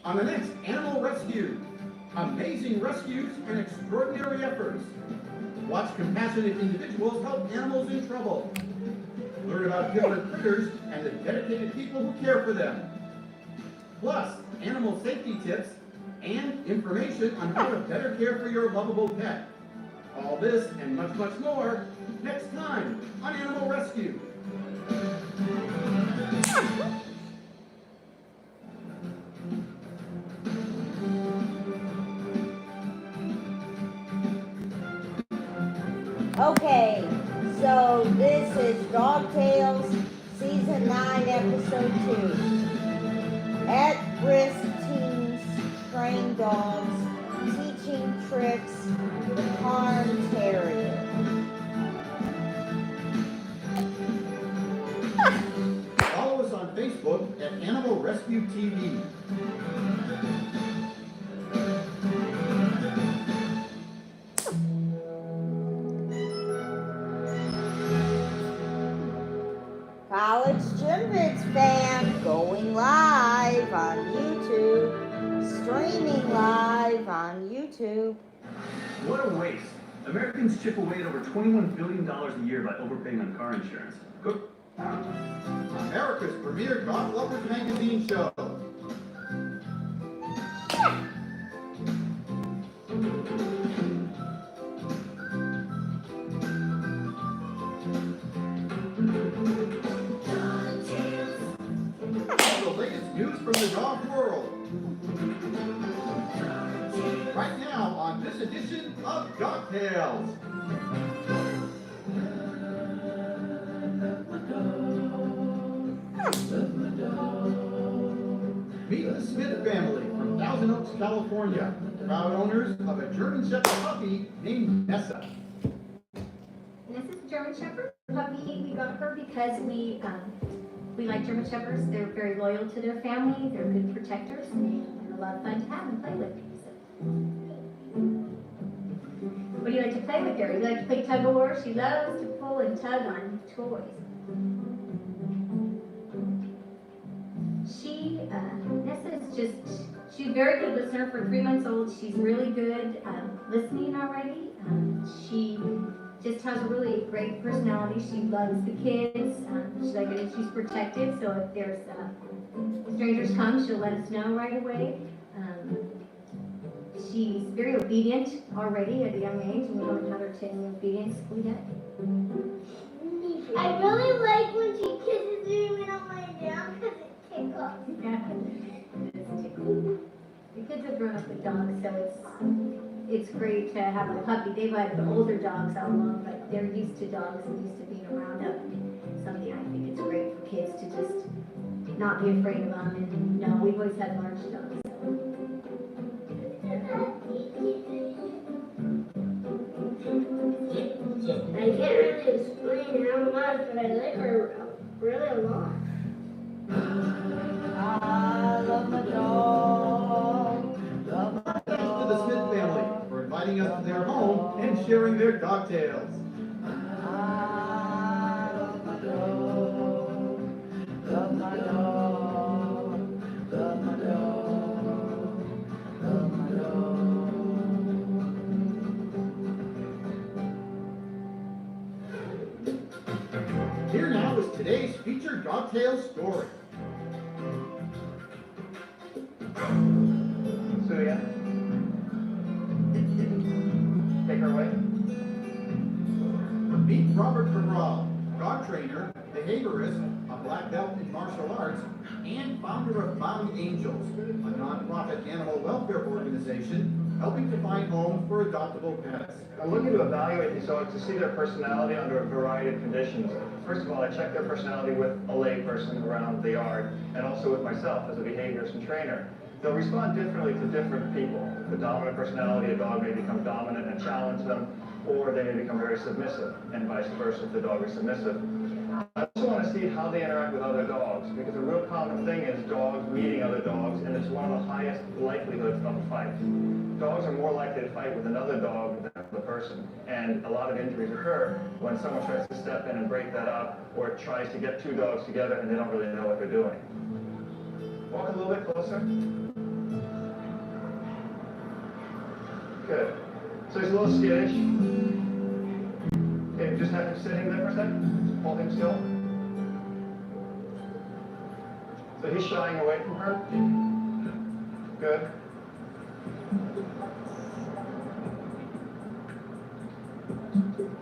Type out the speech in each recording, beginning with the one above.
On the next Animal Rescue, amazing rescues and extraordinary efforts. Watch compassionate individuals help animals in trouble. Learn about different critters and the dedicated people who care for them. Plus, animal safety tips and information on how to better care for your lovable pet. All this and much, much more next time on Animal Rescue. Okay, so this is Dog Tales, Season 9, Episode 2. At-risk teens train dogs, teaching tricks, the Cairn Terrier. Follow us on Facebook at Animal Rescue TV. College Gym Vids fan going live on YouTube, streaming live on YouTube. What a waste. Americans chip away at over $21 billion a year by overpaying on car insurance. America's premier dog lovers magazine show. The latest news from the dog world. Right now on this edition of Dog Tales. Meet the Smith family from Thousand Oaks, California, proud owners of a German Shepherd puppy named Nessa. This is a German Shepherd puppy. We got her because we like German Shepherds. They're very loyal to their family. They're good protectors and they're a lot of fun to have and play with. So. What do you like to play with her? You like to play tug of war? She loves to pull and tug on toys. Nessa is she's a very good listener for 3 months old. She's really good listening already. She just has a really great personality. She loves the kids. She's protected, so if there's strangers come, she'll let us know right away. She's very obedient already at a young age, and we haven't had her to any obedience school yet. I really like when she kisses me when I'm laying down because it tickles. Yeah, it's tickly. The kids have grown up with dogs, so it's great to have a puppy. They've had the older dogs all along, but they're used to dogs and used to being around them. Something I think it's great for kids to just not be afraid of them. And no, we've always had large dogs. I can't really explain how much, but I like her really a lot. I love my dog. Love my dog. Thanks to the Smith family for inviting us to their home and sharing their dog tales. I love my dog. Love my dog. Love my dog. Love my dog. Here now is today's featured dog tale story. Suya, take her away. Meet Robert Cabral, dog trainer, behaviorist, a black belt in martial arts, and founder of Bound Angels, a nonprofit animal welfare organization helping to find homes for adoptable pets. I'm looking to evaluate these dogs to see their personality under a variety of conditions. First of all, I check their personality with a lay person around the yard, and also with myself as a behaviorist and trainer. They'll respond differently to different people. The dominant personality, a dog may become dominant and challenge them, or they may become very submissive, and vice versa if the dog is submissive. I also want to see how they interact with other dogs, because a real common thing is dogs meeting other dogs, and it's one of the highest likelihoods of a fight. Dogs are more likely to fight with another dog than the person, and a lot of injuries occur when someone tries to step in and break that up, or tries to get two dogs together and they don't really know what they're doing. Walk a little bit closer. Good. So he's a little skittish. Okay, just have him sitting there for a second. Hold him still. So he's shying away from her. Good.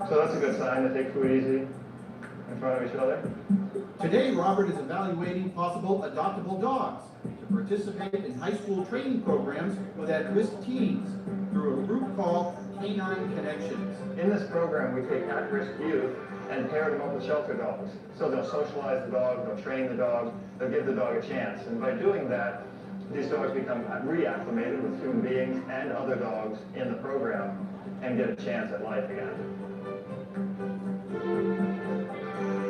So that's a good sign to take food easy in front of each other. Today, Robert is evaluating possible adoptable dogs to participate in high school training programs with at-risk teens through a group called Canine Connections. In this program, we take at-risk youth and pair them up with shelter dogs. So they'll socialize the dog, they'll train the dog, they'll give the dog a chance. And by doing that, these dogs become reacclimated with human beings and other dogs in the program and get a chance at life again.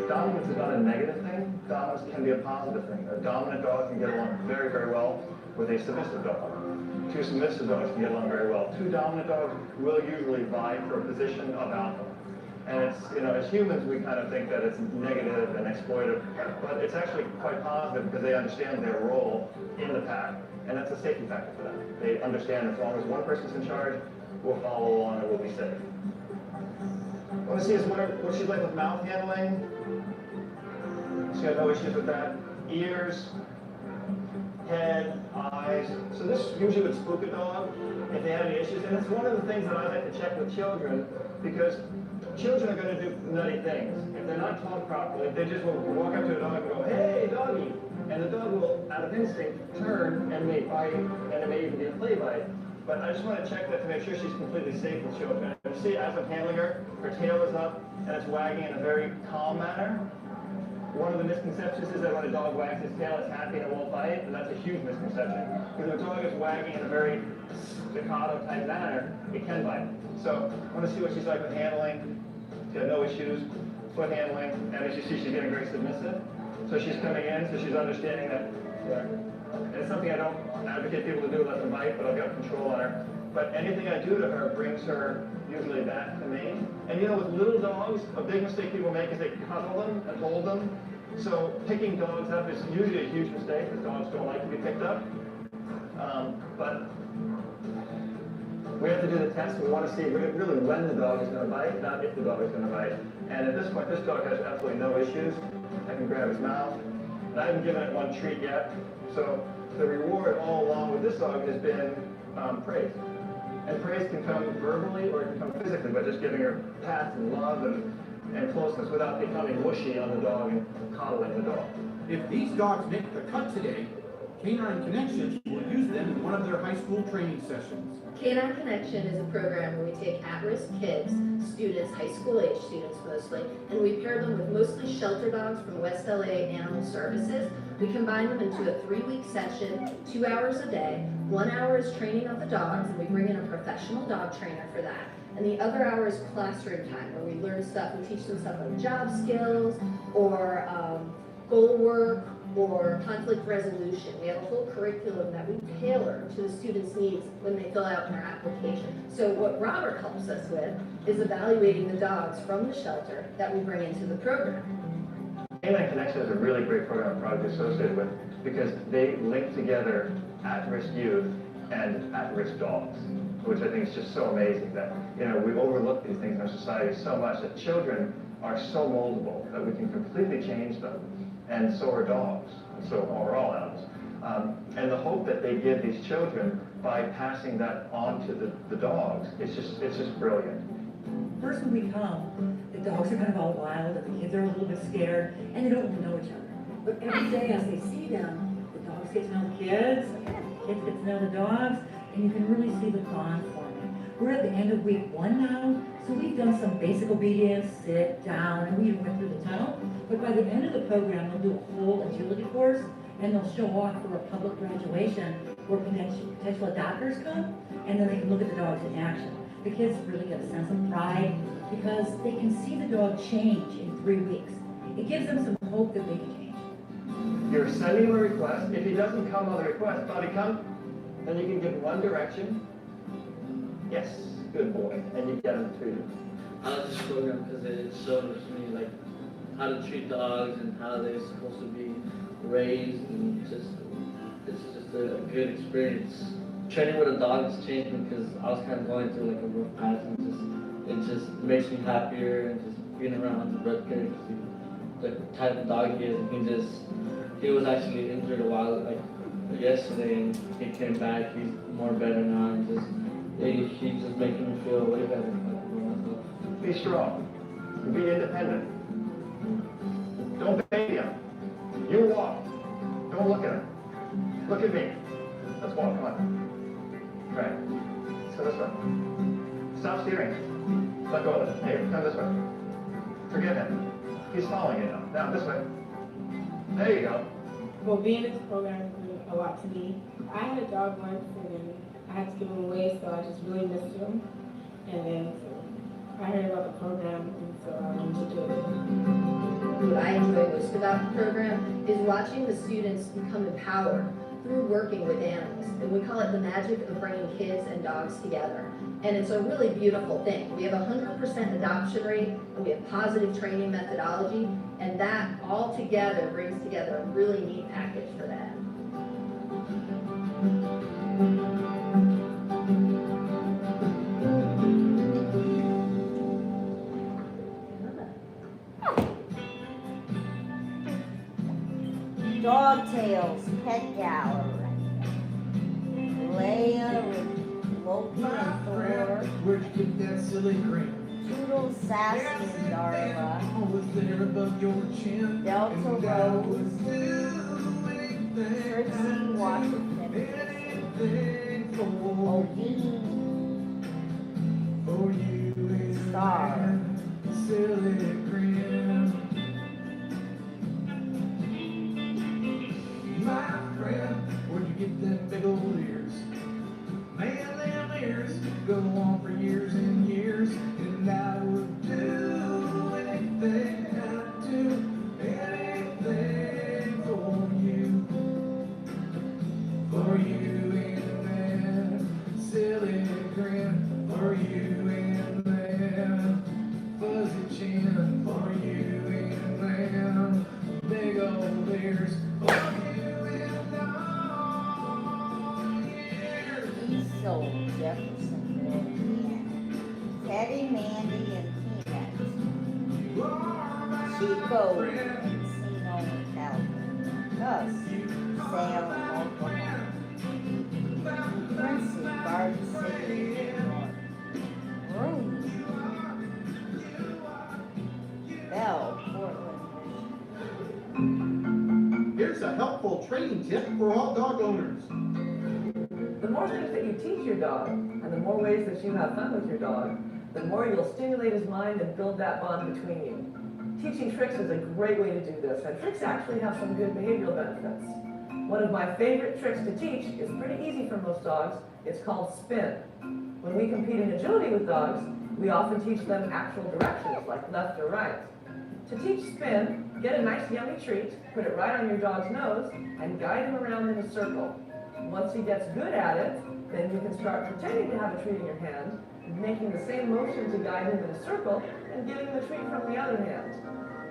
Dominance is not a negative thing. Dominance can be a positive thing. A dominant dog can get along very, very well with a submissive dog. Two submissive dogs can get along very well. Two dominant dogs will usually vie for a position of alpha. And it's, as humans, we kind of think that it's negative and exploitive, but it's actually quite positive because they understand their role in the pack, and that's a safety factor for them. They understand as long as one person's in charge, we'll follow along and we'll be safe. Want to see what she's like with mouth handling? She's got no issues with that. Ears, head, eyes. So this usually would spook a dog if they had any issues. And it's one of the things that I like to check with children because children are going to do nutty things. If they're not taught properly, they just will walk up to a dog and go, "Hey, doggy!" And the dog will, out of instinct, turn and may bite, and it may even be a play bite. But I just want to check that to make sure she's completely safe with children. And you see, as I'm handling her, her tail is up and it's wagging in a very calm manner. One of the misconceptions is that when a dog wags his tail, it's happy and it won't bite, and that's a huge misconception. Because if a dog is wagging in a very staccato type manner, it can bite. So I want to see what she's like with handling. She's got no issues. Foot handling, and as you see, she's getting very submissive. So she's coming in, so she's understanding that. And it's something I don't advocate people to do, let them bite, but I've got control on her. But anything I do to her brings her usually back to me. And with little dogs, a big mistake people make is they cuddle them and hold them. So picking dogs up is usually a huge mistake because dogs don't like to be picked up. But we have to do the test. We want to see really when the dog is going to bite, not if the dog is going to bite. And at this point, this dog has absolutely no issues. I can grab his mouth. And I haven't given it one treat yet. So the reward all along with this dog has been praise. And praise can come verbally or it can come physically by just giving her pats and love and closeness without becoming mushy on the dog and coddling the dog. If these dogs make the cut today, Canine Connections will use them in one of their high school training sessions. Canine Connection is a program where we take at-risk kids, students, high school age students mostly, and we pair them with mostly shelter dogs from West LA Animal Services. We combine them into a 3-week session, 2 hours a day. 1 hour is training of the dogs, and we bring in a professional dog trainer for that. And the other hour is classroom time, where we learn stuff, we teach them stuff like job skills, or goal work, or conflict resolution. We have a whole curriculum that we tailor to the students' needs when they fill out their application. So what Robert helps us with is evaluating the dogs from the shelter that we bring into the program. Canine Connection is a really great program I'm proud to be associated with because they link together at-risk youth and at-risk dogs, which I think is just so amazing that, we overlook these things in our society so much that children are so moldable that we can completely change them. And so are dogs, and so are all animals. And the hope that they give these children by passing that on to the dogs, it's just brilliant. First when we come, the dogs are kind of all wild, and the kids are a little bit scared, and they don't even know each other. But every day as they see them, the dogs get to know the kids get to know the dogs, and you can really see the bond forming. We're at the end of week 1 now, so we've done some basic obedience, sit down, and we even went through the tunnel. But by the end of the program, they'll do a whole agility course, and they'll show off for a public graduation where potential adopters come, and then they can look at the dogs in action. The kids really get a sense of pride because they can see the dog change in 3 weeks. It gives them some hope that they can change. You're sending him a request. If he doesn't come on the request, Bobby, come. Then you can give one direction. Yes, good boy. And you get him treated. I like this program because it shows me how to treat dogs and how they're supposed to be raised, and it's just a good experience. training with a dog has changed me because I was kind of going through like a rough patch, and it just makes me happier, and just being around Rutger, the type of dog he is, and he was actually injured a while, like yesterday, and he came back, he's more better now, and he's just making me feel way better. Be strong. Be independent. Don't baby him. You walk. Don't look at him. Look at me. Let's walk. Come on. Right. Let's go this way. Stop steering. Let go of it. Hey, come this way. Forgive him. He's following you now. Now, this way. There you go. Well, being in this program has meant a lot to me. I had a dog once, and then I had to give him away, so I just really missed him. And then so I heard about the program, and so I wanted to do it. What I enjoy most about the program is watching the students become empowered through working with animals. And we call it the magic of bringing kids and dogs together. And it's a really beautiful thing. We have a 100% adoption rate, and we have positive training methodology, and that all together brings together a really neat package for that. Dog Tales Pet Gallery. Leia with Loki and Thor. Where'd you get that silly grin? Toodles, Sassy, and Darla. With the hair above your chin. Delta And I Rose. would do anything, Trixie, Washington. anything for Odin. you. Star. And silly grin. My friend, where'd you get them big old ears? Man, them ears go on for years and years, and I would do anything, I'd do anything for you and that silly grin, for you and that fuzzy chin, for you and that big old ears, for you and all years. Diesel, Jeffersonville, Indiana. Teddy, Mandy, and Peanut. You are my Chico, friend. Encino, California. Gus, Salem, Oklahoma. Quincy, Garden City, New York. Rooney, Bell, Portland, Michigan. Here's a helpful training tip for all dog owners. The more things that you teach your dog, and the more ways that you have fun with your dog, the more you'll stimulate his mind and build that bond between you. Teaching tricks is a great way to do this, and tricks actually have some good behavioral benefits. One of my favorite tricks to teach is pretty easy for most dogs. It's called spin. When we compete in agility with dogs, we often teach them actual directions, like left or right. To teach spin, get a nice yummy treat, put it right on your dog's nose, and guide him around in a circle. Once he gets good at it, then you can start pretending to have a treat in your hand, making the same motion to guide him in a circle, and giving him the treat from the other hand.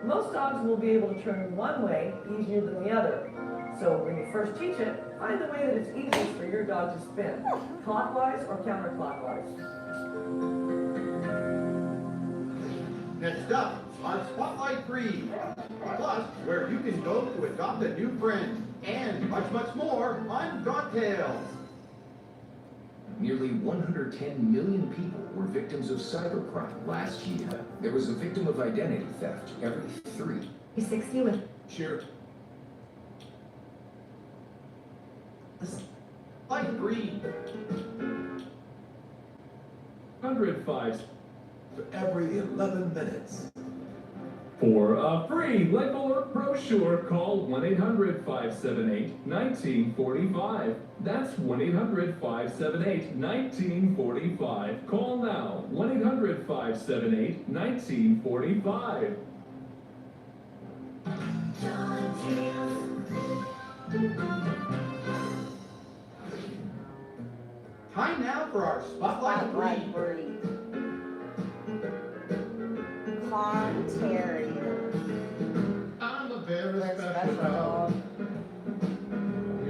Most dogs will be able to turn one way easier than the other. So when you first teach it, find the way that it's easiest for your dog to spin, clockwise or counterclockwise. Next up, our Spotlight Breed, plus where you can go to adopt a new friend, and much, much more on Dog Tales. Nearly 110 million people were victims of cybercrime last year. There was a victim of identity theft every 3. You're 60 with. Sure. Spotlight Breed. 105 For every 11 minutes. For a free Life Alert brochure, call 1-800-578-1945. That's 1-800-578-1945. Call now, 1-800-578-1945. Time now for our Spotlight Breed. Con Terrier. I'm a very Very special special dog. dog.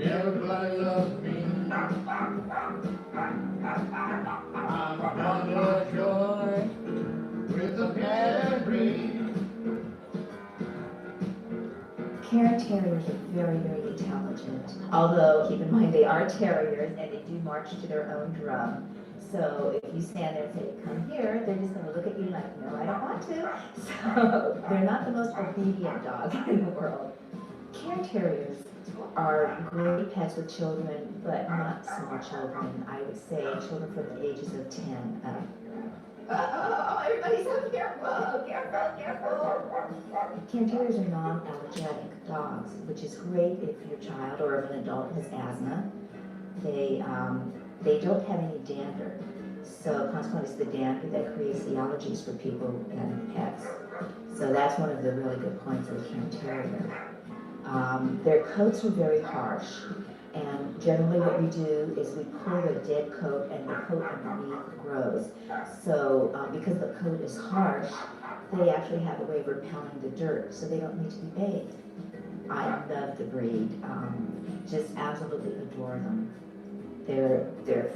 Everybody loves me. terriers are very, very intelligent. Although, keep in mind, they are terriers and they do march to their own drum. So if you stand there and say, come here, they're just gonna look at you like, no, I don't want to. So they're not the most obedient dogs in the world. Care terriers are great pets with children, but not small children. I would say children from the ages of 10 up. Oh, everybody's so careful, careful, careful. Care terriers are non-allergenic dogs, which is great if your child or if an adult has asthma. They don't have any dander. So consequently, it's the dander that creates the allergies for people and pets. So that's one of the really good points of a care terrier. Their coats are very harsh, and generally what we do is we pull a dead coat and the coat underneath grows. So because the coat is harsh, they actually have a way of repelling the dirt, so they don't need to be bathed. I love the breed, just absolutely adore them. They're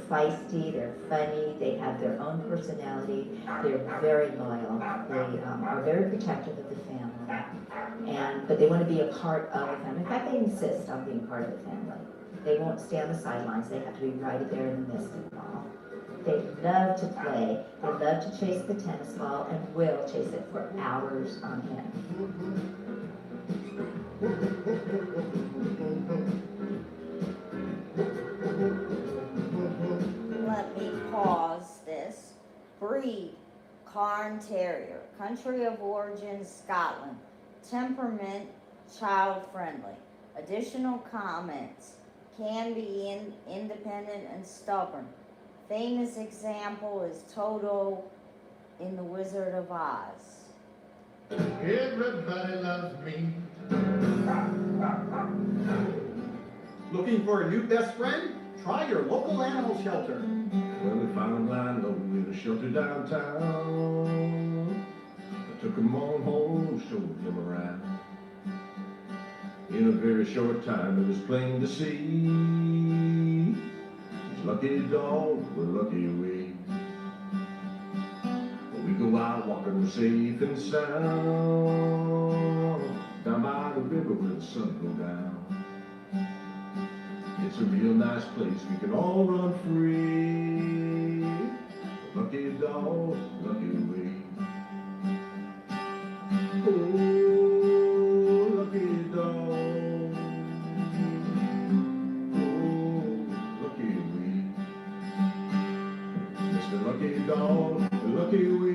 feisty, they're funny, they have their own personality, they're very loyal, they are very protective of the family, but they want to be a part of the family. In fact, they insist on being part of the family. They won't stay on the sidelines, they have to be right there in the midst of it all. They love to play, they love to chase the tennis ball and will chase it for hours on end. Let me pause this. Breed, Cairn Terrier. Country of origin, Scotland. Temperament, child-friendly. Additional comments. Can be independent and stubborn. Famous example is Toto in The Wizard of Oz. Everybody loves me. Looking for a new best friend? Try your local animal shelter. Well, we found Lilo in a shelter downtown. I took him on home, showed him around. In a very short time, it was plain to see. These lucky dogs were lucky we. We go out walking safe and sound, down by the river where the sun go down. It's a real nice place, we can all run free. Lucky dogs, lucky we. Oh, lucky dog. Oh, lucky we. Mr. Lucky Dog, lucky we.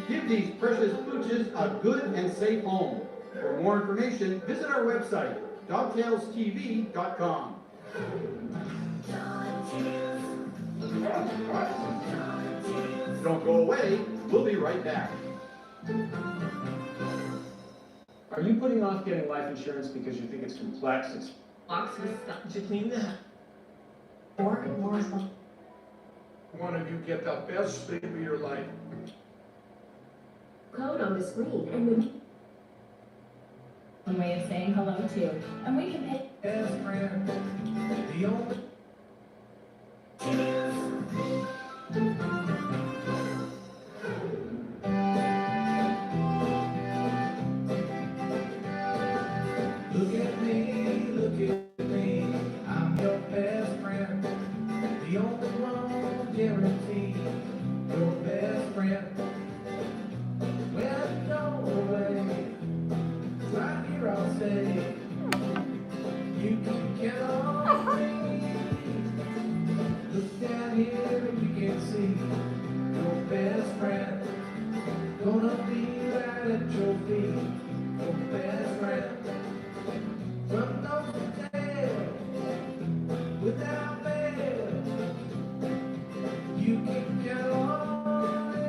Give these precious pooches a good and safe home. For more information, visit our website, dogtailstv.com. Don't go away, we'll be right back. Are you putting off getting life insurance because you think it's complex? It's box with stuff to clean that. One of you get the best sleep of your life. Code on the screen, and when one way of saying hello to, and we can pay. Best friend, the only. Look at me, I'm your best friend, the only one guaranteed, your best friend. Well, don't away, right here I'll say, you can count on me. Look down here and you can see, your best friend, gonna be right at your feet, your best friend. From nose to tail, without fail, you can count on me.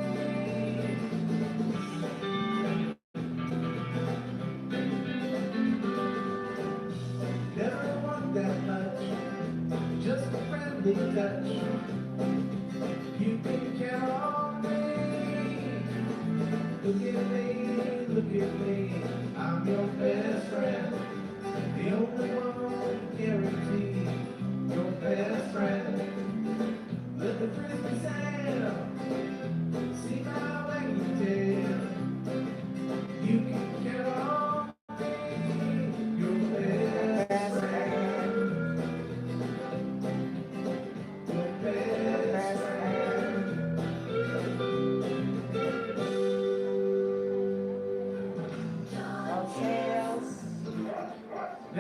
Never want that much, just a friendly touch. You can count on me. Look at me, I'm your best friend. The only one guaranteed, your best friend. Let the frisbee sail, see my wagging tail.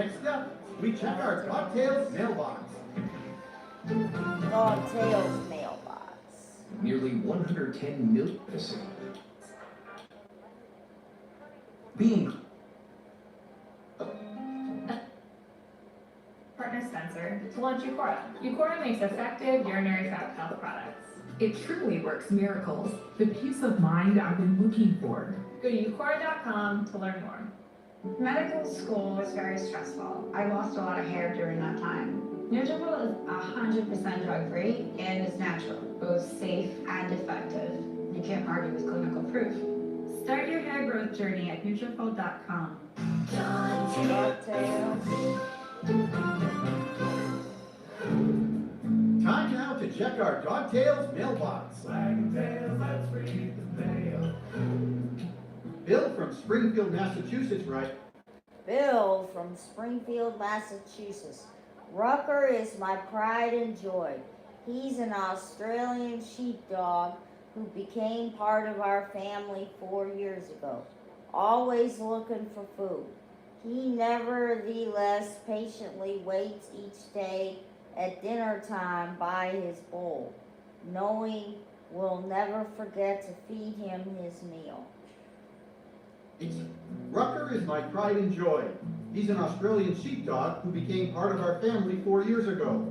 Next up, we check our Dogtails mailbox. Dogtails mailbox. Nearly 110 million missing. Being Partner Spencer to launch Eucora. Eucora makes effective urinary tract health products. It truly works miracles. The peace of mind I've been looking for. Go to eucora.com to learn more. Medical school was very stressful. I lost a lot of hair during that time. Nutribullet is 100% drug-free and is natural, both safe and effective. You can't argue with clinical proof. Start your hair growth journey at Nutrafol.com. Time now to check our Dogtails mailbox. Let's read the mail. Bill from Springfield, Massachusetts writes, Bill from Springfield, Massachusetts. Rucker is my pride and joy. He's an Australian sheepdog who became part of our family 4 years ago, always looking for food. He nevertheless patiently waits each day at dinner time by his bowl, knowing we'll never forget to feed him his meal. Rucker is my pride and joy. He's an Australian sheepdog who became part of our family 4 years ago.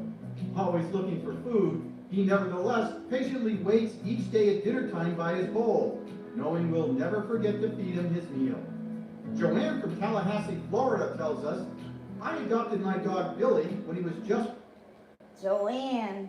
Always looking for food, he nevertheless patiently waits each day at dinner time by his bowl, knowing we'll never forget to feed him his meal. Joanne from Tallahassee, Florida tells us, I adopted my dog Billy when he was just... Joanne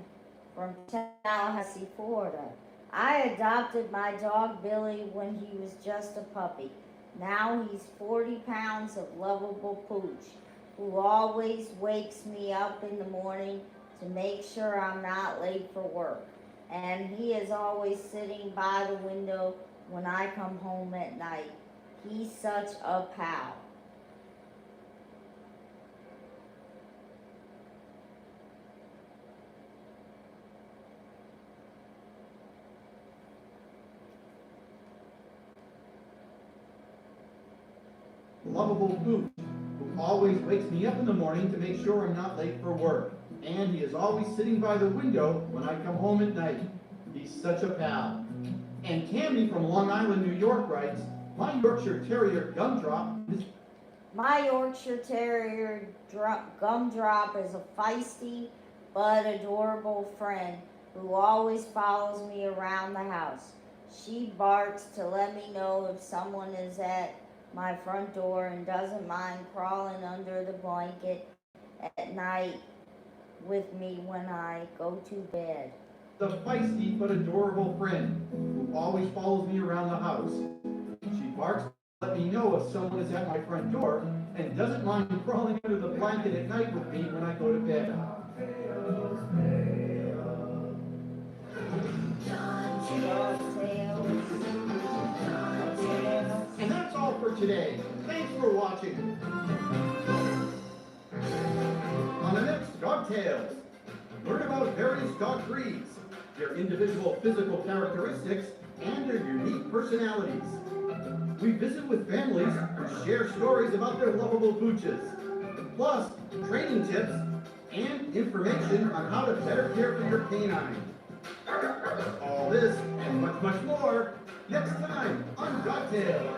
from Tallahassee, Florida. I adopted my dog Billy when he was just a puppy. Now he's 40 pounds of lovable pooch, who always wakes me up in the morning to make sure I'm not late for work. And he is always sitting by the window when I come home at night. He's such a pal. Lovable Pooch, who always wakes me up in the morning to make sure I'm not late for work. And he is always sitting by the window when I come home at night. He's such a pal. And Candy from Long Island, New York writes, my Yorkshire Terrier Gumdrop is... My Yorkshire Terrier Gumdrop is a feisty but adorable friend who always follows me around the house. She barks to let me know if someone is at my front door and doesn't mind crawling under the blanket at night with me when I go to bed. The feisty but adorable friend who always follows me around the house. She barks to let me know if someone is at my front door and doesn't mind crawling under the blanket at night with me when I go to bed. And that's all for today. Thanks for watching. On the next Dogtails, learn about various dog breeds, their individual physical characteristics, and their unique personalities. We visit with families who share stories about their lovable pooches, plus training tips and information on how to better care for your canine. All this and much, much more next time on Dogtails.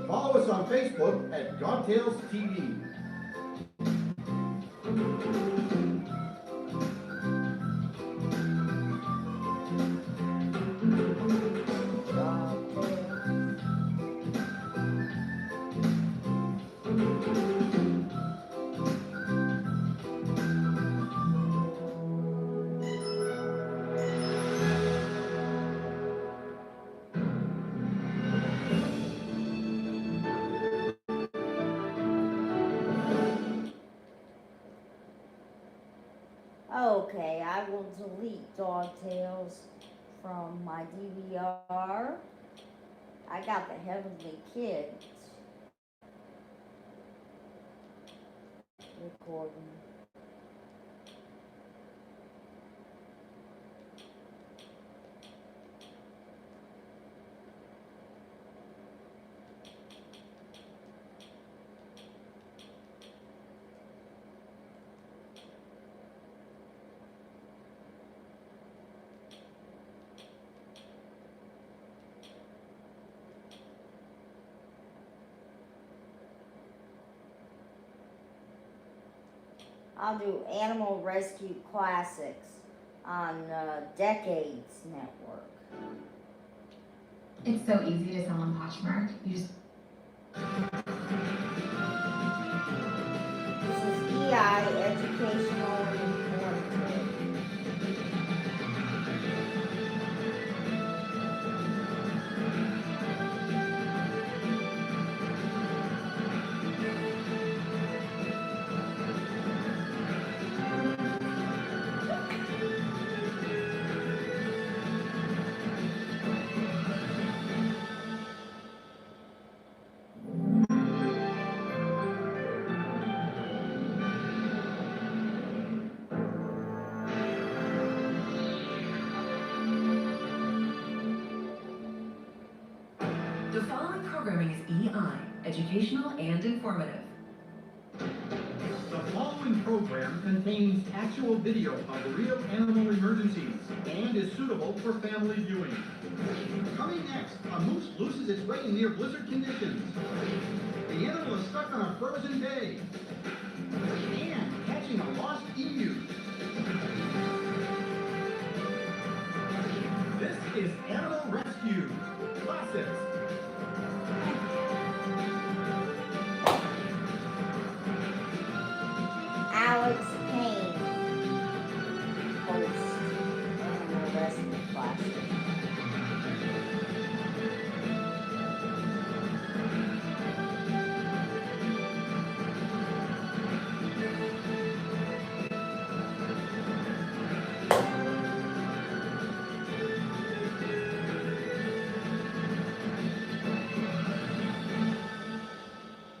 Follow us on Facebook at Dogtails TV. Okay, I will delete Dogtails from my DVR. I got the Heavenly Kids. recording. I'll do Animal Rescue Classics on Decades Network. It's so easy to sell on Poshmark. You just This is EI Educational and Informative. The following programming is EI, educational and informative. The following program contains actual video of real animal emergencies and is suitable for family viewing. Coming next, a moose loses its way near blizzard conditions. The animal is stuck on a frozen bay. And catching a lost emu. This is Animal Rescue Classics. Alex Payne, host, Animal Rescue Classic.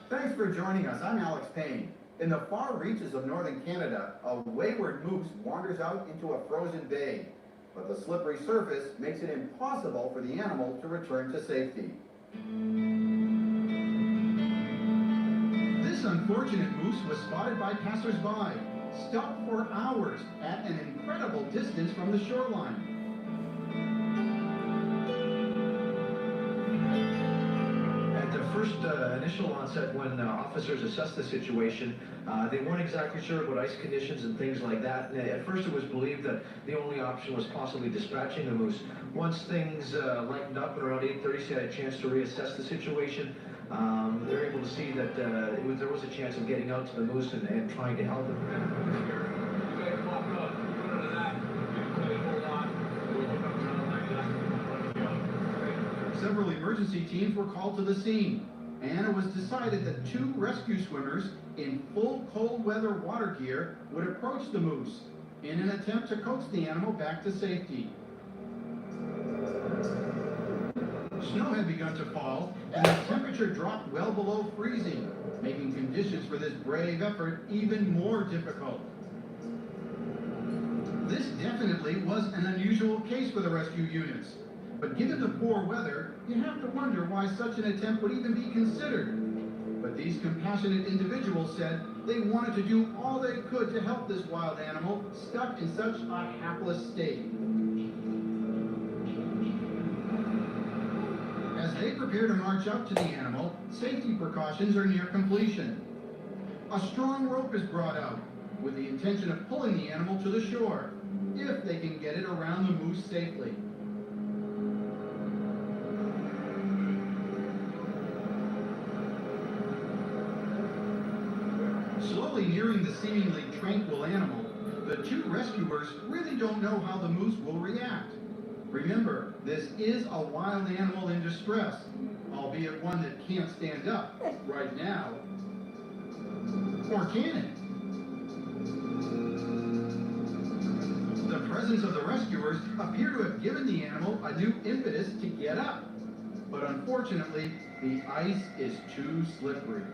Thanks for joining us. I'm Alex Payne. In the far reaches of northern Canada, a wayward moose wanders out into a frozen bay. But the slippery surface makes it impossible for the animal to return to safety. This unfortunate moose was spotted by passersby, stuck for hours at an incredible distance from the shoreline. First initial onset, when officers assessed the situation, they weren't exactly sure about ice conditions and things like that. And at first it was believed that the only option was possibly dispatching the moose. Once things lightened up at around 8:30, they had a chance to reassess the situation. They were able to see that there was a chance of getting out to the moose and trying to help him. Several emergency teams were called to the scene, and it was decided that 2 rescue swimmers in full cold weather water gear would approach the moose in an attempt to coax the animal back to safety. Snow had begun to fall, and the temperature dropped well below freezing, making conditions for this brave effort even more difficult. This definitely was an unusual case for the rescue units. But given the poor weather, you have to wonder why such an attempt would even be considered. But these compassionate individuals said they wanted to do all they could to help this wild animal stuck in such a hapless state. As they prepare to march out to the animal, safety precautions are near completion. A strong rope is brought out with the intention of pulling the animal to the shore, if they can get it around the moose safely. Slowly nearing the seemingly tranquil animal, the 2 rescuers really don't know how the moose will react. Remember, this is a wild animal in distress, albeit one that can't stand up right now. Or can it? The presence of the rescuers appear to have given the animal a new impetus to get up. But unfortunately, the ice is too slippery.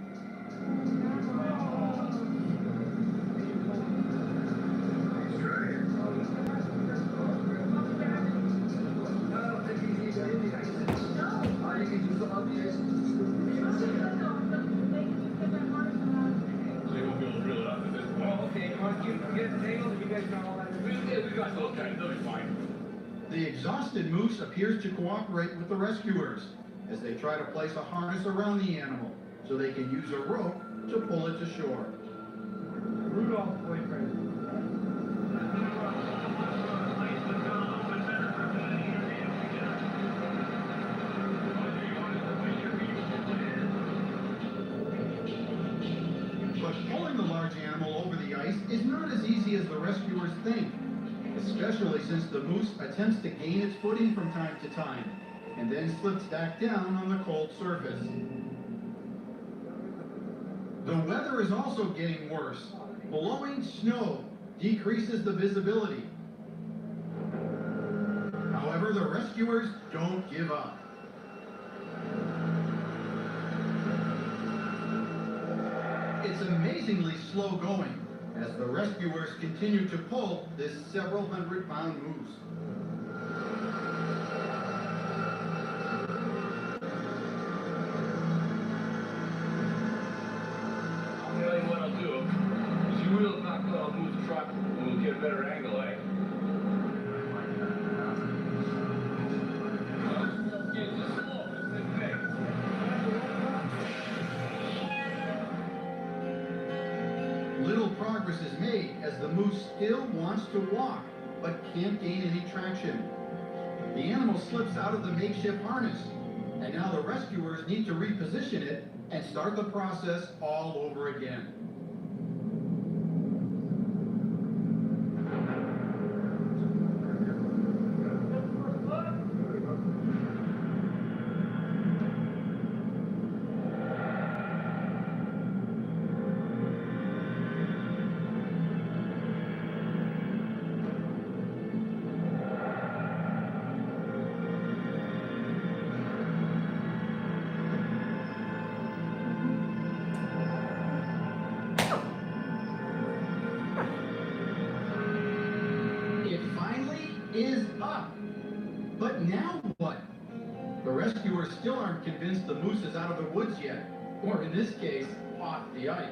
guys tangled? Have you guys got all that? We got those guys. They'll be fine. The exhausted moose appears to cooperate with the rescuers as they try to place a harness around the animal so they can use a rope to pull it to shore. Rudolph's boyfriend. But pulling the large animal over the ice is not as easy as the rescuers think, especially since the moose attempts to gain its footing from time to time and then slips back down on the cold surface. The weather is also getting worse. Blowing snow decreases the visibility. However, the rescuers don't give up. It's amazingly slow going as the rescuers continue to pull this several hundred-pound moose. I'll tell you what I'll do. Is you will knock I'll move the truck and we'll get a better angle, eh? Little progress is made as the moose still wants to walk, but can't gain any traction. The animal slips out of the makeshift harness, and now the rescuers need to reposition it and start the process all over again. It finally is up. But now what? The rescuers still aren't convinced the moose is out of the woods yet, or in this case, off the ice.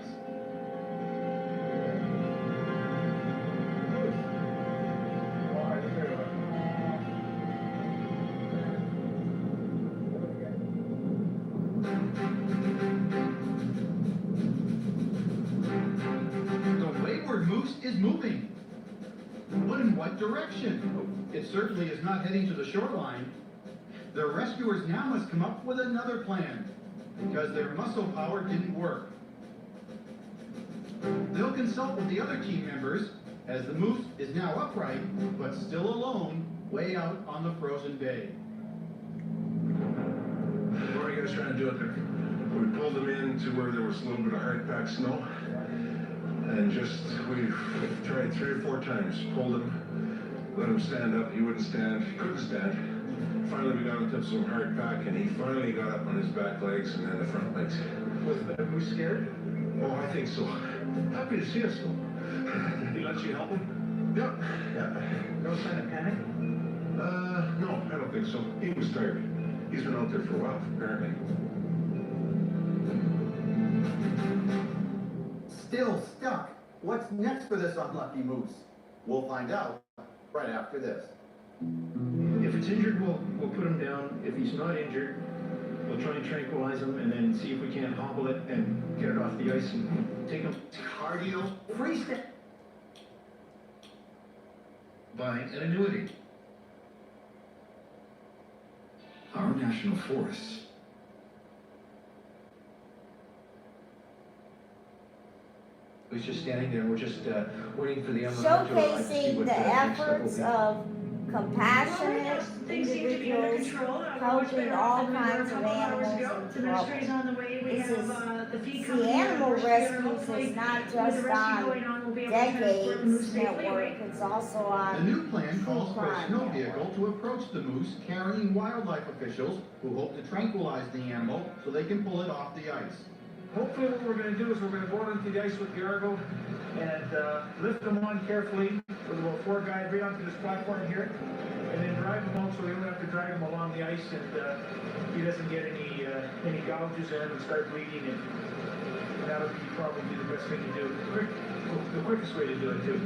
The wayward moose is moving. But in what direction? It certainly is not heading to the shoreline. The rescuers now must come up with another plan, because their muscle power didn't work. They'll consult with the other team members, as the moose is now upright, but still alone, way out on the frozen bay. What are you guys trying to do up there? We pulled them in to where there was a little bit of hard packed snow. And we tried 3 or 4 times, pulled him, let him stand up, he wouldn't stand, he couldn't stand. Finally we got him to some hard pack and he finally got up on his back legs and then the front legs. Was Moose scared? Oh, I think so. Happy to see us though. He let you help him? Yeah. No sign of panic? No, I don't think so. He was tired. He's been out there for a while, apparently. Still stuck. What's next for this unlucky moose? We'll find out right after this. If it's injured, we'll put him down. If he's not injured, we'll try and tranquilize him and then see if we can't hobble it and get it off the ice and take him. Cardio freestyle. Buying an annuity. Our national forests. He's just standing there. We're just waiting for the animal to arrive to see Showcasing what the next step will efforts be. of compassionate individuals helping all kinds of animals in trouble. The animal rescues is not just on Decades Network, it's also The on new plan calls for a Crime snow Network. vehicle to approach the moose carrying wildlife officials who hope to tranquilize the animal so they can pull it off the ice. Hopefully what we're going to do is we're going to go onto the ice with the Argo and lift them on carefully with a little 4 guide right onto this platform here. and then drive him out so we don't have to drag him along the ice and he doesn't get any gouges in him and start bleeding, and that would be probably the best thing to do. The quickest way to do it too.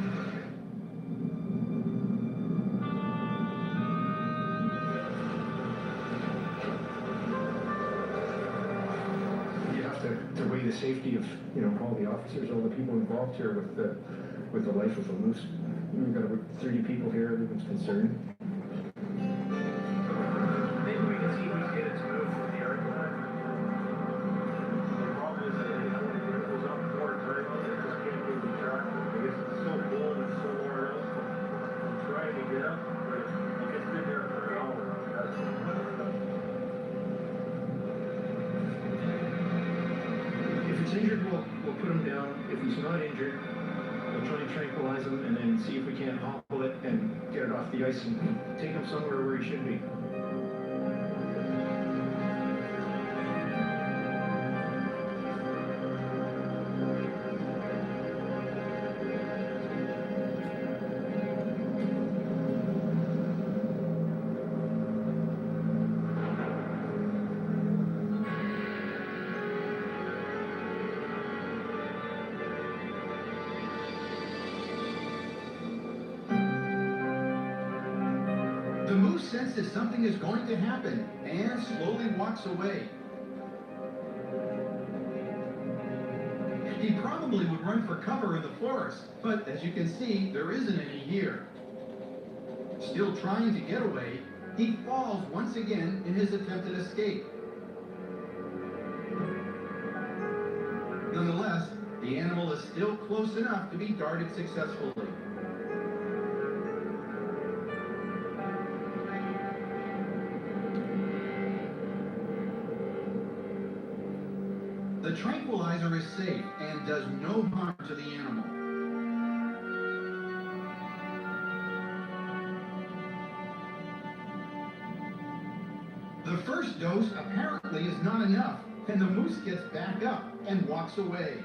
You have to weigh the safety of, all the officers, all the people involved here with the life of a moose. We've got about 30 people here, everyone's concerned. Maybe we can see if we can get it to move from the archive. The problem is that it goes up 4 times and it just can't get the track. I guess it's so cold and so far else. I'm trying to get up, but it's been there for an hour. If it's injured, we'll put him down. If he's not injured, we'll try and tranquilize him and then see if we can't hobble it and get it off the ice and take him somewhere where he should be. The moose senses something is going to happen and slowly walks away. He probably would run for cover in the forest, but as you can see, there isn't any here. Still trying to get away, he falls once again in his attempted escape. Nonetheless, the animal is still close enough to be darted successfully. The tranquilizer is safe and does no harm to the animal. The first dose apparently is not enough, and the moose gets back up and walks away.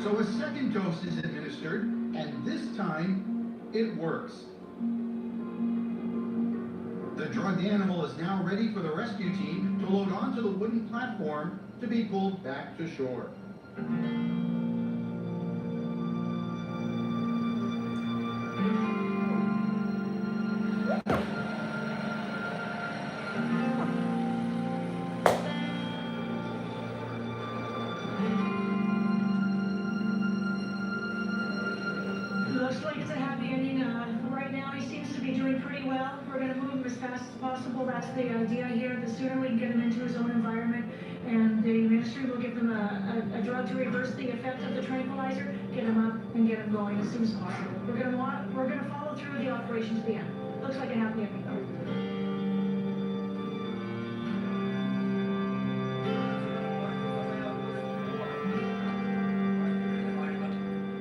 So a second dose is administered, and this time it works. The drugged animal is now ready for the rescue team to load onto the wooden platform to be pulled back to shore. Looks like it's a happy ending. Right now, he seems to be doing pretty well. We're going to move him as fast as possible. That's the idea here. The sooner we can get him into his own environment, and the ministry will give them a drug to reverse the effect of the tranquilizer, get him up and get him going as soon as possible. We're going to follow through the operation to the end. Looks like a happy ending,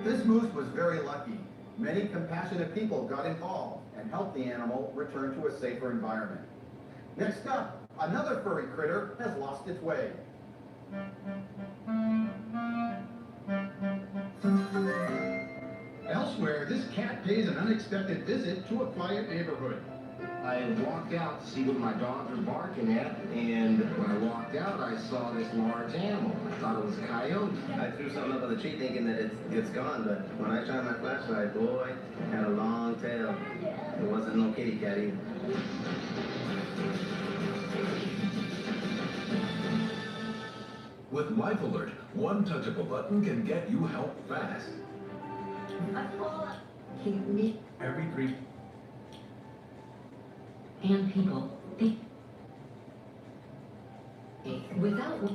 though. This moose was very lucky. Many compassionate people got involved and helped the animal return to a safer environment. Next up, another furry critter has lost its way. Elsewhere, this cat pays an unexpected visit to a quiet neighborhood. I walked out to see what my dogs were barking at, and when I walked out, I saw this large animal. I thought it was a coyote. I threw something up on the tree thinking that it's gone, but when I shined my flashlight, boy, it had a long tail. It wasn't no kitty cat either. With Life Alert, one touch of a button can get you help fast. Every 3 and people, without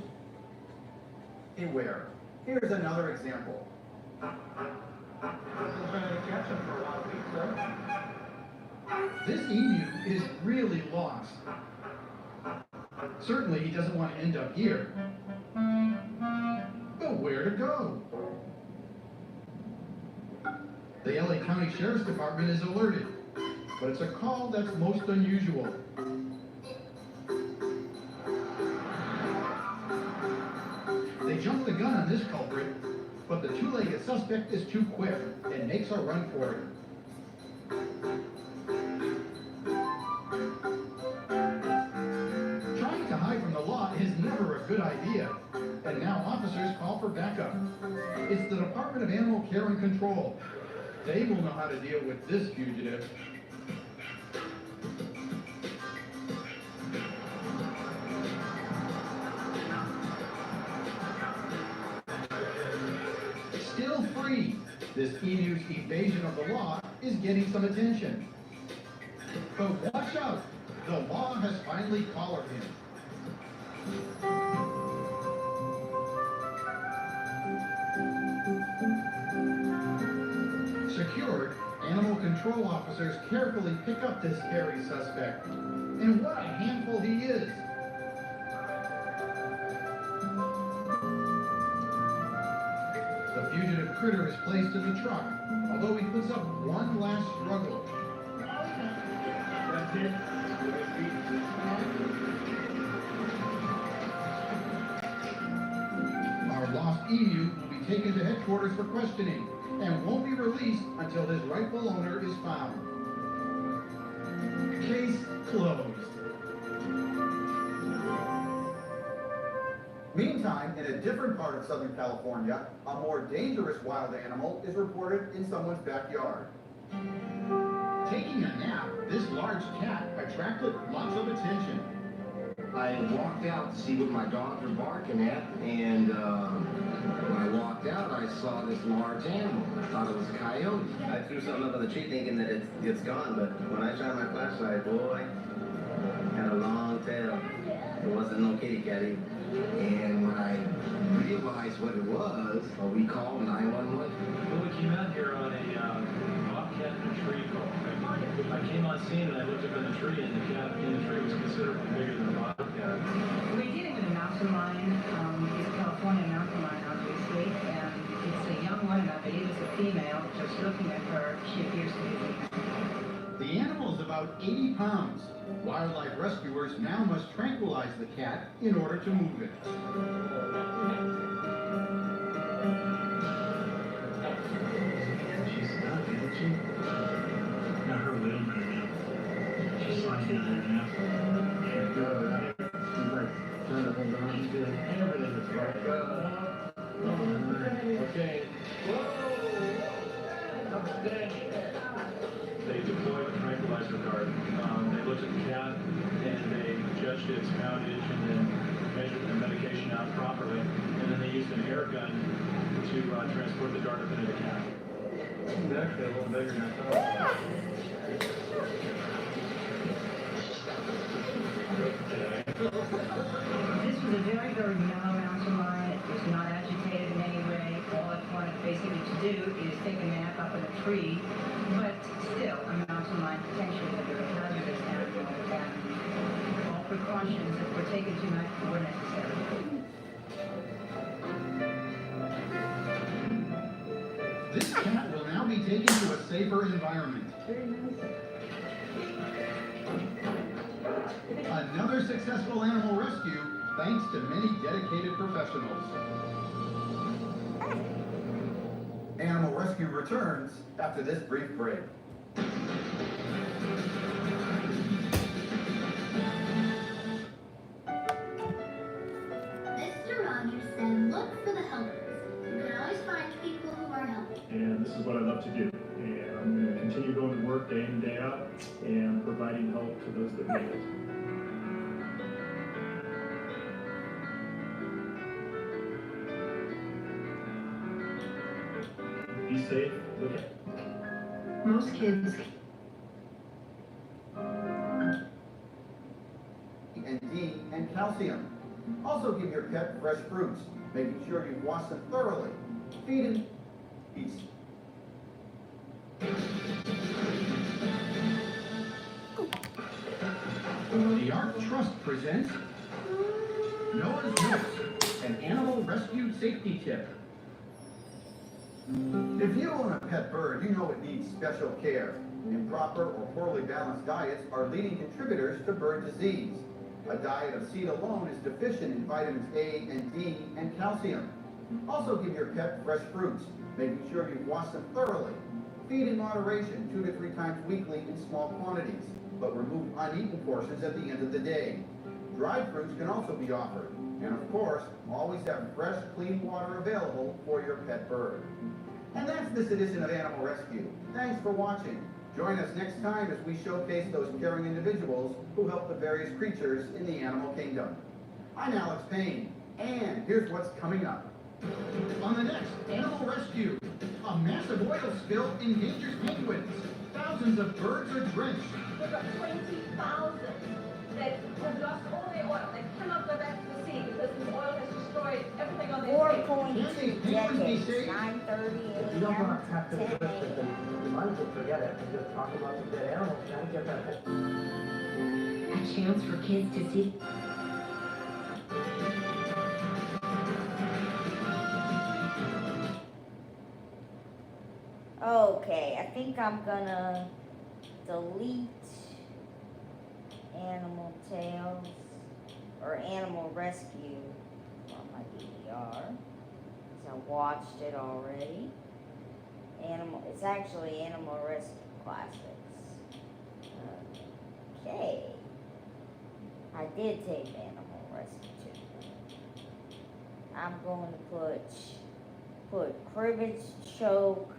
Beware. Here's another example. This emu is really lost. Certainly he doesn't want to end up here. But where to go? The LA County Sheriff's Department is alerted, but it's a call that's most unusual. They jumped the gun on this culprit but the two-legged suspect is too quick and makes a run for it. Trying to hide from the law is never a good idea, and now officers call for backup. It's the Department of Animal Care and Control. They will know how to deal with this fugitive. Still free, this emu's evasion of the law is getting some attention. But watch out, the law has finally collared him. Secured, animal control officers carefully pick up this hairy suspect. And what a handful he is! The fugitive critter is placed in the truck, although he puts up one last struggle. That's it. Our lost emu will be taken to headquarters for questioning and won't be released until his rightful owner is found. Case closed. Meantime, in a different part of Southern California, a more dangerous wild animal is reported in someone's backyard. Taking a nap, this large cat attracted lots of attention. I walked out to see what my dogs were barking at, and when I walked out, I saw this large animal. I thought it was a coyote. I threw something up on the tree thinking that it's gone, but when I shot my flashlight, boy, had a long tail. It wasn't no kitty cat either. And when I realized what it was, we called 911. Well, we came out here on a bobcat in a tree call. I came on scene and I looked up in the tree, and the cat in the tree was considerably bigger than the bobcat. We're dealing with a mountain lion. It's a California mountain lion, obviously, and it's a young one, and I believe it's a female. Just looking at her, she appears to be a female. The animal is about 80 pounds. Wildlife rescuers now must tranquilize the cat in order to move it. She's not, isn't she? Not her little man now. She's lying down there now. Yeah, good. She's like trying to hold on to everything that's right. Okay. Whoa! Outstanding. They deployed the tranquilizer guard. They looked at the cat and they judged its poundage and then measured the medication out properly. And then they used an air gun to transport the dart up into the cat. It's actually a little bigger than I thought. This was a very, very mellow mountain lion. It was not agitated in any way. All it wanted basically to do is take a nap up in a tree. But still, a mountain lion potentially a very hazardous animal, and all precautions that were taken tonight were necessary. This cat will now be taken to a safer environment. Another successful animal rescue, thanks to many dedicated professionals. Animal Rescue returns after this brief break. Mr. Rogers said, look for the helpers. You can always find people who are helping. And this is what I love to do. And I'm going to continue going to work day in, day out, and providing help to those that need it. Be safe. Look at Most kids. And D and calcium. Also give your pet fresh fruits, making sure you've washed them thoroughly. Feed him peace. The Ark Trust presents Noah's Notes, an animal rescue safety tip. If you own a pet bird, you know it needs special care. Improper or poorly balanced diets are leading contributors to bird disease. A diet of seed alone is deficient in vitamins A and D and calcium. Also give your pet fresh fruits, making sure you wash them thoroughly. Feed in moderation 2 to 3 times weekly in small quantities, but remove uneaten portions at the end of the day. Dried fruits can also be offered. And of course, always have fresh, clean water available for your pet bird. And that's this edition of Animal Rescue. Thanks for watching. Join us next time as we showcase those caring individuals who help the various creatures in the animal kingdom. I'm Alex Payne, and here's what's coming up. On the next Animal Rescue, a massive oil spill endangers penguins. Thousands of birds are drenched. We've got 20,000 that have lost all their oil. They cannot go back to the sea because the oil has destroyed everything on their sea. 4.2 decades, 9:30 If you don't a.m. want to have to to 10 address it, then a.m. you might as well forget it and just talk about the dead animals and get that. A chance for kids to see. Okay, I think I'm gonna delete Animal Tales or Animal Rescue from my DVR because I watched it already. It's actually Animal Rescue Classics. Okay, I did take Animal Rescue 2. I'm going to put cribbage, choke,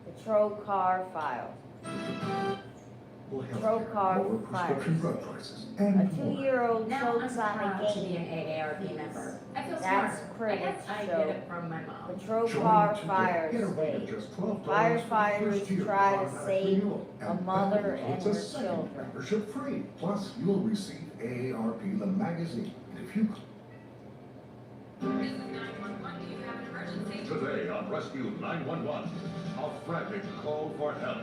the Trocar files. Trocar files. A 2-year-old chokes on a to be game. an AARP member. I feel That's smart. I cribbage guess I choke. get it from my mom. The Trocar fire state. Firefighters try to save a mother and her children. Membership free. Plus, you'll receive AARP the magazine. And if you This is 911. Do you have an emergency? Today on Rescue 911, a frantic call for help.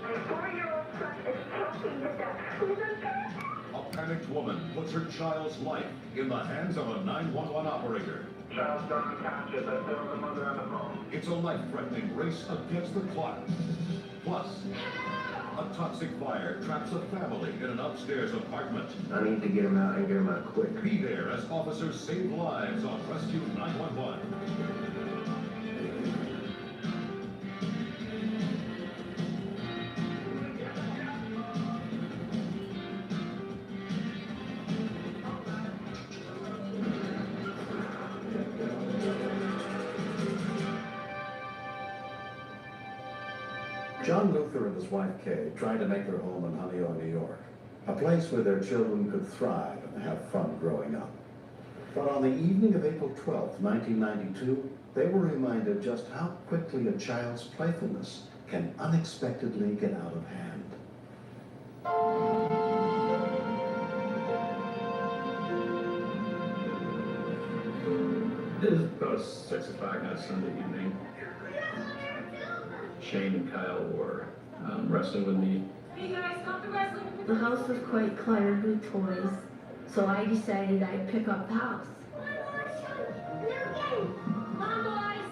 My 4-year-old son is choking to death. Who's okay? A panicked woman puts her child's life in the hands of a 911 operator. Child's still unconscious. I still have the mother on the phone. It's a life-threatening race against the clock. Plus, a toxic fire traps a family in an upstairs apartment. I need to get him out and get him out quick. Be there as officers save lives on Rescue 911. John Luther and his wife Kay tried to make their home in Honeyoo, New York, a place where their children could thrive and have fun growing up. But on the evening of April 12, 1992, they were reminded just how quickly a child's playfulness can unexpectedly get out of hand. It is about 6 o'clock on a Sunday evening. Shane and Kyle were wrestling with me. Hey guys, stop the wrestling. The house was quite cluttered with toys, so I decided I'd pick up the house. Come on, boys.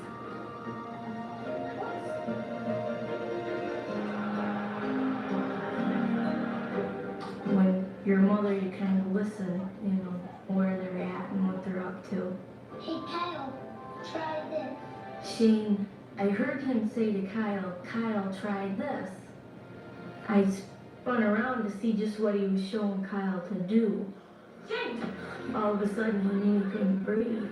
When you're a mother, you kind of listen, you know, where they're at and what they're up to. Hey Kyle, try this. Shane, I heard him say to Kyle, Kyle, try this. I spun around to see just what he was showing Kyle to do. Shane. All of a sudden, he knew he couldn't breathe.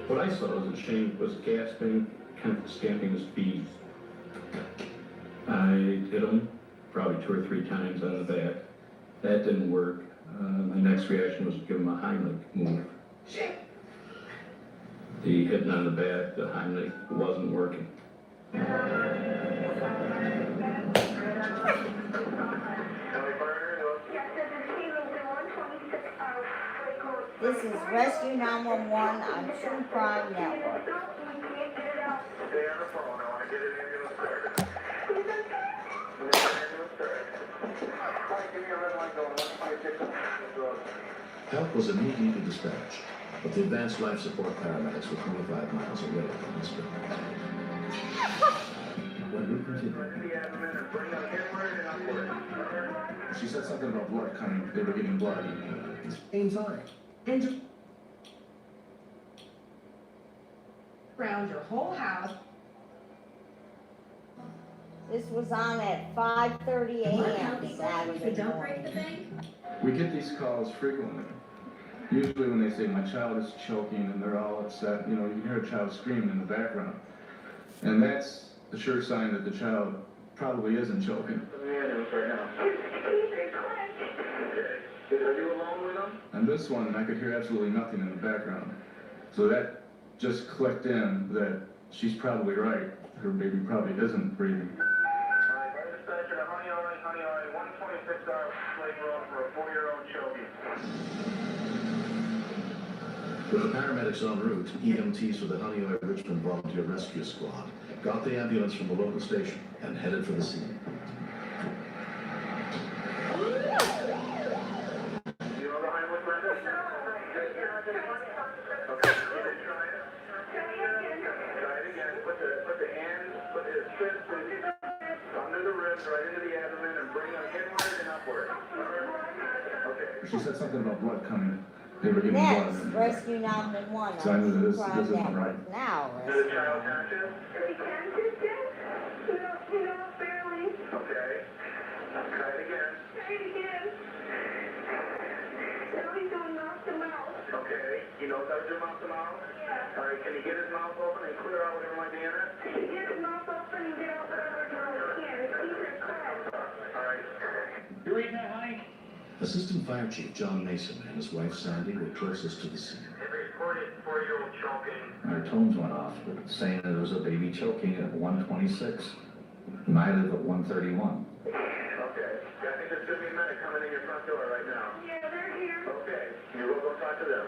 What I saw was that Shane was gasping, kind of stamping his feet. I hit him probably 2 or 3 times on the back. That didn't work. My next reaction was to give him a Heimlich move. The hitting on the back, the Heimlich, wasn't working. This is Rescue 911 on True Crime Network. Stay on the phone. I want to get an ambulance there. Help was immediately dispatched, but the advanced life support paramedics were 25 miles away from this building. When we continued, she said something about blood coming. They were getting blood. James' eye. around your whole house. This was on at 5:30 a.m. Saturday morning. We get these calls frequently. Usually when they say my child is choking and they're all upset, you know, you can hear a child screaming in the background. And that's a sure sign that the child probably isn't choking. Are you alone with them? And this one, I could hear absolutely nothing in the background. So that just clicked in that she's probably right. Her baby probably isn't breathing. Honey, 126 hour Lake Road for a 4-year-old choking. With the paramedics en route, EMTs for the Honeyoy Richmond Volunteer Rescue Squad got the ambulance from the local station and headed for the scene. Right into the abdomen and bring them inward and upward. She said something about blood coming. They were giving Next, blood. rescue 911. So I knew that this isn't right. Now, Is the child conscious? Barely. Okay. Try it again. Now he's doing mouth to mouth. Okay. He knows how to do mouth to mouth? Yeah. All right. Can you get his mouth open and clear out whatever might be in it? Get his mouth open and get out whatever's wrong with him. Keep it closed. All right. You reading that, honey? Assistant Fire Chief John Mason and his wife Sandy were closest to the scene. They reported 4-year-old choking. Our tones went off, saying that it was a baby choking at 126. Might live at 131. Okay. Yeah, I think there's going to be a medic coming in your front door right now. Yeah, they're here. Okay. You will go talk to them.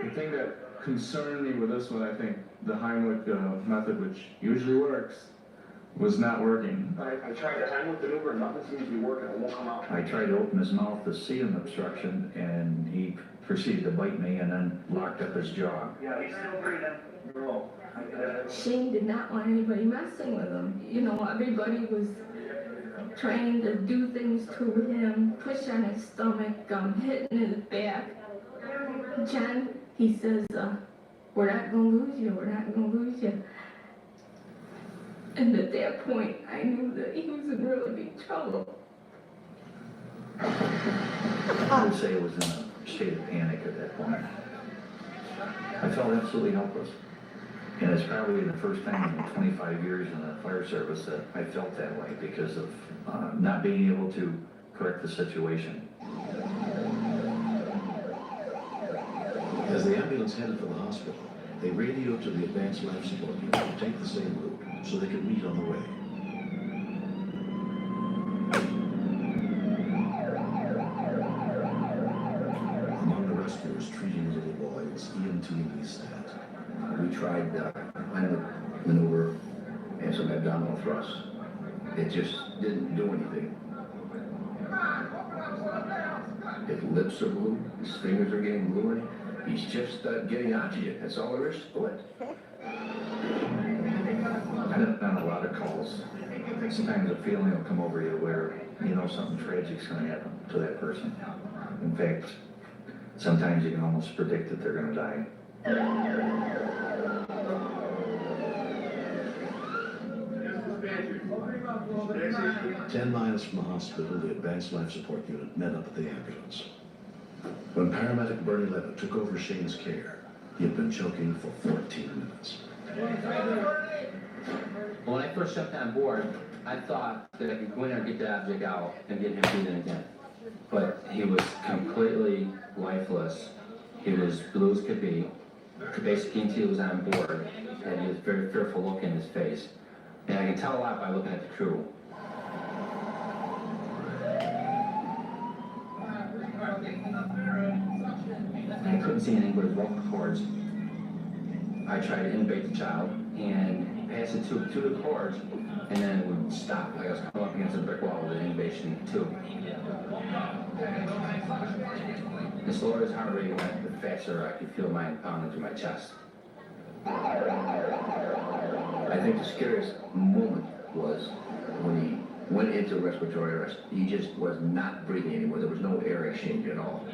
The thing that concerned me with this one, I think the Heimlich method, which usually works, was not working. I tried the Heimlich maneuver and nothing seems to be working. It won't come out. I tried to open his mouth to see an obstruction, and he proceeded to bite me and then locked up his jaw. Yeah, he's still breathing. Roll. Shane did not want anybody messing with him. You know, everybody was trying to do things to him, push on his stomach, hitting his back. John, he says, we're not going to lose you, we're not going to lose you. And at that point, I knew that he was in really big trouble. I would say I was in a state of panic at that point. I felt absolutely helpless. And it's probably the first time in 25 years in the fire service that I felt that way because of not being able to correct the situation. As the ambulance headed for the hospital, they radioed to the advanced life support unit to take the same route so they could meet on the way. Among the rescuers treating the little boy was EMT Leestat. We tried the Heimlich maneuver and some abdominal thrusts. It just didn't do anything. His lips are blue, his fingers are getting bluer. He's just getting oxygen. That's all there is to it. I've done a lot of calls. Sometimes a feeling will come over you where you know something tragic's going to happen to that person. In fact, sometimes you can almost predict that they're going to die. 10 miles from the hospital, the advanced life support unit met up at the ambulance. When paramedic Bernie Levitt took over Shane's care, he had been choking for 14 minutes. When I first jumped on board, I thought that I could go in there and get the object out and get him breathing again. But he was completely lifeless. He was blue as could be. Basically, until he was on board, and he was very fearful look in his face. And I can tell a lot by looking at the crew. I couldn't see anything but his vocal cords. I tried to intubate the child and pass it to the cords, and then it would stop. Like I was coming up against a brick wall with an intubation tube. The slower his heart rate went, the faster I could feel mine pounding through my chest. I think the scariest moment was when he went into respiratory arrest. He just was not breathing anymore. There was no air exchange at all.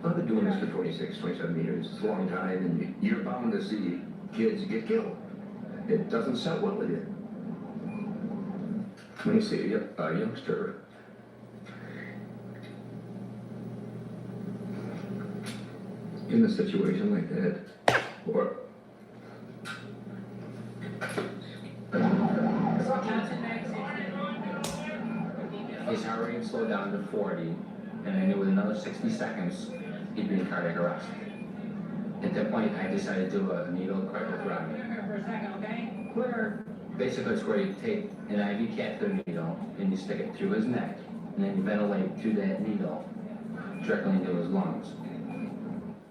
I've been doing this for 26, 27 years. It's a long time, and you're bound to see kids get killed. It doesn't set well with you. When you see a youngster in a situation like that, or his heart rate slowed down to 40, and I knew with another 60 seconds, he'd be in cardiac arrest. At that point, I decided to do a needle cryothrotomy. Basically, it's where you take an IV catheter needle and you stick it through his neck, and then you ventilate through that needle directly into his lungs.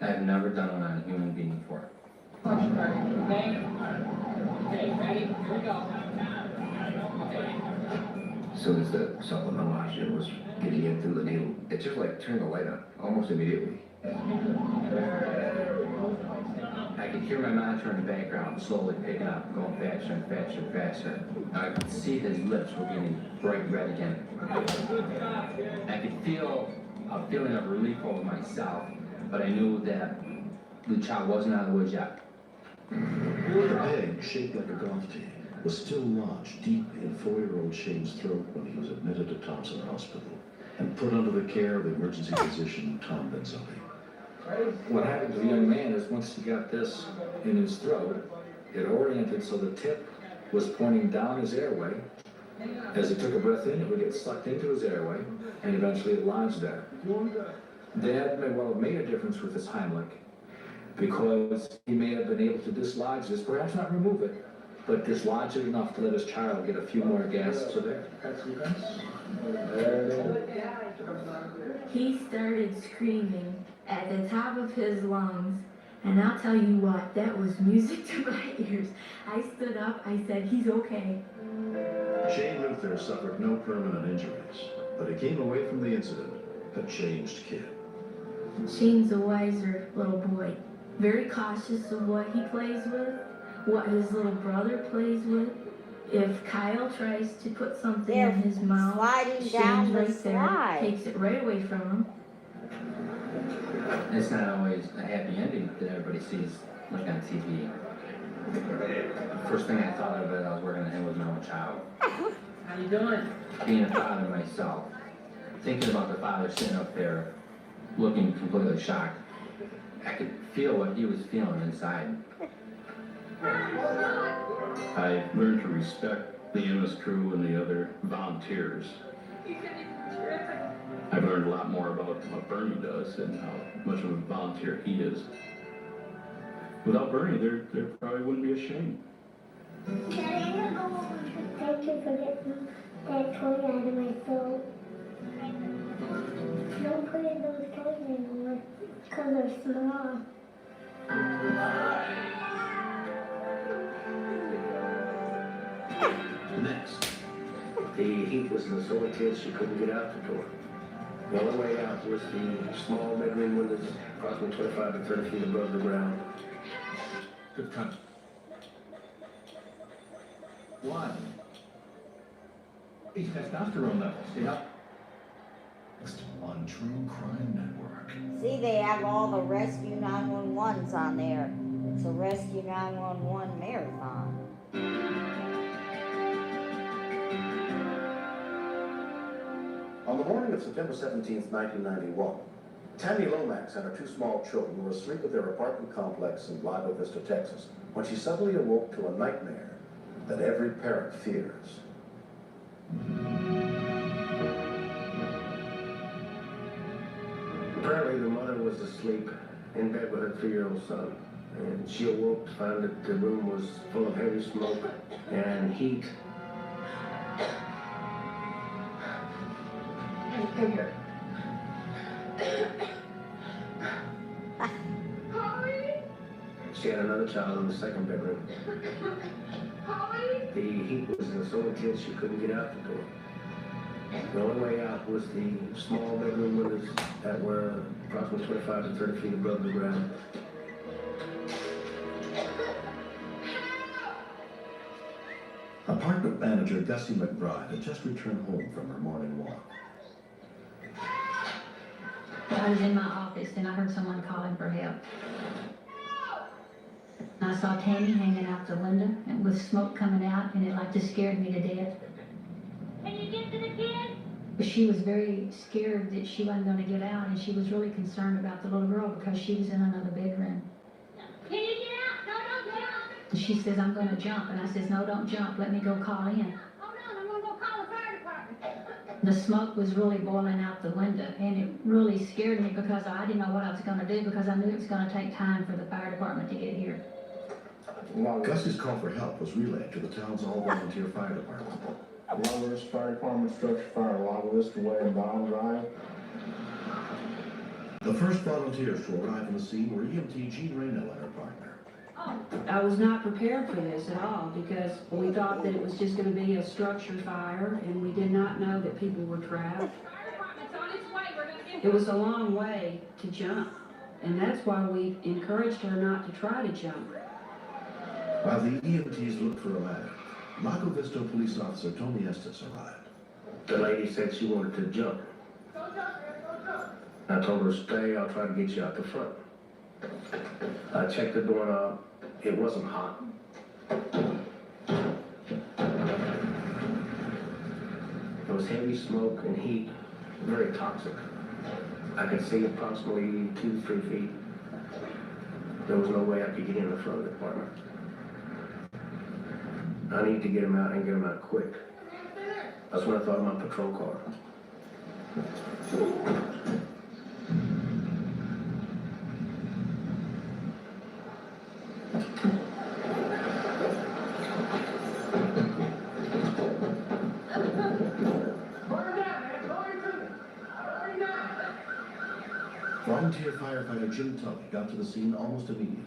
I've never done it on a human being before. Okay, ready? Here we go. as soon as the supplemental oxygen was getting in through the needle, it just like turned the light on almost immediately. I could hear my monitor in the background slowly picking up, going faster and faster and faster. I could see his lips were getting bright red again. I could feel a feeling of relief over myself, but I knew that the child wasn't out of the woods yet. The peg, shaped like a golf tee, was still lodged deep in 4-year-old Shane's throat when he was admitted to Thompson Hospital and put under the care of the emergency physician, Tom Benzelli. What happened to the young man is once he got this in his throat, it oriented so the tip was pointing down his airway. As he took a breath in, it would get sucked into his airway, and eventually it lodged there. Dad may well have made a difference with his Heimlich, because he may have been able to dislodge this, perhaps not remove it, but dislodge it enough to let his child get a few more gasps of air. He started screaming at the top of his lungs, and I'll tell you what, that was music to my ears. I stood up, I said, "He's okay." Shane Luther suffered no permanent injuries, but he came away from the incident a changed kid. Shane's a wiser little boy, very cautious of what he plays with, what his little brother plays with. If Kyle tries to put something in his mouth, sliding Shane's down the right there, slide. takes it right away from him. It's not always a happy ending that everybody sees, like on TV. The first thing I thought of as I was working on him was my own child. How you doing? Being a father myself, thinking about the father sitting up there, looking completely shocked. I could feel what he was feeling inside. I learned to respect the MS crew and the other volunteers. I've learned a lot more about what Bernie does and how much of a volunteer he is. Without Bernie, there probably wouldn't be a Shane. Daddy, I'm gonna go over to thank you for getting that toy out of my throat. Don't put in those toys anymore, because they're small. Next, the heat was so intense she couldn't get out the door. The only way out was the small bedroom windows, approximately 25 to 30 feet above the ground. Good cut. One. These testosterone levels, yeah. Next on True Crime Network. See, they have all the Rescue 911s on there. It's a Rescue 911 marathon. On the morning of September 17th, 1991, Tammy Lomax and her 2 small children were asleep at their apartment complex in Lima Vista, Texas, when she suddenly awoke to a nightmare that every parent fears. Apparently the mother was asleep in bed with her 3-year-old son, and she awoke to find that the room was full of heavy smoke and heat. Come here. She had another child in the second bedroom. The heat was so intense she couldn't get out the door. The only way out was the small bedroom windows that were approximately 25 to 30 feet above the ground. Apartment manager Gussie McBride had just returned home from her morning walk. I was in my office and I heard someone calling for help. I saw Tammy hanging out the window and with smoke coming out, and it like just scared me to death. Can you get to the kid? She was very scared that she wasn't going to get out, and she was really concerned about the little girl because she was in another bedroom. Can you get out? No, don't jump. And she says, I'm going to jump. And I says, no, don't jump. Let me go call in. Hold on, I'm gonna go call the fire department. The smoke was really boiling out the window, and it really scared me because I didn't know what I was going to do because I knew it was going to take time for the fire department to get here. Gus's call for help was relayed to the town's all-volunteer fire department. Lowers, fire department, structure fire, lava list away and bottom drive. The first volunteers to arrive on the scene were EMT Jean Raynell and her partner. I was not prepared for this at all because we thought that it was just going to be a structure fire and we did not know that people were trapped. It was a long way to jump, and that's why we encouraged her not to try to jump. While the EMTs looked for a ladder, Lago Vista police officer Tony Estes arrived. The lady said she wanted to jump. I told her, stay, I'll try to get you out the front. I checked the doorknob. It wasn't hot. There was heavy smoke and heat, very toxic. I could see approximately 2 to 3 feet. There was no way I could get in the front of the apartment. I need to get him out and get him out quick. That's when I thought of my patrol car. Volunteer firefighter Jim Tully got to the scene almost immediately.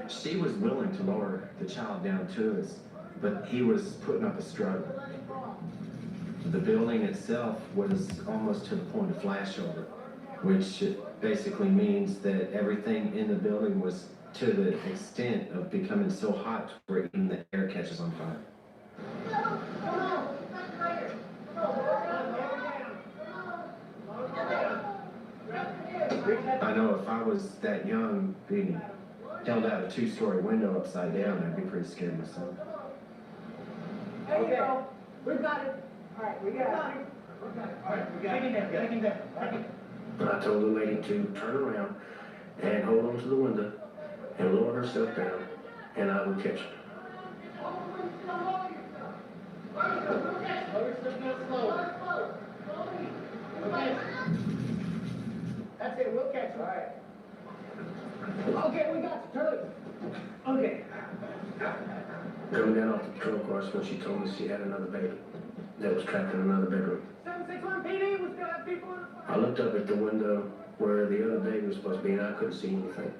She was willing to lower the child down to us, but he was putting up a struggle. The building itself was almost to the point of flashover, which basically means that everything in the building was to the extent of becoming so hot where even the air catches on fire. I know if I was that young, being held out a 2-story window upside down, I'd be pretty scared myself. There you go. We've got it. All right, we got it. All right, we got it. Take him down. I told the lady to turn around and hold on to the window and lower herself down, and I would catch her. That's it, we'll catch you. All right. Okay, we got you, Turley. Okay. Coming down off the patrol car when she told me she had another baby that was trapped in another bedroom. 761 PD, we still have people in the I looked up at the window where the other baby was supposed to be, and I couldn't see anything.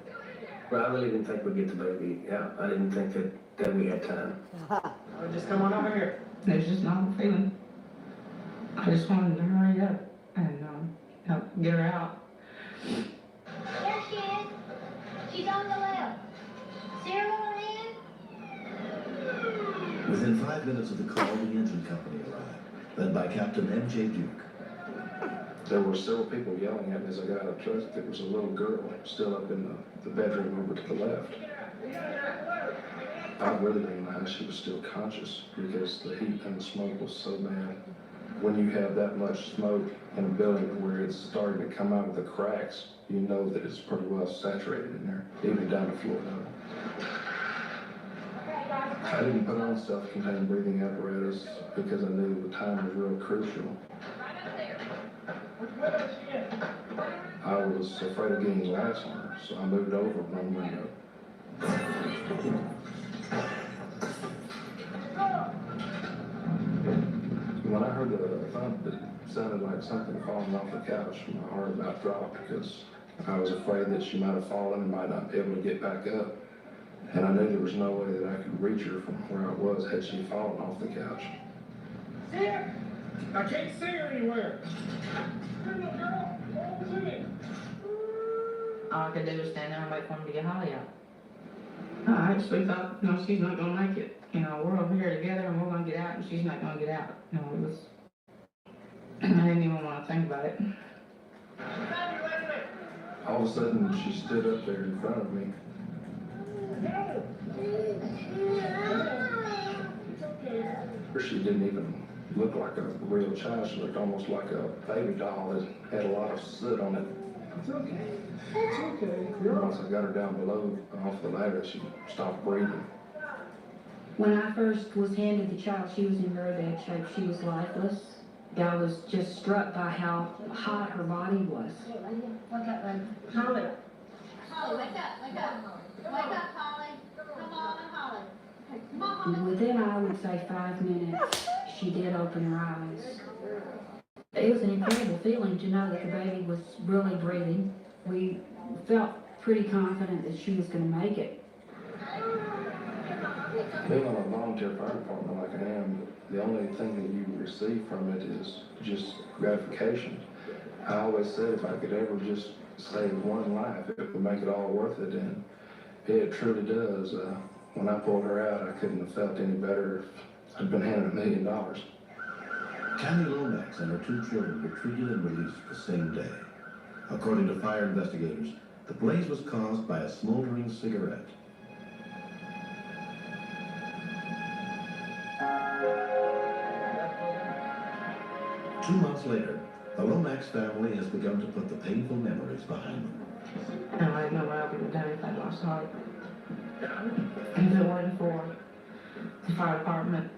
But I really didn't think we'd get the baby out. I didn't think that we had time. Just come on over here. There's just not a feeling. I just wanted to hurry up and help get her out. There she is. She's on the left. See her little hand? Within 5 minutes of the call, the engine company arrived, led by Captain M.J. Duke. There were several people yelling at me as I got up to it. There was a little girl still up in the bedroom over to the left. I really didn't know she was still conscious because the heat and the smoke was so bad. When you have that much smoke in a building where it's starting to come out of the cracks, you know that it's pretty well saturated in there, even down to floor level. I didn't put on self-contained breathing apparatus because I knew the time was real crucial. I was afraid of getting glass on her, so I moved over one window. When I heard the thump, it sounded like something falling off the couch. My heart about dropped because I was afraid that she might have fallen and might not be able to get back up. And I knew there was no way that I could reach her from where I was had she fallen off the couch. See her? I can't see her anywhere. All I could do was stand there and wait for him to get Holly out. I actually thought, no, she's not gonna make it. You know, we're over here together and we're gonna get out and she's not gonna get out. You know, it was, I didn't even wanna think about it. All of a sudden, she stood up there in front of me. She didn't even look like a real child. She looked almost like a baby doll that had a lot of soot on it. It's okay. It's okay. Once I got her down below off the ladder, she stopped breathing. When I first was handed the child, she was in very bad shape. She was lifeless. I was just struck by how hot her body was. Wake up, baby. Holly. Holly, wake up, wake up. Wake up, Holly. Come on, Holly. Come on, Holly. Within, I would say, 5 minutes, she did open her eyes. It was an incredible feeling to know that the baby was really breathing. We felt pretty confident that she was going to make it. Being on a volunteer fire department like I am, the only thing that you receive from it is just gratification. I always said if I could ever just save one life, it would make it all worth it, and it truly does. When I pulled her out, I couldn't have felt any better if I'd been handed $1 million. Tammy Lomax and her 2 children were treated and released the same day. According to fire investigators, the blaze was caused by a smoldering cigarette. Two months later, the Lomax family has begun to put the painful memories behind them. And I didn't know what I would have done if I'd lost heart. If it wasn't for the fire department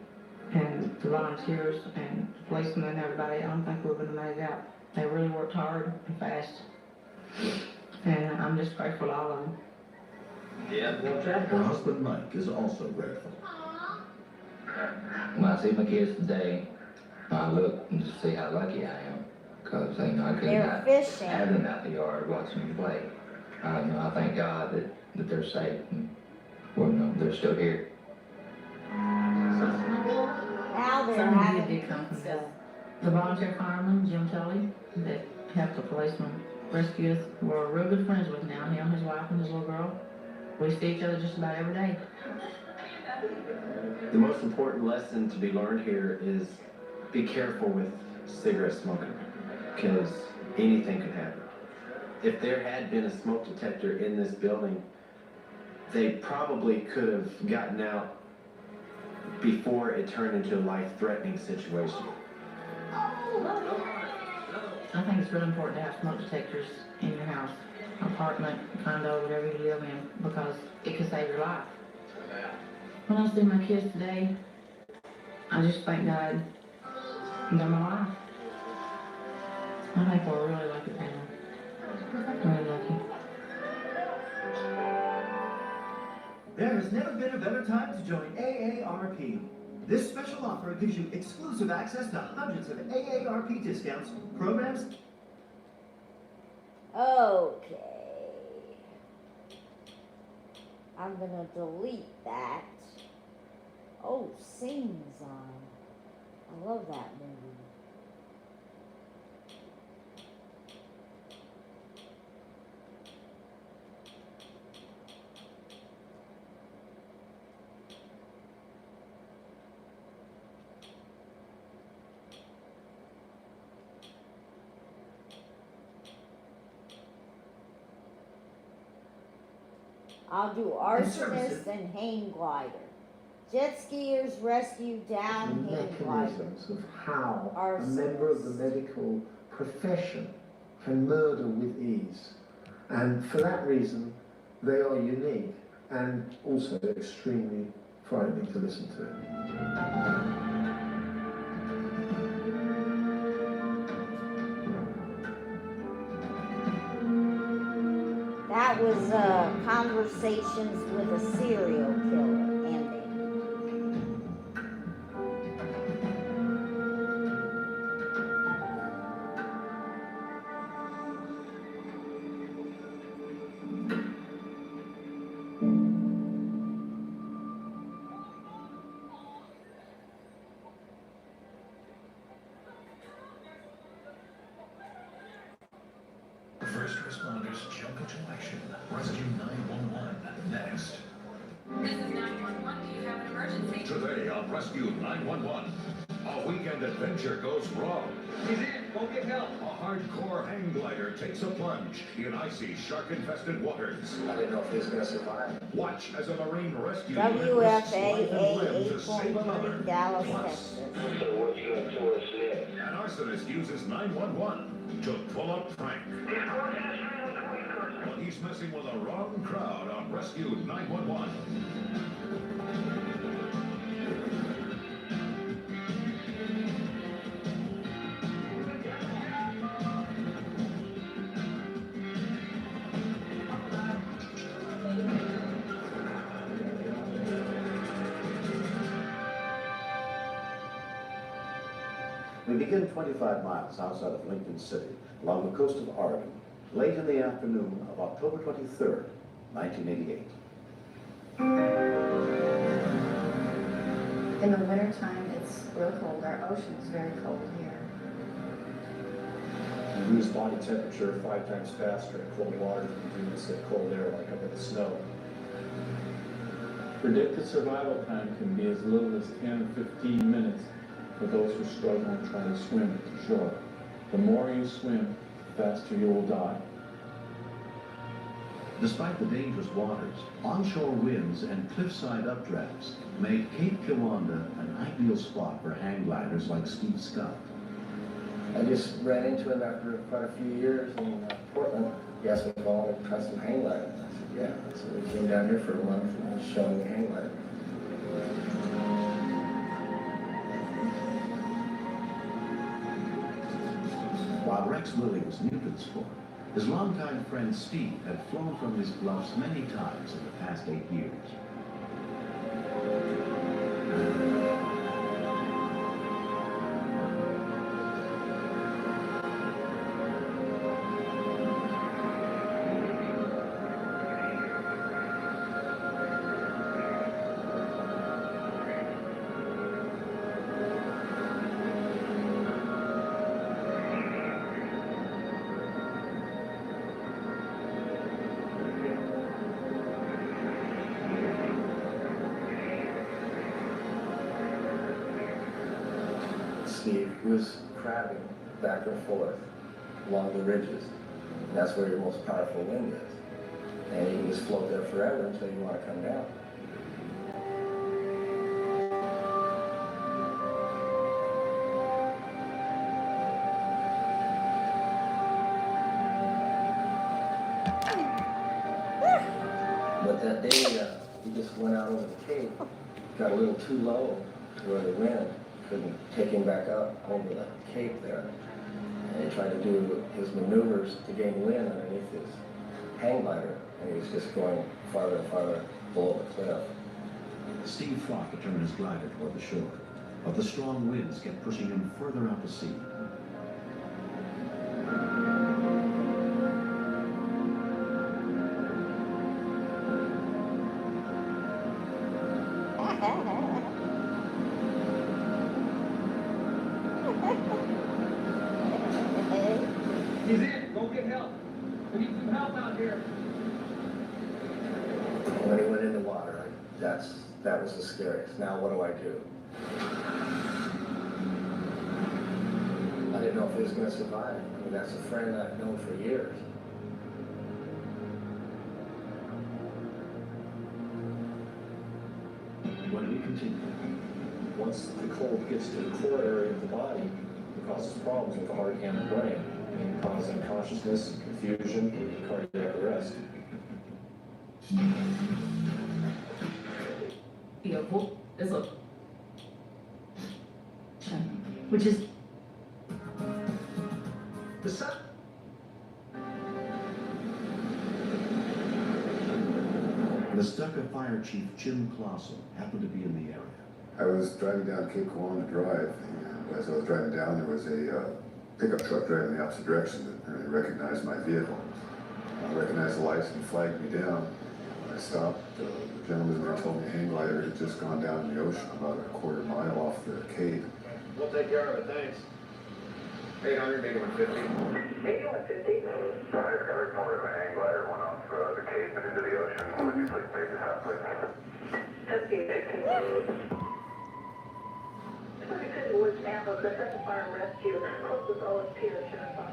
and the volunteers and the policemen and everybody, I don't think we would have made it out. They really worked hard and fast. And I'm just grateful to all of them. Yeah. Her husband Mike is also grateful. When I see my kids today, I look and just see how lucky I am. Because, you know, I could not have them out in the yard watching them play. I thank God that they're safe and, well, you know, they're still here. Now they're Some having did come from pizza. this. The volunteer fireman, Jim Tully, that helped the policeman rescue us, we're real good friends with now. Him, his wife, and his little girl. We see each other just about every day. The most important lesson to be learned here is be careful with cigarette smoking, because anything could happen. If there had been a smoke detector in this building, they probably could have gotten out before it turned into a life-threatening situation. I think it's really important to have smoke detectors in your house, apartment, condo, whatever you live in, because it could save your life. When I see my kids today, I just thank God they're my life. I think we're really lucky family. Really lucky. There has never been a better time to join AARP. This special offer gives you exclusive access to hundreds of AARP discounts, programs. Okay. I'm gonna delete that. Oh, Sing's on. I love that movie. I'll do arsonist and hang glider. Jet skiers rescue down hang glider. Mechanisms of how a member of the medical profession can murder with ease. And for that reason, they are unique and also extremely frightening to listen to. That was Conversations with a Serial Killer ending. First responders jump into action. Rescue 911 next. This is 911. Do you have an emergency? Today on Rescue 911, a weekend adventure goes wrong. He's in. Go get help. A hardcore hang glider takes a plunge in icy, shark-infested waters. I didn't know if he was going to survive. Watch as a Marine rescue WFAA to save another. 8.3 Dallas, Plus, Texas. So what you gonna do us next? an arsonist uses 911 to pull up Frank. But he's messing with the wrong crowd on Rescue 911. We begin 25 miles outside of Lincoln City, along the coast of Oregon, late in the afternoon of October 23rd, 1988. In the wintertime, it's real cold. Our ocean's very cold here. You lose body temperature 5 times faster in cold water than you do in say, cold air like up in the snow. Predicted survival time can be as little as 10 or 15 minutes for those who struggle and try to swim to shore. The more you swim, the faster you will die. Despite the dangerous waters, onshore winds and cliffside updrafts made Cape Kiwanda an ideal spot for hang gliders like Steve Scott. I just ran into him after quite a few years in Portland. He asked me if I wanted to try some hang gliding. I said, yeah. So we came down here for a month and was showing me hang gliding. While Rex Willie was new to the sport, his longtime friend Steve had flown from his bluffs many times in the past 8 years. Steve was crabbing back and forth along the ridges. And that's where your most powerful wind is. And you can just float there forever until you want to come down. But that day, he just went out over the cape, got a little too low to where the wind couldn't take him back up over the cape there. And he tried to do his maneuvers to gain wind underneath his hang glider, and he was just going farther and farther below the cliff. Steve fought to turn his glider toward the shore, but the strong winds kept pushing him further out to sea. He's in. Go get help. We need some help out here. When he went in the water, that was the scariest. Now what do I do? I didn't know if he was going to survive. I mean, that's a friend I've known for years. When we continue, Once the cold gets to the core area of the body, it causes problems with the heart and the brain, and causes unconsciousness, confusion, and cardiac arrest. It's a which is The sun. the Stuka Fire Chief Jim Clausen happened to be in the area. I was driving down Cape Kiwanda Drive, and as I was driving down, there was a pickup truck driving the opposite direction that recognized my vehicle. Recognized the lights and flagged me down. When I stopped, the gentleman there told me a hang glider had just gone down in the ocean about a quarter mile off the cape. We'll take care of it, thanks. 800, 8150. 8150. I just got a report of a hang glider went off the cape and into the ocean. Would you please take this out, please?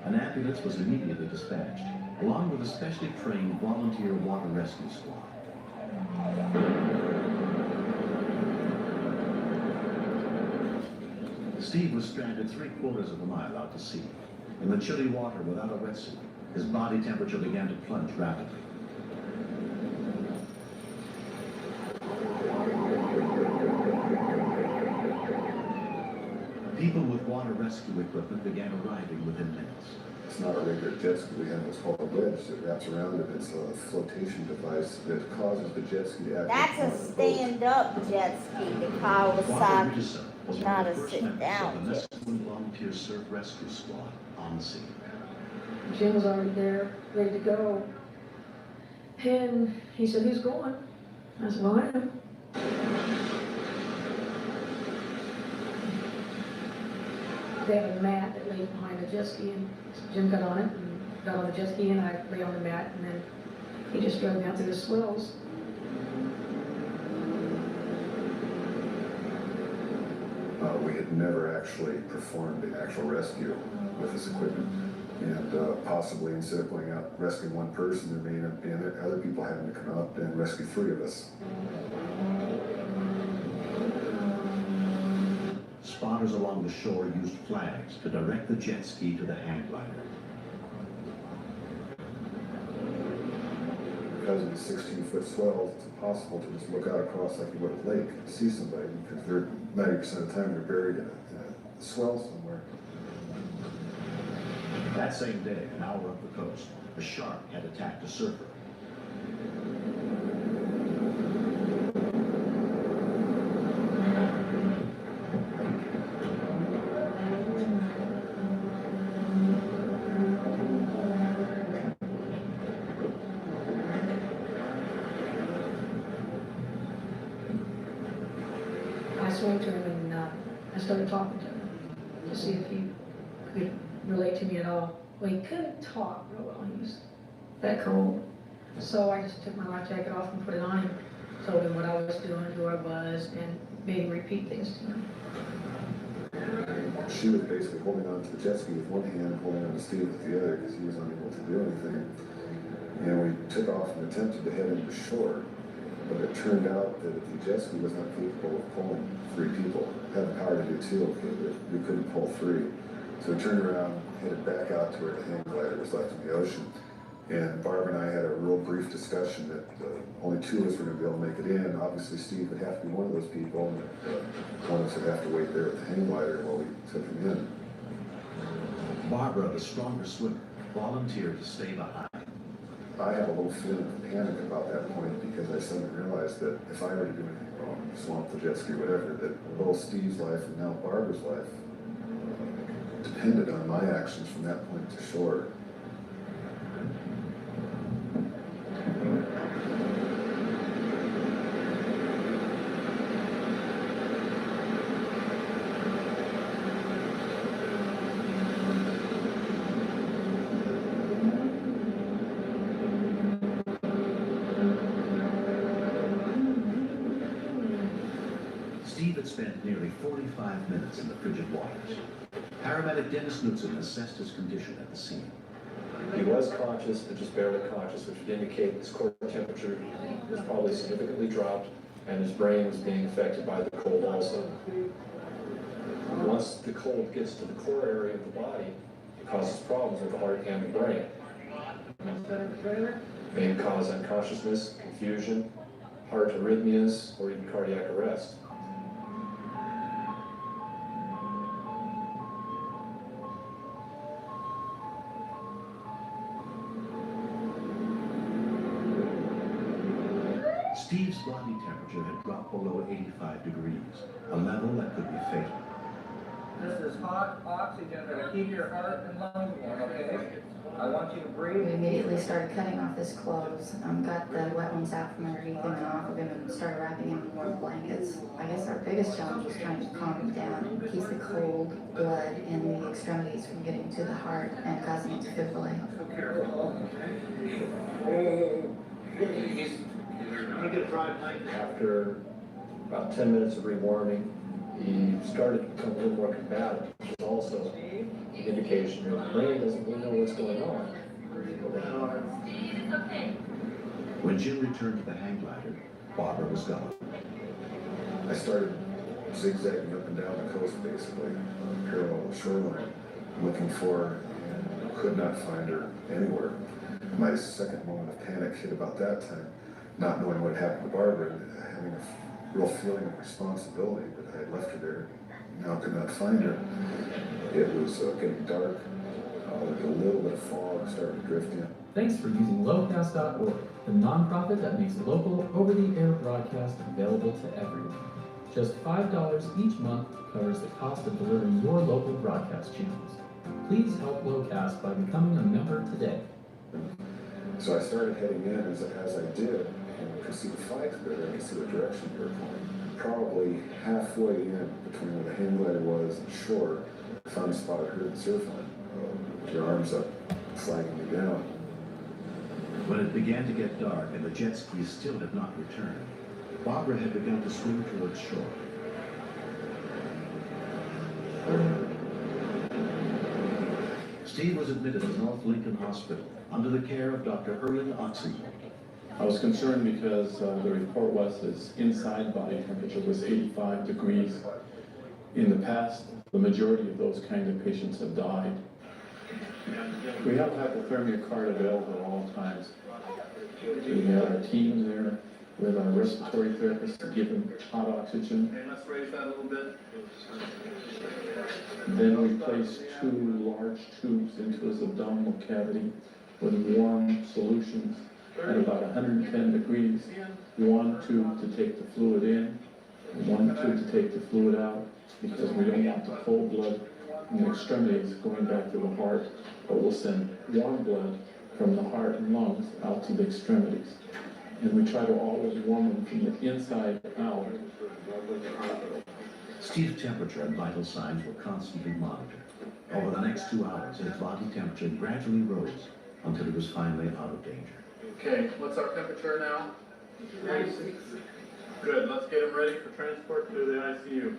An ambulance was immediately dispatched, along with a specially trained volunteer water rescue squad. Steve was stranded 3/4 of a mile out to sea. In the chilly water without a wetsuit, his body temperature began to plunge rapidly. People with water rescue equipment began arriving within minutes. It's not a regular jet ski. We have what's called a wedge that wraps around it. It's a flotation device that causes the jet ski to act. That's a stand-up jet ski, the Kawasaki, Was one not of a the first members sit-down of the jet. Mexican Volunteer Surf Rescue Squad on the scene. Jim was already there, ready to go. And he said, "Who's going?" I said, "Well, I am." They have a mat that lays behind the jet ski, and Jim got on it and got on the jet ski, and I lay on the mat, and then he just drove me out through the swells. We had never actually performed an actual rescue with this equipment. And possibly instead of going out rescuing one person, there may end up being other people having to come out and rescue 3 of us. Spotters along the shore used flags to direct the jet ski to the hang glider. Because of the 16-foot swells, it's impossible to just look out across like you would a lake and see somebody, because they're 90% of the time they're buried in a swell somewhere. That same day, an hour up the coast, a shark had attacked a surfer. I swam to him and I started talking to him to see if he could relate to me at all. Well, he couldn't talk real well. He was that cold. So I just took my life jacket off and put it on him, told him what I was doing, who I was, and made him repeat things to him. She was basically holding on to the jet ski with one hand, holding on to Steve with the other, because he was unable to do anything. And we took off and attempted to head into shore, but it turned out that the jet ski was not capable of pulling 3 people. It had the power to do 2, okay, but we couldn't pull 3. So we turned around, headed back out to where the hang glider was left in the ocean. And Barb and I had a real brief discussion that only 2 of us were going to be able to make it in. Obviously, Steve would have to be one of those people, and one of us would have to wait there at the hang glider while we took him in. Barbara, the stronger swimmer, volunteered to stay behind. I had a little feeling of panic about that point, because I suddenly realized that if I were to do anything wrong, swamp the jet ski, whatever, that both Steve's life and now Barbara's life depended on my actions from that point to shore. Steve had spent nearly 45 minutes in the frigid waters. Paramedic Dennis Knudsen assessed his condition at the scene. He was conscious, but just barely conscious, which would indicate his core temperature was probably significantly dropped, and his brain was being affected by the cold also. Once the cold gets to the core area of the body, it causes problems with the heart and the brain. It may cause unconsciousness, confusion, heart arrhythmias, or even cardiac arrest. Steve's body temperature had dropped below 85 degrees, a level that could be fatal. This is hot oxygen that'll keep your heart and lungs warm, okay? I want you to breathe. We immediately started cutting off his clothes, got the wet ones out from underneath him and off of him, and started wrapping him in warm blankets. I guess our biggest challenge was trying to calm him down and keep the cold blood in the extremities from getting to the heart and causing it to fibrillate. After about 10 minutes of rewarming, he started to become a little more combative, which was also indication that the brain doesn't really know what's going on. When Jim returned to the hang glider, Barbara was gone. I started zigzagging up and down the coast, basically, parallel to the shoreline, looking for her, and could not find her anywhere. My second moment of panic hit about that time, not knowing what happened to Barbara, and having a real feeling of responsibility that I had left her there, now could not find her. It was getting dark, with a little bit of fog starting to drift in. Thanks for using locast.org, the nonprofit that makes local, over-the-air broadcast available to everyone. Just $5 each month covers the cost of delivering your local broadcast channels. Please help Locast by becoming a member today. So I started heading in. As I did, and I could see the flags better, I could see the direction they were going. Probably halfway in between where the hang glider was and shore, I found a spot I heard the surf on, with your arms up, flagging me down. When it began to get dark and the jet skis still had not returned, Barbara had begun to swim towards shore. Steve was admitted to North Lincoln Hospital under the care of Dr. Erling Oxy. I was concerned because the report was his inside body temperature was 85 degrees. In the past, the majority of those kind of patients have died. We have a hypothermia card available at all times. We have our team there with our respiratory therapists to give him hot oxygen. Okay, let's raise that a little bit. Then we place 2 large tubes into his abdominal cavity with warm solutions at about 110 degrees. 1 tube to take the fluid in, 1 tube to take the fluid out, because we don't want the cold blood in the extremities going back to the heart, but we'll send warm blood from the heart and lungs out to the extremities. And we try to always warm them from the inside out. Steve's temperature and vital signs were constantly monitored. Over the next 2 hours, his body temperature gradually rose until he was finally out of danger. Okay, what's our temperature now? 96. Good, let's get him ready for transport to the ICU.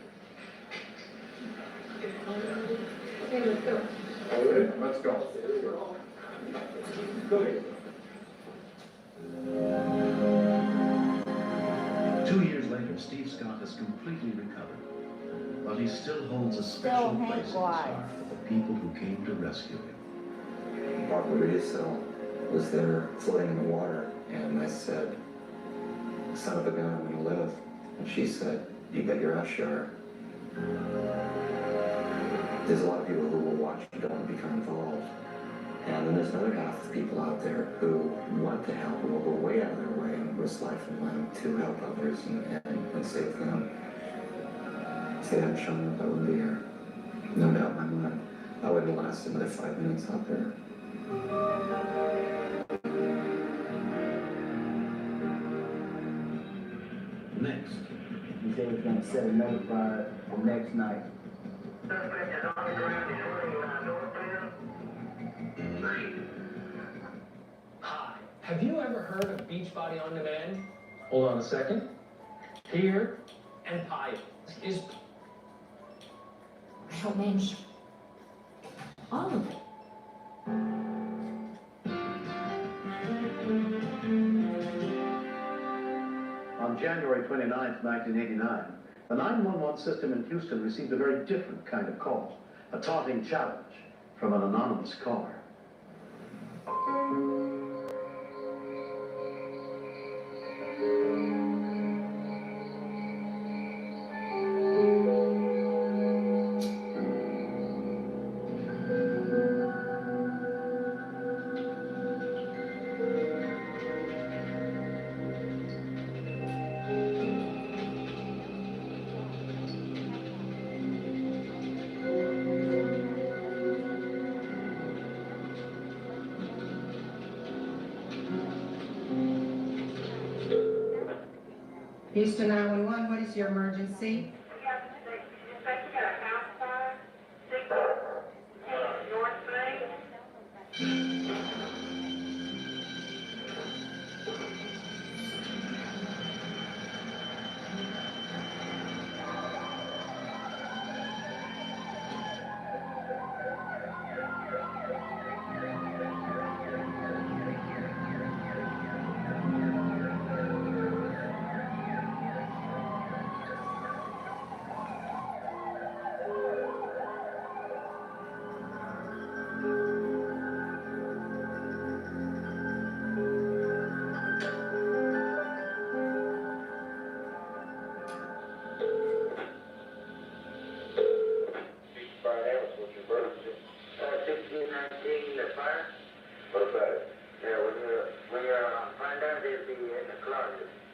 Okay, let's go. Okay, let's go. Go ahead. 2 years later, Steve Scott has completely recovered, but he still holds a special place in his heart for the people who came to rescue him. Barbara was there floating in the water, and I said, "Son of a gun, I'm gonna live." And she said, "You bet your ass you are." There's a lot of people who will watch and don't want to become involved. And then there's another half of people out there who want to help and will go way out of their way and risk life and limb to help others and save them. If they hadn't shown up, I wouldn't be here. No doubt in my mind. I wouldn't last another 5 minutes out there. Next. He said he was going to set a note fire the next night. Hi, have you ever heard of Beachbody On Demand? Hold on a second. Here and pie is... I help manage all of it. On January 29th, 1989, the 911 system in Houston received a very different kind of call, a taunting challenge from an anonymous caller. Houston 911, what is your emergency?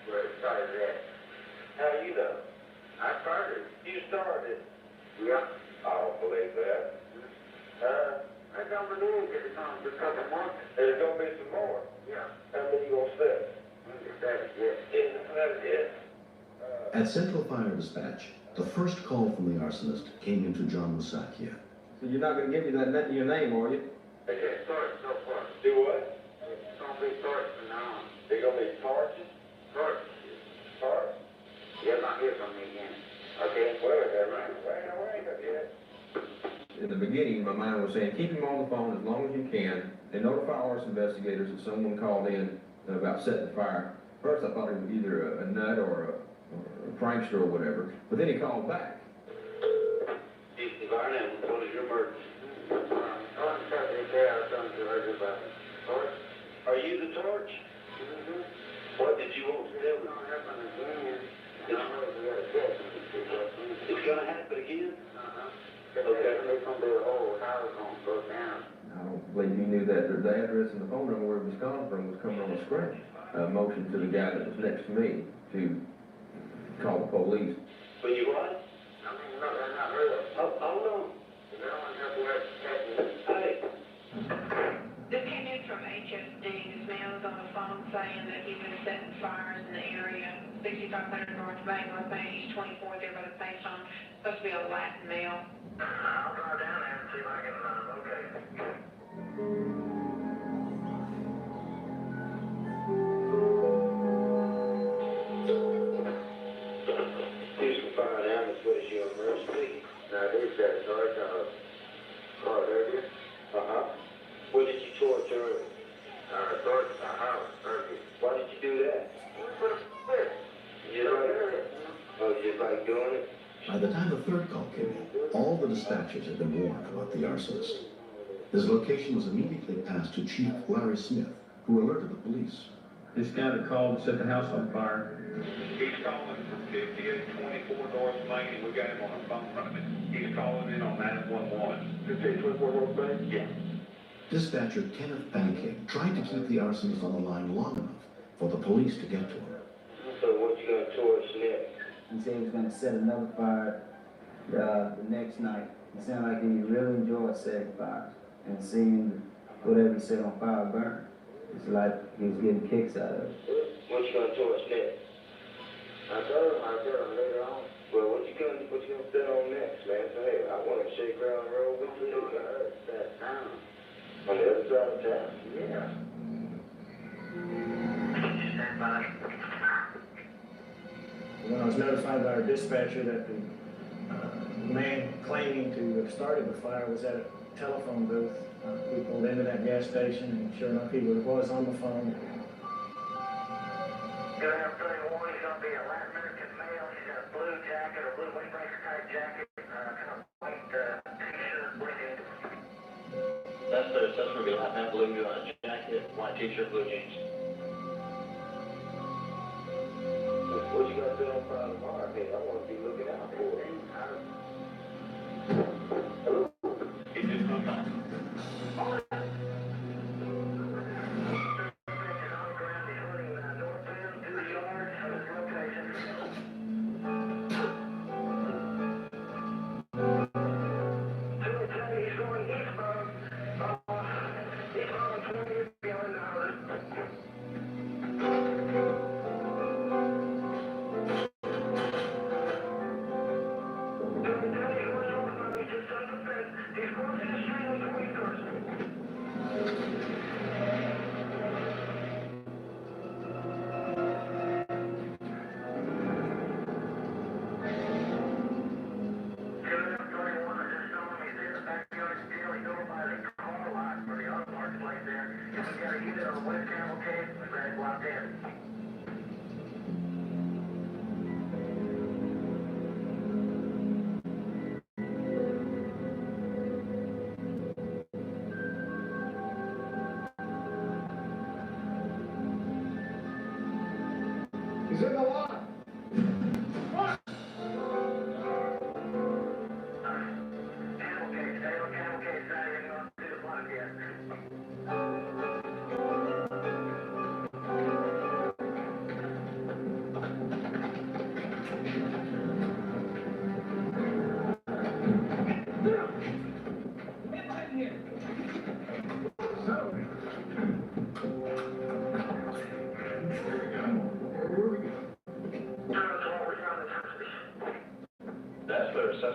where it started at. How you know? I started. You started? Yeah. I don't believe that. I don't believe it. It's on for a couple months. There's gonna be some more. Yeah. How many you gonna sell? At Central Fire Dispatch, the first call from the arsonist came into John Musakia. So you're not going to give me your name, are you? They can't start so far. Do what? It's gonna be torches from now on. They're gonna be torches? Torches. Torches? You'll not hear from me again. Okay? Well, they're running away yet. In the beginning, my mind was saying, keep him on the phone as long as you can, and notify arson investigators that someone called in about setting the fire. First, I thought it was either a nut or a prankster or whatever, but then he called back. Houston Fire, now, what is your emergency? Torch? Are you the torch? What did you want to tell me? It's gonna happen again? Okay. The whole house gonna go down. I don't believe he knew that the address and the phone number where it was calling from was coming on the screen. Motion to the guy that was next to me to call the police. But you what? I mean, no, that's not real. Hold on. Hey. This came in from HSD. This man was on the phone saying that he's been setting fires in the area. 6500 North Main, North Main, East 24, there by the payphone. Supposed to be a Latin male. I'll drive down there and see if I can locate him. Houston Fire, now, Miss West, your emergency. Now, this is that torch called earlier. What did you torch earlier? Torch the house earlier. Why did you do that? Put a flip. Just like doing it? By the time the third call came in, all the dispatchers had been warned about the arsonist. His location was immediately passed to Chief Larry Smith, who alerted the police. This guy that called set the house on fire. He's calling from 5824 North Main, and we got him on the phone from it. He's calling in on 911. 5824 North Main? Yeah. Dispatcher Kenneth Bankhead tried to keep the arsonist on the line long enough for the police to get to him. So what you gonna torch next? He said he was going to set another fire the next night. It sounded like he really enjoyed setting fires and seeing whatever he set on fire burn. It's like he was getting kicks out of it. What you gonna torch next? I told him later on. Well, what you gonna set on next, man? So, hey, I want to shake around the road with you. On the other side of town. On the other side of town? Yeah. Stand by. When I was notified by our dispatcher that the man claiming to have started the fire was at a telephone booth, we pulled into that gas station, and sure enough, he was on the phone. Good afternoon, one. He's gonna be a Latin American male. He's got a blue jacket or blue windbreaker type jacket, kind of white t-shirt, blue jeans. That's gonna be a Latin blue jacket, white t-shirt, blue jeans. What you got to do on Friday tomorrow? Hey, I want to be looking out for it. Hello? Is this something? He's in the lot.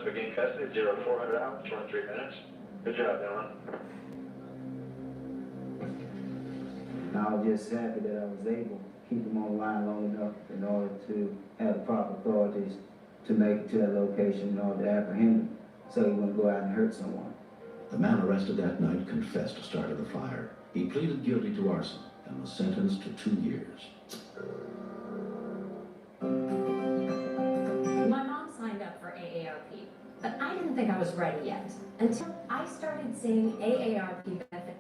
must begin custody at 0400 hours, 23 minutes. Good job, Dylan. I was just happy that I was able to keep him on the line long enough in order to have the proper authorities to make it to that location in order to apprehend him so he wouldn't go out and hurt someone. The man arrested that night confessed to starting the fire. He pleaded guilty to arson and was sentenced to 2 years. My mom signed up for AARP, but I didn't think I was ready yet until I started seeing AARP benefit.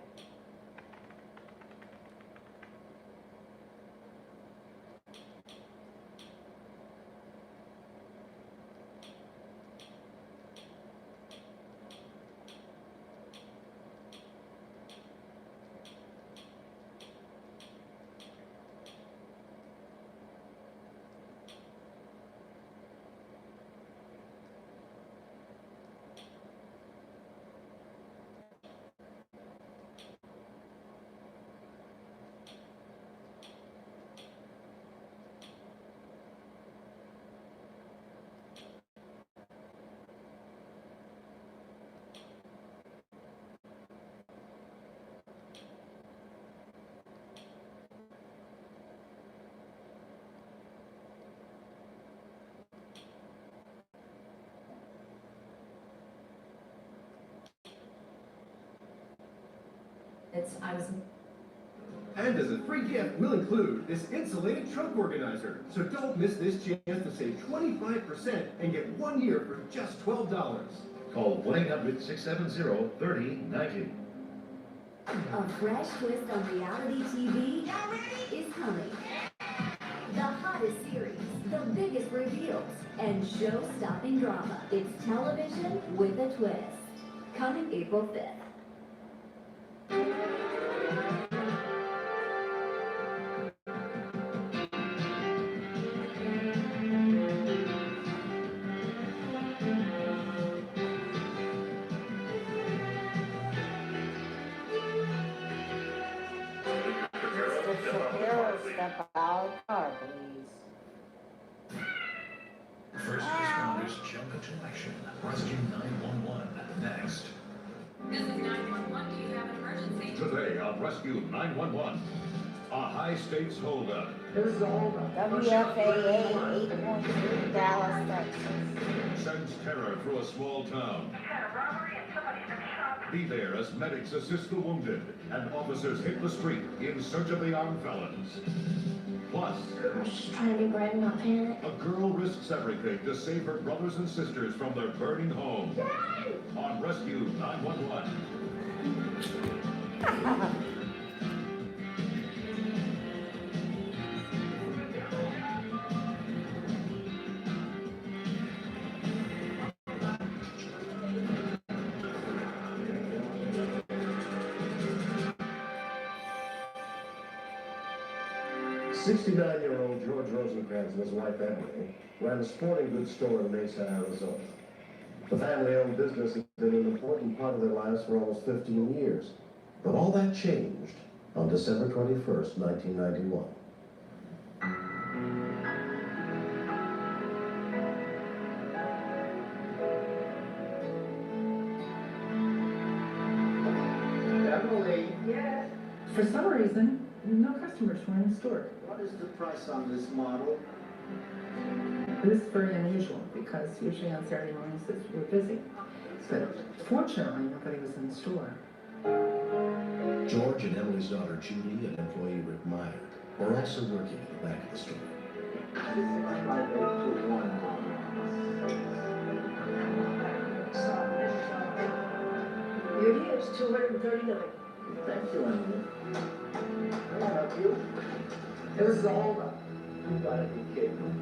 And as a free gift, we'll include this insulated trunk organizer. So don't miss this chance to save 25% and get 1 year for just $12. Call 1-800-670-3090. A fresh twist on reality TV is coming. The hottest series, the biggest reveals, and show-stopping drama. It's television with a twist. Coming April 5th. Step out car, please. First responders jump into action. Rescue 911 next. This is 911. Do you have an emergency? Today on Rescue 911, a high-stakes holdup. This is a holdup. WFAA 8.3 Dallas, Texas. Sends terror through a small town. Be there as medics assist the wounded and officers hit the street in search of the armed felons. Plus, I was just trying to be brave and not panic. a girl risks everything to save her brothers and sisters from their burning home. On Rescue 911. 69-year-old George Rosencrantz and his wife Emily ran a sporting goods store in Mesa, Arizona. The family-owned business has been an important part of their lives for almost 15 years. But all that changed on December 21st, 1991. Emily. Yes. For some reason, no customers were in the store. What is the price on this model? This is very unusual because usually on Saturday mornings we're busy. But fortunately, nobody was in the store. George and Emily's daughter Judy and employee Rick Meyer were also working at the back of the store. This is 5821. Here it is, 239. Thank you, Emily. Can I help you? This is a holdup. You gotta be kidding.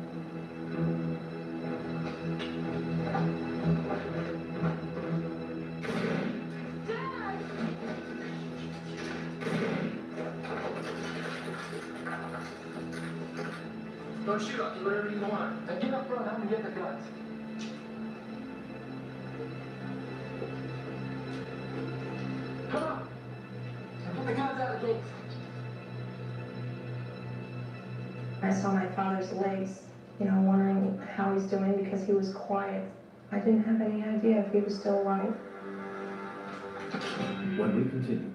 Don't shoot up, do whatever you want. Then get up front, I'm gonna get the guns. Come on! And put the guns out of the gate. I saw my father's legs, wondering how he's doing because he was quiet I didn't have any idea if he was still alive. When we continue.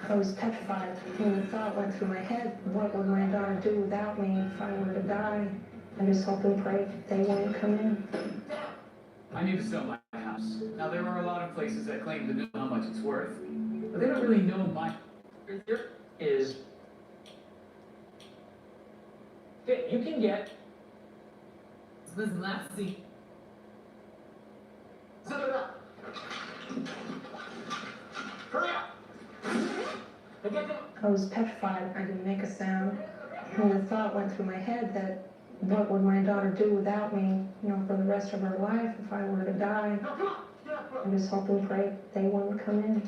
I was petrified when the thought went through my head, what would my daughter do without me if I were to die? I just hope and pray they wouldn't come in. I need to sell my house. Now, there are a lot of places that claim to know how much it's worth, but they don't really know my... There is... You can get... Listen, let's see. Zip it up! Hurry up! I was petrified. I didn't make a sound. When the thought went through my head that what would my daughter do without me, for the rest of her life if I were to die? I just hope and pray they wouldn't come in.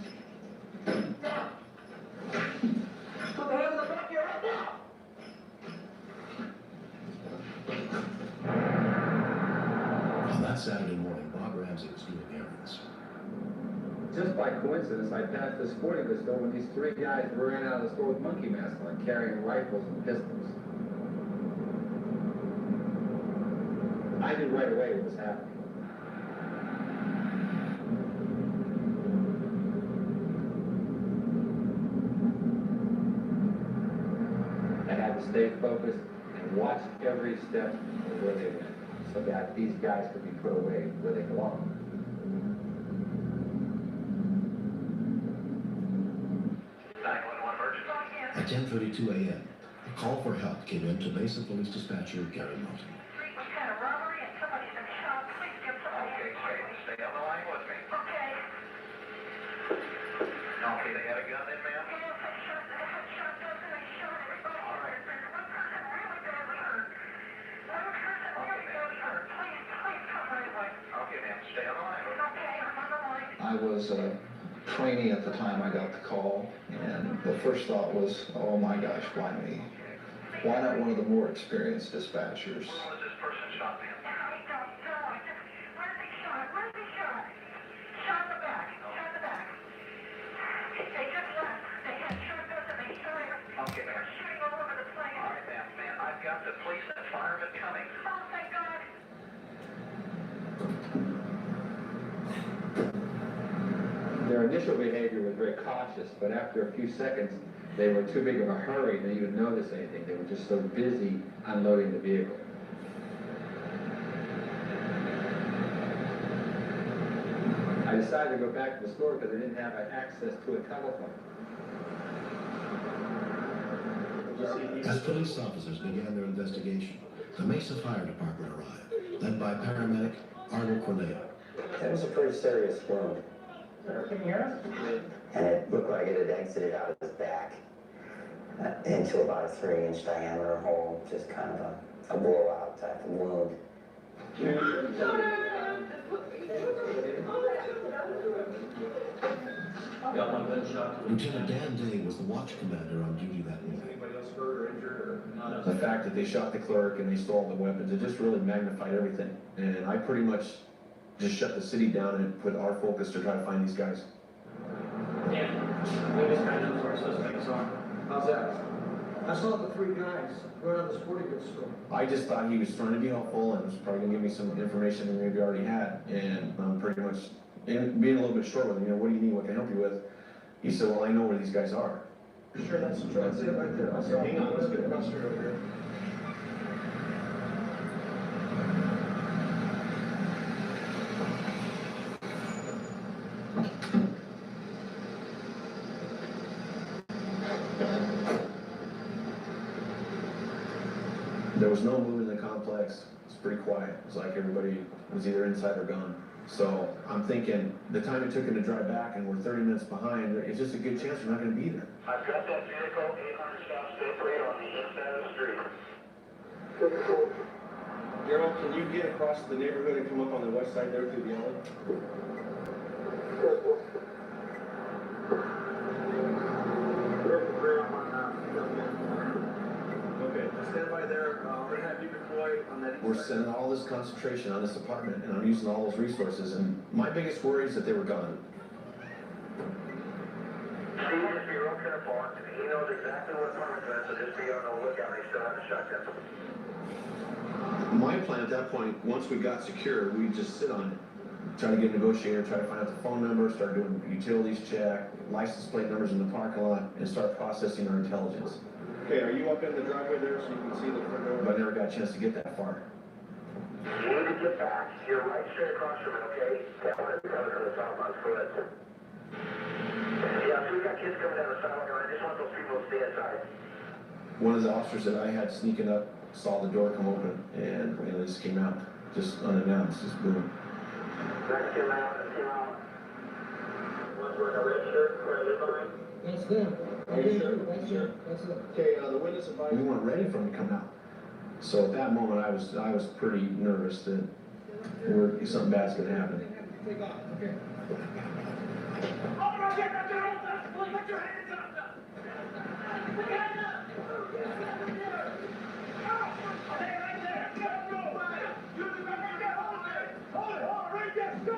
On that Saturday morning, Bob Ramsey was doing errands. Just by coincidence, I passed the sporting goods store when these three guys ran out of the store with monkey masks on, carrying rifles and pistols. I knew right away what was happening. I had to stay focused and watch every step of where they went, so that these guys could be put away where they belong. At 10:32 a.m., a call for help came in to Mesa Police Dispatcher Gary Moulton. Stay on the line with me. Okay. Okay, they had a gun in, ma'am? Okay, ma'am, stay on the line. Okay, I'm on the line. I was a trainee at the time I got the call, and the first thought was, oh my gosh, why me? Why not one of the more experienced dispatchers? Where was this person shot, ma'am? I don't know. Where's he shot? Where's he shot? Shot in the back. Shot in the back. They just left. They had shotguns and they fired. Okay, ma'am. They're shooting all over the place. All right, ma'am. Ma'am, I've got the police and firemen coming. Oh, thank God. Their initial behavior was very cautious, but after a few seconds, they were too big of a hurry to even notice anything. They were just so busy unloading the vehicle. I decided to go back to the store because I didn't have access to a telephone. As police officers began their investigation, the Mesa Fire Department arrived, led by paramedic Arnold Corneo. That was a pretty serious wound. Can you hear us? And it looked like it had exited out of his back into about a 3-inch diameter hole, just kind of a blowout type of wound. Lieutenant Dan Day was the watch commander on duty that morning. Anybody else hurt or injured or? The fact that they shot the clerk and they stole the weapons, it just really magnified everything. And I pretty much just shut the city down and put our focus to try to find these guys. Yeah, we just kind of know where our suspects are. How's that? I saw the three guys going out of the sporting goods store. I just thought he was trying to be helpful and was probably gonna give me some information that maybe I already had. And I'm pretty much being a little bit short with him, what do you need, what can I help you with? He said, well, I know where these guys are. Sure, that's it right there. I saw. Hang on, let's get across here over here. There was no movement in the complex. It's pretty quiet. It was like everybody was either inside or gone. So I'm thinking the time it took him to drive back and we're 30 minutes behind, it's just a good chance we're not going to be there. I've got that vehicle 800 South State Road on the inside of the street. Gerald, can you get across the neighborhood and come up on the west side there through the alley? Okay, stand by there. We're gonna have you deploy on that. We're sending all this concentration on this apartment and I'm using all those resources. And my biggest worry is that they were gone. Steve, just be real careful. He knows exactly what apartment that's, so just be on the lookout. He still has a shotgun. My plan at that point, once we got secure, we'd just sit on it. Try to get a negotiator, try to find out the phone number, start doing utilities check, license plate numbers in the parking lot, and start processing our intelligence. Okay, are you up in the driveway there so you can see the front door? But I never got a chance to get that far. You need to get back. You're right straight across from it, okay? Coming from the southbound foot. Yeah, so we got kids coming down the sidewalk, and I just want those people to stay inside. One of the officers that I had sneaking up saw the door come open, and they just came out, just unannounced, just boom. Next came out. One's wearing a red shirt, where I live behind. That's them. That's it. Okay, the witness advised. We weren't ready for him to come out. So at that moment, I was pretty nervous that something bad's gonna happen. Take off, okay. All right, get up there, put your hands up. Put your hands up. Stay right there. Go. You just right there. Hold it, right there. Go.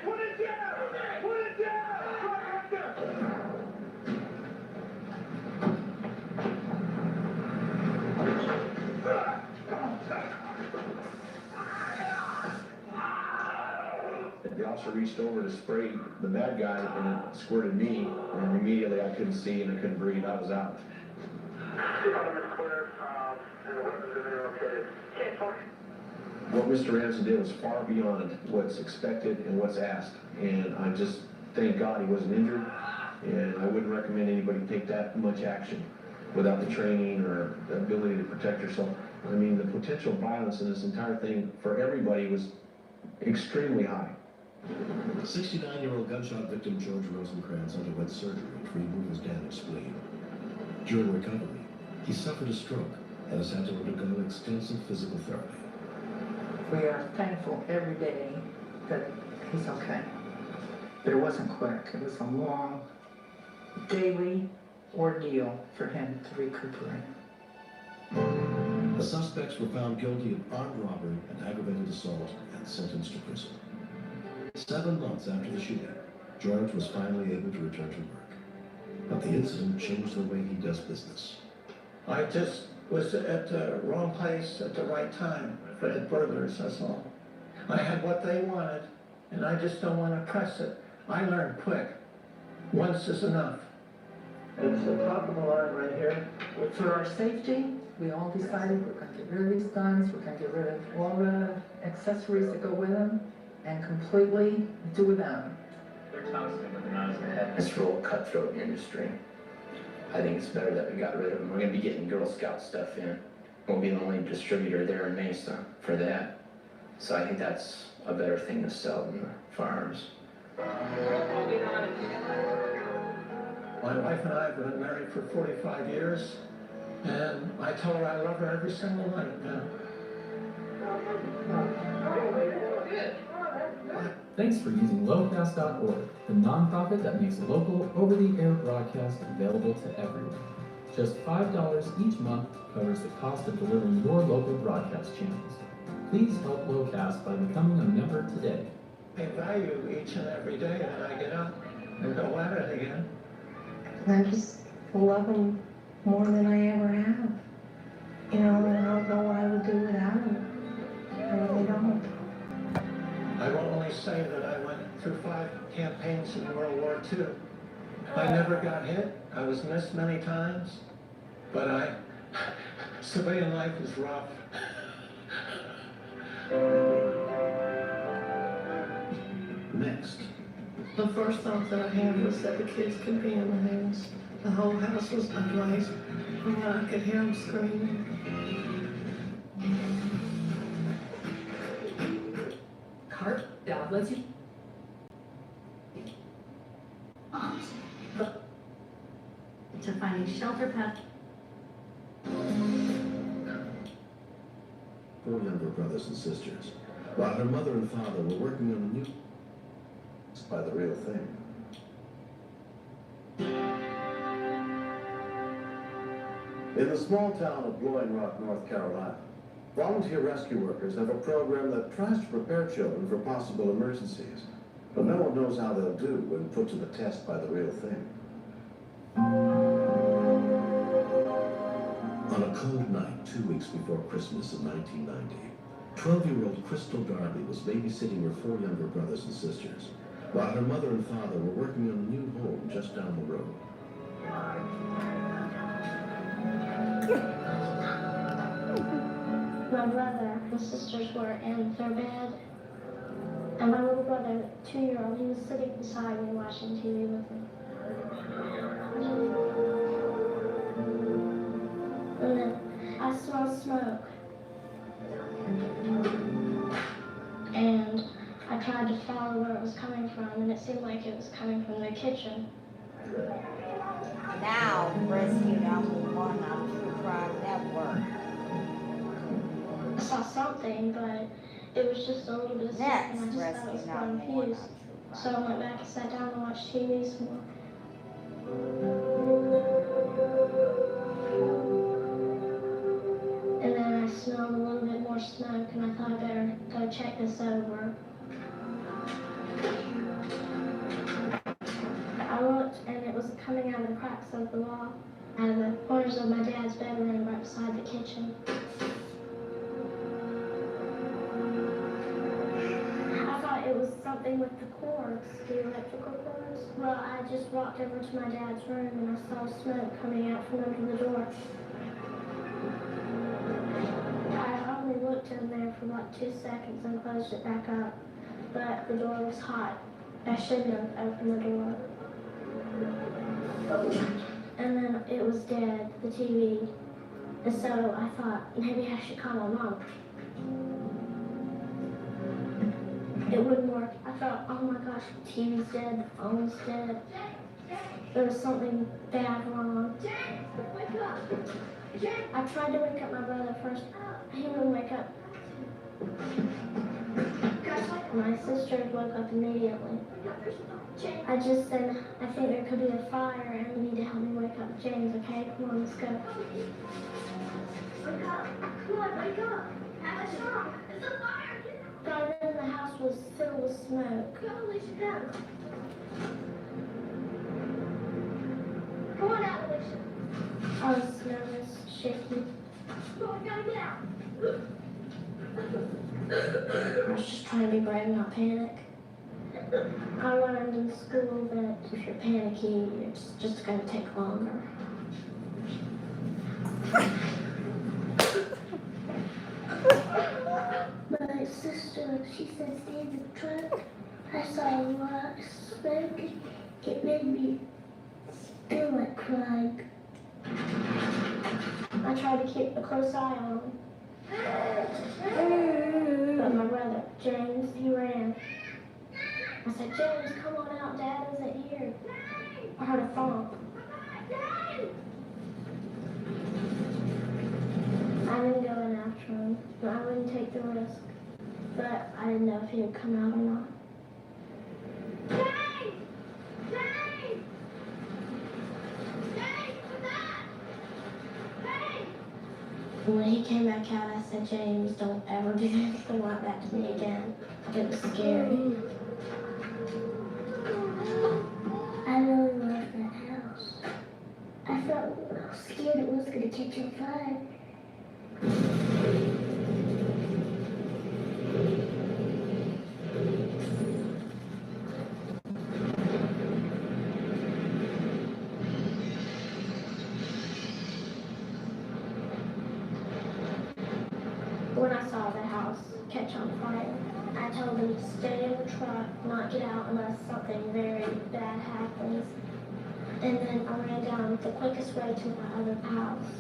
Put it down. Right there. The officer reached over to spray the bad guy, and it squirted me, and immediately I couldn't see and I couldn't breathe. I was out. What Mr. Ramsey did was far beyond what's expected and what's asked, and I just thank God he wasn't injured, and I wouldn't recommend anybody take that much action without the training or the ability to protect yourself. I mean, the potential violence in this entire thing for everybody was extremely high. 69-year-old gunshot victim George Rosencrantz underwent surgery to remove his damaged spleen. During recovery, he suffered a stroke and has had to undergo extensive physical therapy. We are thankful every day that he's okay. But it wasn't quick. It was a long, daily ordeal for him to recuperate. The suspects were found guilty of armed robbery and aggravated assault and sentenced to prison. 7 months after the shooting, George was finally able to return to work. But the incident changed the way he does business. I just was at the wrong place at the right time for the burglars, that's all. I had what they wanted, and I just don't want to press it. I learned quick. Once is enough. It's the top of the line right here. For our safety, we all decided we're going to get rid of these guns, we're going to get rid of all the accessories that go with them, and completely do without them. They're tungsten, but they're not as bad. This real cutthroat industry. I think it's better that we got rid of them. We're going to be getting Girl Scout stuff in. We'll be the only distributor there in Mesa for that. So I think that's a better thing to sell than the firearms. My wife and I have been married for 45 years, and I tell her I love her every single night now. Thanks for using locast.org, the nonprofit that makes local, over-the-air broadcast available to everyone. Just $5 each month covers the cost of delivering your local broadcast channels. Please help Locast by becoming a member today. I value each and every day that I get up and go at it again. I just love them more than I ever have. You know, and I don't know what I would do without them. I really don't. I will only say that I went through 5 campaigns in World War II. I never got hit. I was missed many times. But civilian life is rough. Next. The first thought that I had was that the kids could be in the house. The whole house was ablaze, and I could hear them screaming. Cart dog lets you. To finding shelter path. 4 younger brothers and sisters, while her mother and father were working on a new by the real thing. In the small town of Blowing Rock, North Carolina, volunteer rescue workers have a program that tries to prepare children for possible emergencies, but no one knows how they'll do when put to the test by the real thing. On a cold night 2 weeks before Christmas in 1990, 12-year-old Crystal Darby was babysitting her 4 younger brothers and sisters, while her mother and father were working on a new home just down the road. My brother and sisters were in their bed, and my little brother, 2-year-old, he was sitting beside me watching TV with me. And then I smelled smoke. And I tried to follow where it was coming from, and it seemed like it was coming from the kitchen. Now, Rescue Number 1 on True Crime Network. I saw something, but it was just a little bit of smoke, and I just thought it was one fuse. So I went back and sat down and watched TV some more. And then I smelled a little bit more smoke, and I thought I better go check this over. I looked, and it was coming out of the cracks of the wall, out of the corners of my dad's bedroom right beside the kitchen. I thought it was something with the cords, the electrical cords. Well, I just walked over to my dad's room, and I saw smoke coming out from under the door. I only looked in there for about 2 seconds and closed it back up, but the door was hot. I shouldn't have opened the door. And then it was dead, the TV. And so I thought, maybe I should call my mom. It wouldn't work. I thought, oh my gosh, the TV's dead, the phone's dead. There was something bad wrong. Wake up! I tried to wake up my brother first. He wouldn't wake up. My sister woke up immediately. I just said, I think there could be a fire and you need to help me wake up James, okay? Come on, let's go. Wake up. Come on, wake up. What's wrong? It's a fire. By then the house was filled with smoke. Go, Alicia, go. Come on out, Alicia. I was nervous, shaky. Come on, gotta get out. I was just trying to be brave and not panic. I learned in school that if you're panicky, it's just going to take longer. My sister, she said stay in the truck. I saw a lot of smoke. It made me feel like crying. I tried to keep a close eye on him. But my brother, James, he ran. I said, James, come on out, Dad isn't here. I heard a thump. I didn't go in after him. I wouldn't take the risk. But I didn't know if he would come out or not. James! James! James, what's that? James! When he came back out, I said, James, don't ever do anything like that to me again. It was scary. I really loved that house. I felt scared it was going to catch on fire. When I saw the house catch on fire, I told them to stay in the truck, not get out unless something very bad happens. And then I ran down the quickest way to my other house.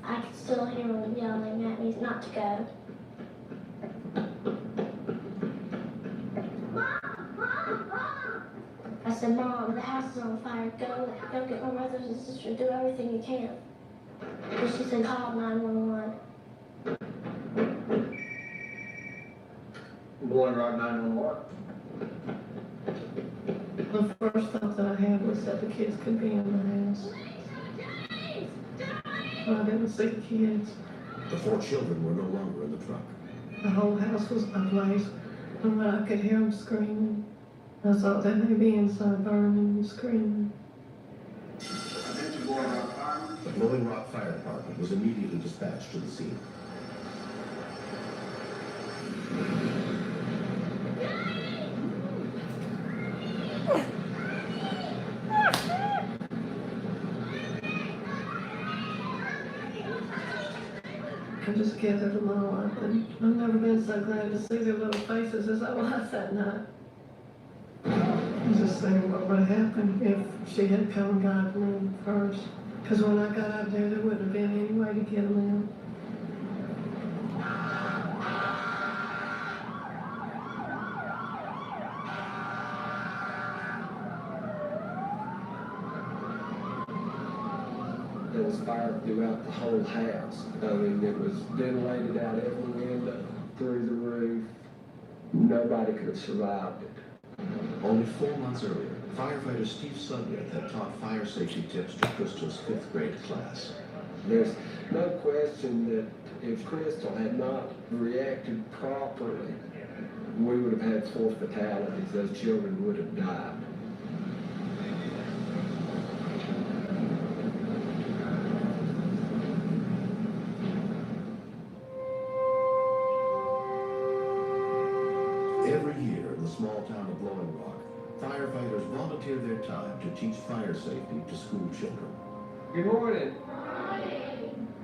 I could still hear them yelling at me not to go. I said, Mom, the house is on fire. Go get my brothers and sisters. Do everything you can. And she said, call 911. Blowing Rock 911. The first thought that I had was that the kids could be in the house. I didn't see the kids. The 4 children were no longer in the truck. The whole house was ablaze, and when I could hear them screaming, I thought that may be inside burning and screaming. The Blowing Rock Fire Department was immediately dispatched to the scene. I just gathered them all up, and I've never been so glad to see their little faces as I was that night. I was just thinking what would have happened if she had come and got me first. Because when I got out there wouldn't have been any way to get them in. There was fire throughout the whole house. I mean, it was ventilated out every window, through the roof. Nobody could have survived it. Only 4 months earlier, firefighter Steve Sudworth had taught fire safety tips to Crystal's 5th grade class. There's no question that if Crystal had not reacted properly, we would have had 4 fatalities. Those children would have died. Every year in the small town of Blowing Rock, firefighters volunteer their time to teach fire safety to school children. Good morning.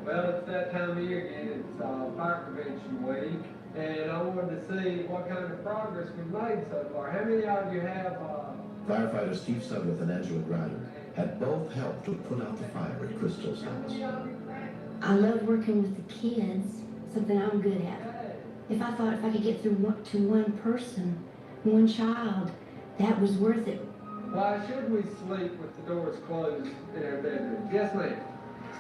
Well, it's that time of year again. It's Fire Prevention Week, and I wanted to see what kind of progress we've made so far. How many of you have... Firefighters Steve Sudworth and Angela Grider had both helped to put out the fire at Crystal's house. I love working with the kids, something I'm good at. If I thought if I could get through to one person, one child, that was worth it. Why should we sleep with the doors closed in our bedroom? Yes, ma'am.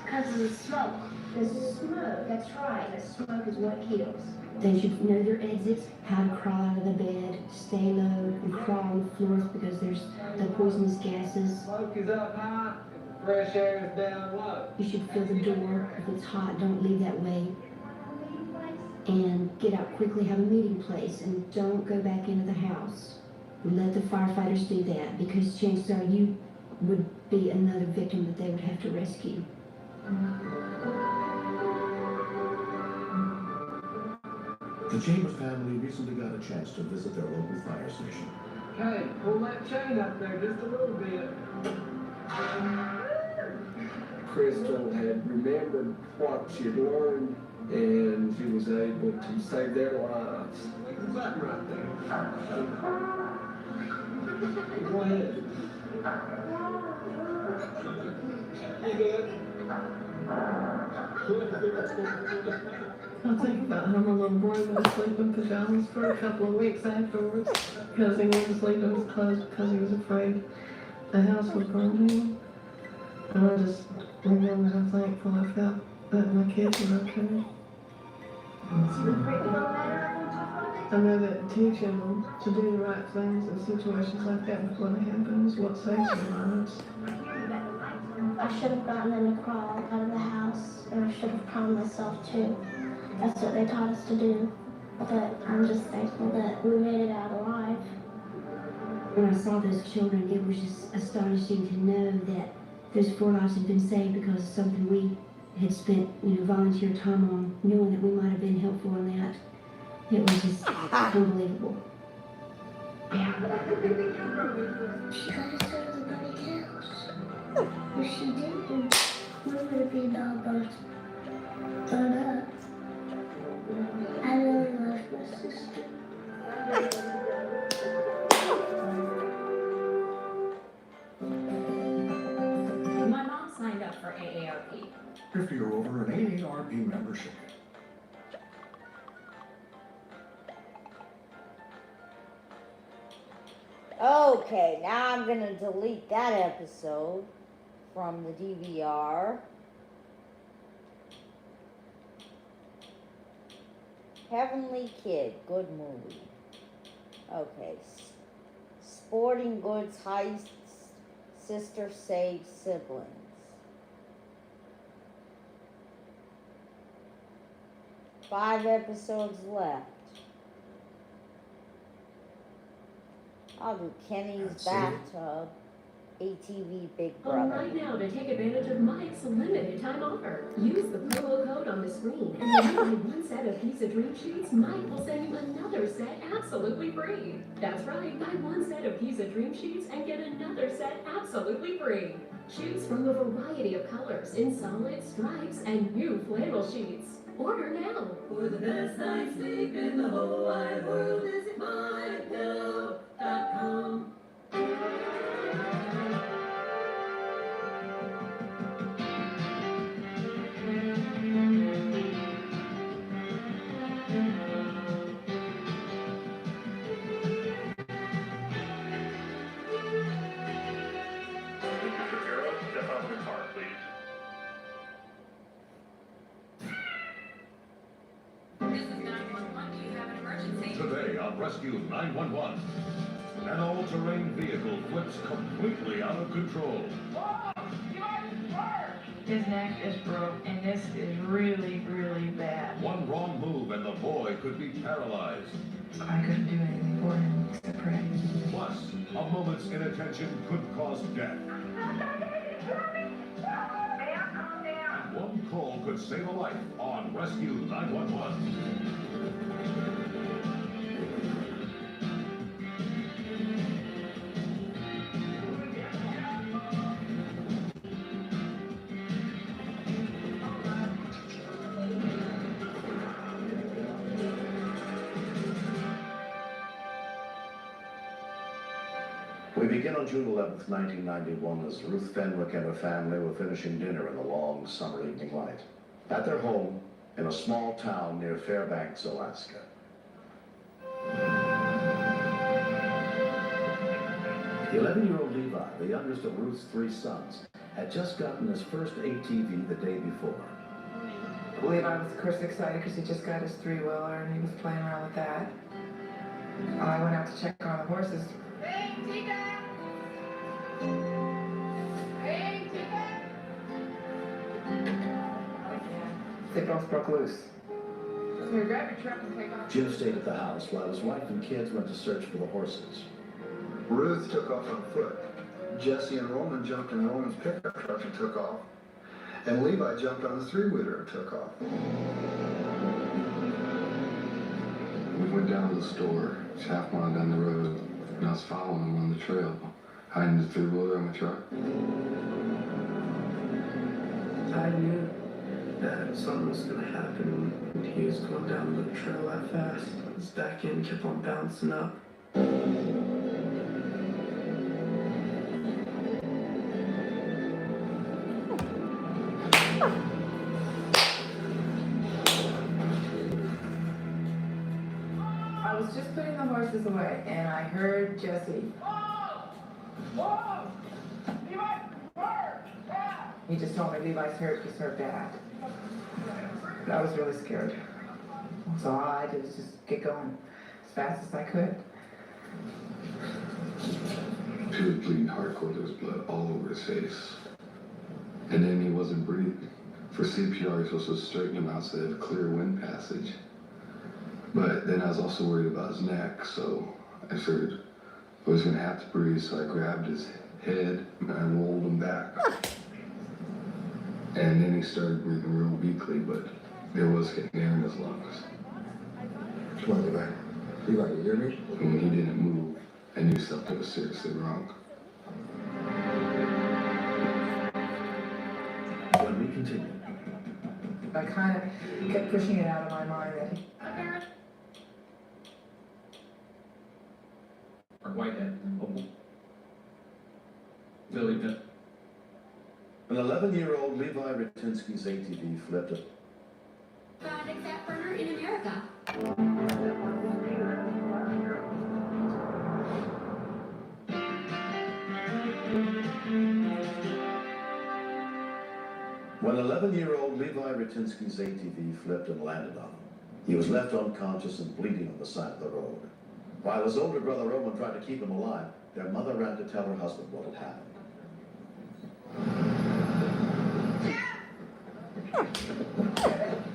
Because of the smoke. The smoke, that's right. The smoke is what kills. They should know their exits, how to crawl out of the bed, stay low, and crawl on the floors because there's the poisonous gases. Smoke is up high, fresh air is down low. You should fill the door. If it's hot, don't leave that way. And get out quickly, have a meeting place, and don't go back into the house. Let the firefighters do that, because chances are you would be another victim that they would have to rescue. The Chambers family recently got a chance to visit their local fire station. Hey, pull that chain up there just a little bit. Crystal had remembered what she had learned, and she was able to save their lives. The button right there. Go ahead. You good? I think about how my little boy was asleep in pajamas for a couple of weeks afterwards because he wouldn't sleep in his clothes because he was afraid the house would burn him. And I just remember how thankful I felt that my kids were okay. I know that teaching them to do the right things in situations like that before they happen is what saves their lives. I should have gotten them to crawl out of the house, and I should have crawled myself too. That's what they taught us to do. But I'm just thankful that we made it out alive. When I saw those children, it was just astonishing to know that those 4 lives had been saved because of something we had spent, volunteer time on, knowing that we might have been helpful in that. It was just unbelievable. She could have saved everybody else. If she didn't, we would have been all burned up. I really love my sister. My mom signed up for AARP. 50 or over an AARP membership. Okay, now I'm going to delete that episode from the DVR. Heavenly Kid, good movie. Okay. Sporting Goods Heist, Sister Saves Siblings. Five episodes left. I'll do Kenny's That's it. bathtub. ATV Big Call Brother. right now to take advantage of Mike's limited time offer. Use the promo code on the screen, and when you buy one set of Piece of Dream Sheets, Mike will send you another set absolutely free. That's right, buy one set of Piece of Dream Sheets and get another set absolutely free. Choose from a variety of colors in solid, stripes, and new flannel sheets. Order now. For the best night's sleep in the whole wide world, visit mypillow.com. Step out of the car, please. This is 911. Do you have an emergency? Today on Rescue 911, an all-terrain vehicle flips completely out of control. His neck is broke, and this is really, really bad. One wrong move and the boy could be paralyzed. I couldn't do anything for him except pray. Plus, a moment's inattention could cause death. And one call could save a life on Rescue 911. We begin on June 11th, 1991, as Ruth Fenwick and her family were finishing dinner in the long summer evening light at their home in a small town near Fairbanks, Alaska. The 11-year-old Levi, the youngest of Ruth's 3 sons, had just gotten his first ATV the day before. Levi was, of course, excited because he just got his 3-wheeler and he was playing around with that. I went out to check on the horses. Hey, Tika! Hey, Tika! They both broke loose. So we grab your truck and take off. Jim stayed at the house while his wife and kids went to search for the horses. Ruth took off on foot. Jesse and Roman jumped in Roman's pickup truck and took off. And Levi jumped on the 3-wheeler and took off. We went down to the store, it's half mile down the road, and I was following him on the trail, hiding the 3-wheeler on my truck. I knew that something was going to happen when he was going down the trail that fast. His back end kept on bouncing up. I was just putting the horses away, and I heard Jesse. Whoa! Levi, hurt! He just told me Levi's hurt, he's hurt bad. But I was really scared. So all I did was just get going as fast as I could. He was bleeding hardcore, there was blood all over his face. And then he wasn't breathing. For CPR, you're supposed to straighten him out so they have a clear wind passage. But then I was also worried about his neck, so I figured I was going to have to breathe, so I grabbed his head and I rolled him back. And then he started breathing real weakly, but there was getting air in his lungs. Come on, Levi. Levi, you hear me? And when he didn't move, I knew something was seriously wrong. When we continue. I kind of kept pushing it out of my mind that Or Whitehead. Billy Pitt. An 11-year-old Levi Ratinsky's ATV flipped it. Exact burner in America. When 11-year-old Levi Ratinsky's ATV flipped and landed on him, he was left unconscious and bleeding on the side of the road. While his older brother Roman tried to keep him alive, their mother ran to tell her husband what had happened.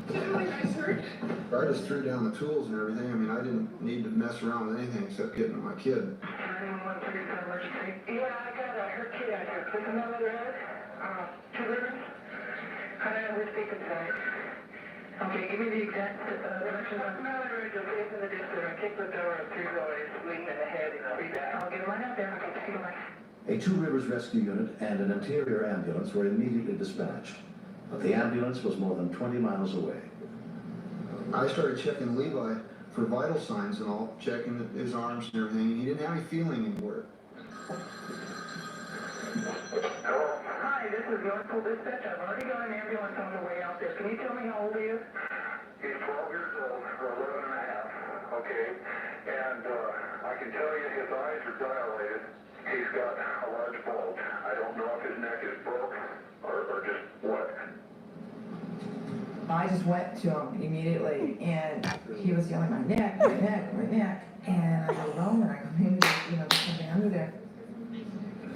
Did you guys hurt? I just threw down the tools and everything. I mean, I didn't need to mess around with anything except getting to my kid. 911 emergency. Yeah, I got her kid out here. Please know where they're at. 2 Rivers. Hi, we're speaking tonight. Okay, give me the exact directions. I'm not already just in the distance. I kicked the door of 3 doors, leaning in the head and 3 down. I'll get him right out there. Okay, see you later. A 2 Rivers rescue unit and an interior ambulance were immediately dispatched, but the ambulance was more than 20 miles away. I started checking Levi for vital signs and all, checking his arms and everything, and he didn't have any feeling anywhere. Hello? Hi, this is North Pole Dispatch. I've already got an ambulance on the way out there. Can you tell me how old he is? He's 12 years old, or 11 and a half, okay? And I can tell you his eyes are dilated. He's got a large bulge. I don't know if his neck is broke or just what. I just went to him immediately, and he was yelling, my neck, my neck, my neck. And I go, well, and I go, maybe there's, something under there.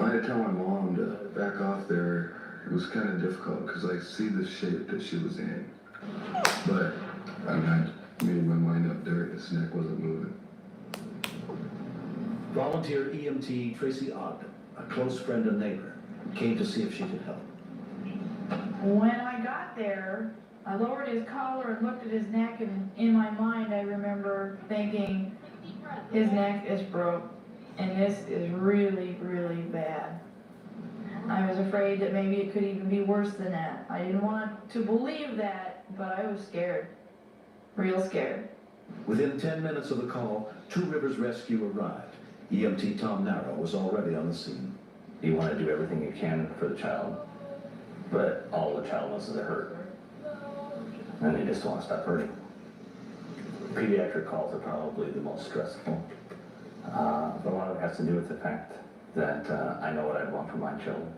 I had to tell my mom to back off there. It was kind of difficult because I see the shape that she was in. But I made my mind up there, his neck wasn't moving. Volunteer EMT Tracy Ogden, a close friend and neighbor, came to see if she could help. When I got there, I lowered his collar and looked at his neck, and in my mind I remember thinking, his neck is broke, and this is really, really bad. I was afraid that maybe it could even be worse than that. I didn't want to believe that, but I was scared, real scared. Within 10 minutes of the call, 2 Rivers Rescue arrived. EMT Tom Narrow was already on the scene. You want to do everything you can for the child, but all the child wants is to hurt. And they just don't want to stop hurting. Pediatric calls are probably the most stressful. But a lot of it has to do with the fact that I know what I'd want for my children.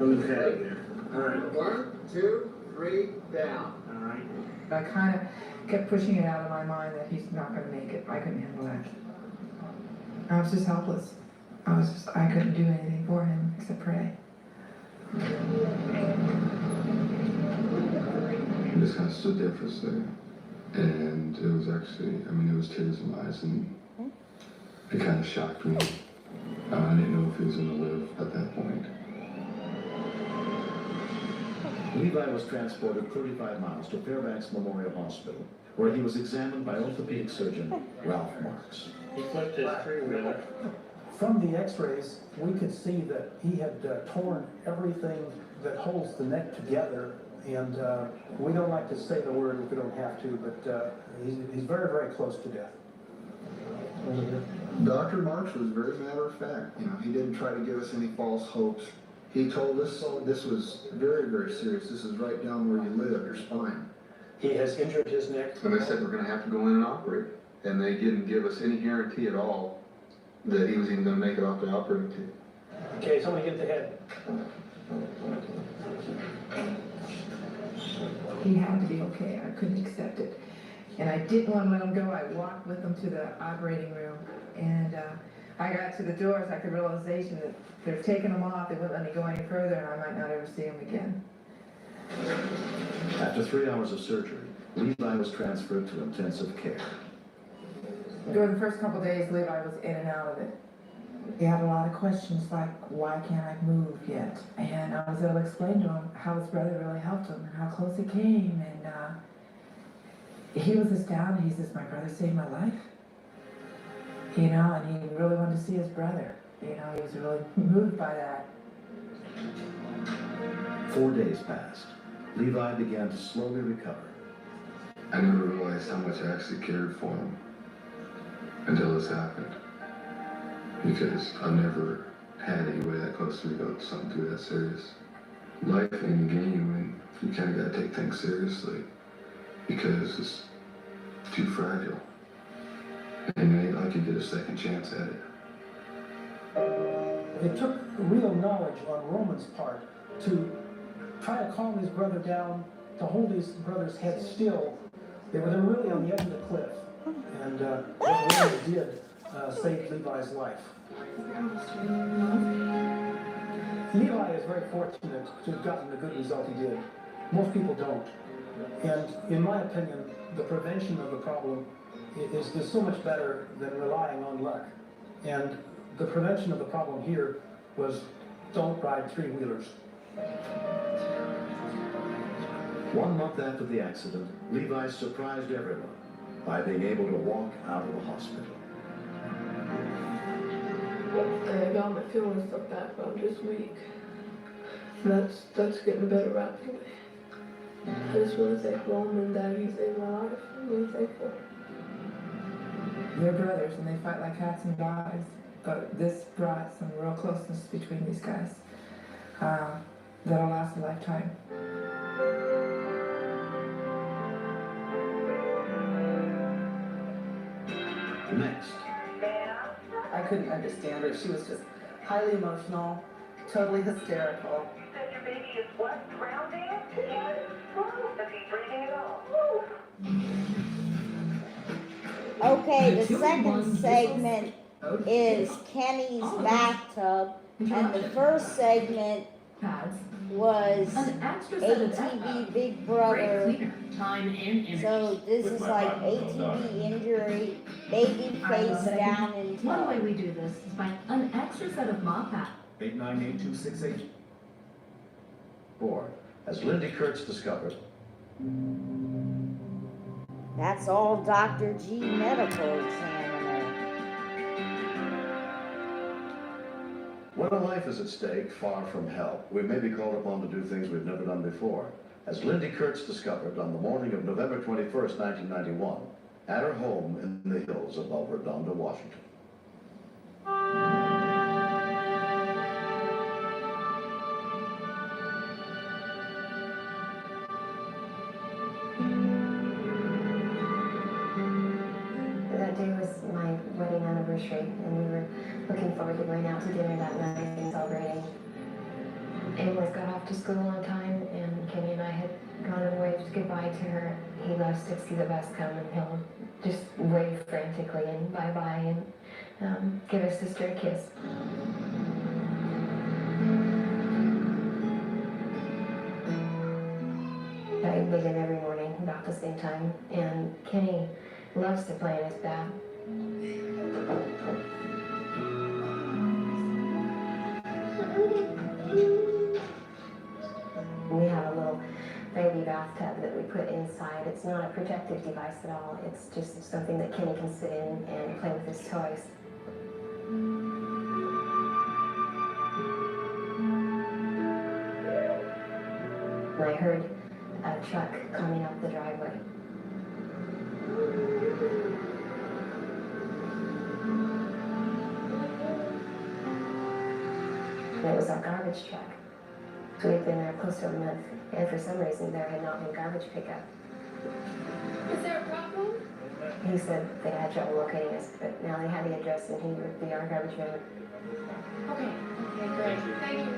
Okay. All right. 1, 2, 3, down. All right. I kind of kept pushing it out of my mind that he's not going to make it. I couldn't handle that. I was just helpless. I couldn't do anything for him except pray. I just kind of stood there for a second. And it was actually, it was tears in my eyes, and it kind of shocked me. I didn't know if he was going to live at that point. Levi was transported 35 miles to Fairbanks Memorial Hospital, where he was examined by orthopedic surgeon Ralph Marks. He flipped his 3-wheeler. From the x-rays, we could see that he had torn everything that holds the neck together, and we don't like to say the word if we don't have to, but he's very, very close to death. Dr. Marks was very matter of fact. He didn't try to give us any false hopes. He told us this was very, very serious. This is right down where you live, your spine. He has injured his neck. And they said we're going to have to go in and operate. And they didn't give us any guarantee at all that he was even going to make it off the operating table. Okay, somebody hit the head. He had to be okay. I couldn't accept it. And I didn't want to let him go. I walked with him to the operating room. And I got to the door. It's like the realization that they're taking him off. They wouldn't let me go any further, and I might not ever see him again. After 3 hours of surgery, Levi was transferred to intensive care. During the first couple of days, Levi was in and out of it. He had a lot of questions like, why can't I move yet? And I was able to explain to him how his brother really helped him and how close he came. And he was astounded. He says, my brother saved my life. And he really wanted to see his brother. He was really moved by that. 4 days passed. Levi began to slowly recover. I never realized how much I actually cared for him until this happened. Because I've never had anybody that close to me go something that serious. Life ain't a game, and you kind of got to take things seriously because it's too fragile. And it ain't like you get a second chance at it. It took real knowledge on Roman's part to try to calm his brother down, to hold his brother's head still. They were really on the edge of the cliff. And what Roman did saved Levi's life. Levi is very fortunate to have gotten the good result he did. Most people don't. And in my opinion, the prevention of the problem is so much better than relying on luck. And the prevention of the problem here was don't ride three-wheelers. 1 month after the accident, Levi surprised everyone by being able to walk out of the hospital. I got my feeling stuff back, but I'm just weak. That's getting better rapidly. I just want to thank Mom and Dad. You saved my life. I'm really thankful. They're brothers and they fight like cats and dogs, but this brought some real closeness between these guys that'll last a lifetime. Next. I couldn't understand her. She was just highly emotional, totally hysterical. Said your baby is what? Drowning? Yes. Is he breathing at all? Okay, the second segment is Kenny's bathtub, and the first segment was ATV Big Brother. So this is like ATV injury, baby face down in toe. One way we do this is by an extra set of mop pads. 898-268-4, as Lindy Kurtz discovered. That's all Dr. G medical examiner. When a life is at stake, far from help, we may be called upon to do things we've never done before, as Lindy Kurtz discovered on the morning of November 21st, 1991, at her home in the hills above Redondo, Washington. That day was my wedding anniversary, and we were looking forward to going out to dinner that night and celebrating. Amos got off to school on time, and Kenny and I had gone and waved goodbye to her. He loves to see the bus come, and he'll just wave frantically and bye-bye and give his sister a kiss. I begin every morning about the same time, and Kenny loves to play in his bath. We have a little baby bathtub that we put inside. It's not a protective device at all. It's just something that Kenny can sit in and play with his toys. And I heard a truck coming up the driveway. And it was our garbage truck. So we had been there close to a month, and for some reason there had not been garbage pickup. Is there a problem? He said they had trouble locating us, but now they had the address and he would be our garbage man. Okay, great. Thank you.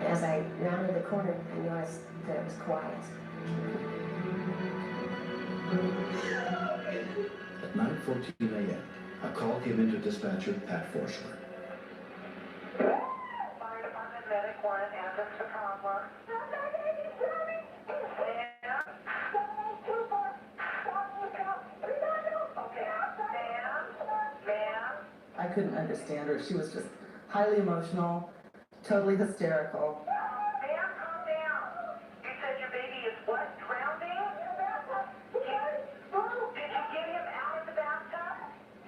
As I rounded the corner, I noticed that it was quiet. At 9:14 a.m., a call came into dispatcher Pat Forsler. Fire department medic 1, address to problem. I couldn't understand her. She was just highly emotional, totally hysterical. Ma'am, calm down. You said your baby is what? Drowning? Did you get him out of the bathtub?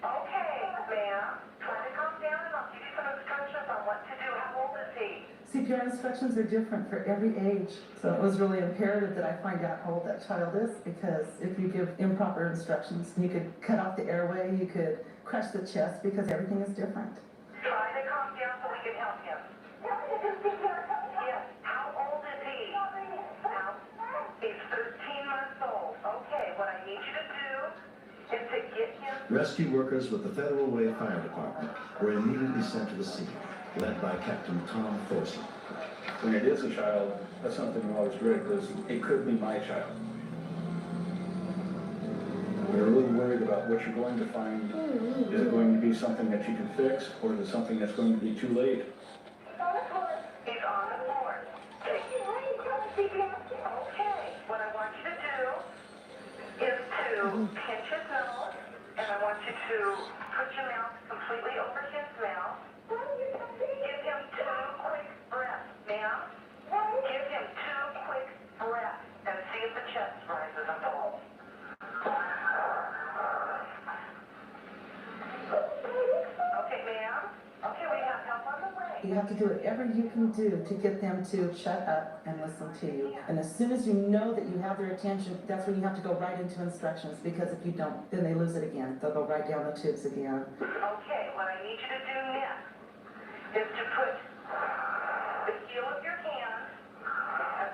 Okay, ma'am. Try to calm down and I'll give you some instructions on what to do. How old is he? CPR instructions are different for every age, so it was really imperative that I find out how old that child is, because if you give improper instructions, you could cut off the airway, you could crush the chest, because everything is different. Try to calm down so we can help him. Yes. How old is he? Now, he's 13 months old. Okay, what I need you to do is to get him... Rescue workers with the Federal Way Fire Department were immediately sent to the scene, led by Captain Tom Thorson. When it is a child, that's something we always dread, because it could be my child. We're a little worried about what you're going to find. Is it going to be something that you can fix, or is it something that's going to be too late? He's want you to put your mouth completely over his mouth. Give him 2 quick breaths, ma'am. Give him 2 quick breaths and see if the chest rises and falls. Okay, ma'am. Okay, we have help on the way. You have to do whatever you can do to get them to shut up and listen to you. And as soon as you know that you have their attention, that's when you have to go right into instructions, because if you don't, then they lose it again. They'll go right down the tubes again. Okay, what I need you to do next is to put the heel of your hand,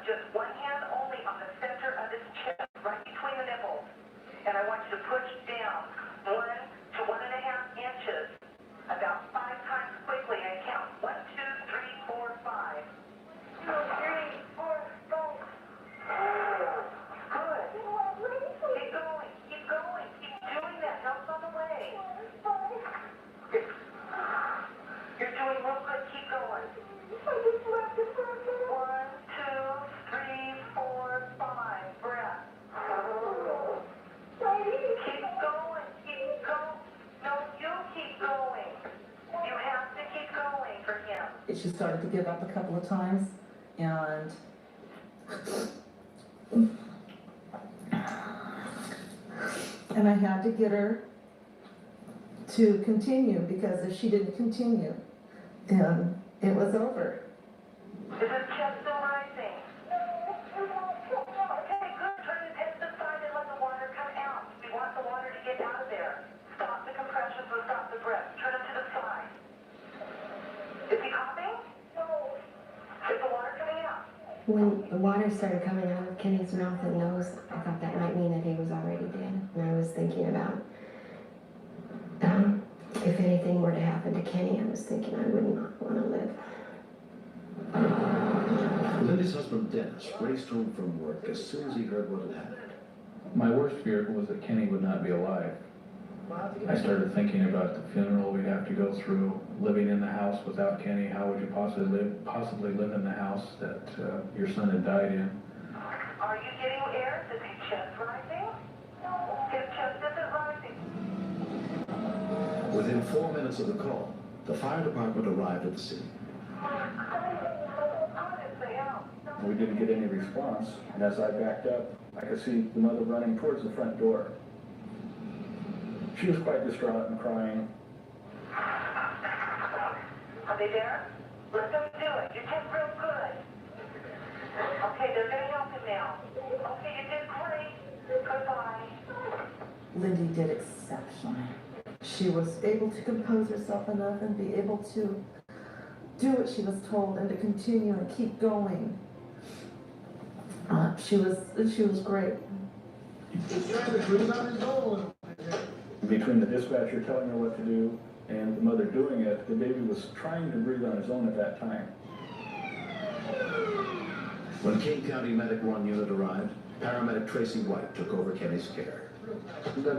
just one hand only on the center of his chest, right between the nipples. And I want you to push down 1 to 1.5 inches, about 5 times quickly, and count 1, 2, 3, 4, 5. 2, 3, 4, 5. Good. Keep going. Keep going. Keep doing that. Help's on the way. You're doing real good. Keep going. 1, 2, 3, 4, 5. Breath. Keep going. Keep going. No, you keep going. You have to keep going for him. She started to give up a couple of times, and I had to get her to continue, because if she didn't continue, then it was over. Is his chest still rising? Okay, good. Turn his head to the side and let the water come out. We want the water to get out of there. Stop the compressions and stop the breath. Turn him to the side. Is he coughing? No. Is the water coming out? When the water started coming out of Kenny's mouth and nose, I thought that might mean that he was already dead. And I was thinking about, if anything were to happen to Kenny, I was thinking I would not want to live. Lindy's husband, Dennis, raced home from work as soon as he heard what had happened. My worst fear was that Kenny would not be alive. I started thinking about the funeral we'd have to go through, living in the house without Kenny. How would you possibly live in the house that your son had died in? Are you getting air? Is his chest rising? No. His chest isn't rising. Within 4 minutes of the call, the fire department arrived at the scene. We didn't get any response, and as I backed up, I could see the mother running towards the front door. She was quite distraught and crying. Are they there? Let them do it. You did real good. Okay, they're going to help him now. Okay, you did great. Goodbye. Lindy did exceptionally. She was able to compose herself enough and be able to do what she was told and to continue and keep going. She was great. He's trying to breathe on his own. Between the dispatcher telling her what to do and the mother doing it, the baby was trying to breathe on his own at that time. When King County Medic 1 unit arrived, paramedic Tracy White took over Kenny's care.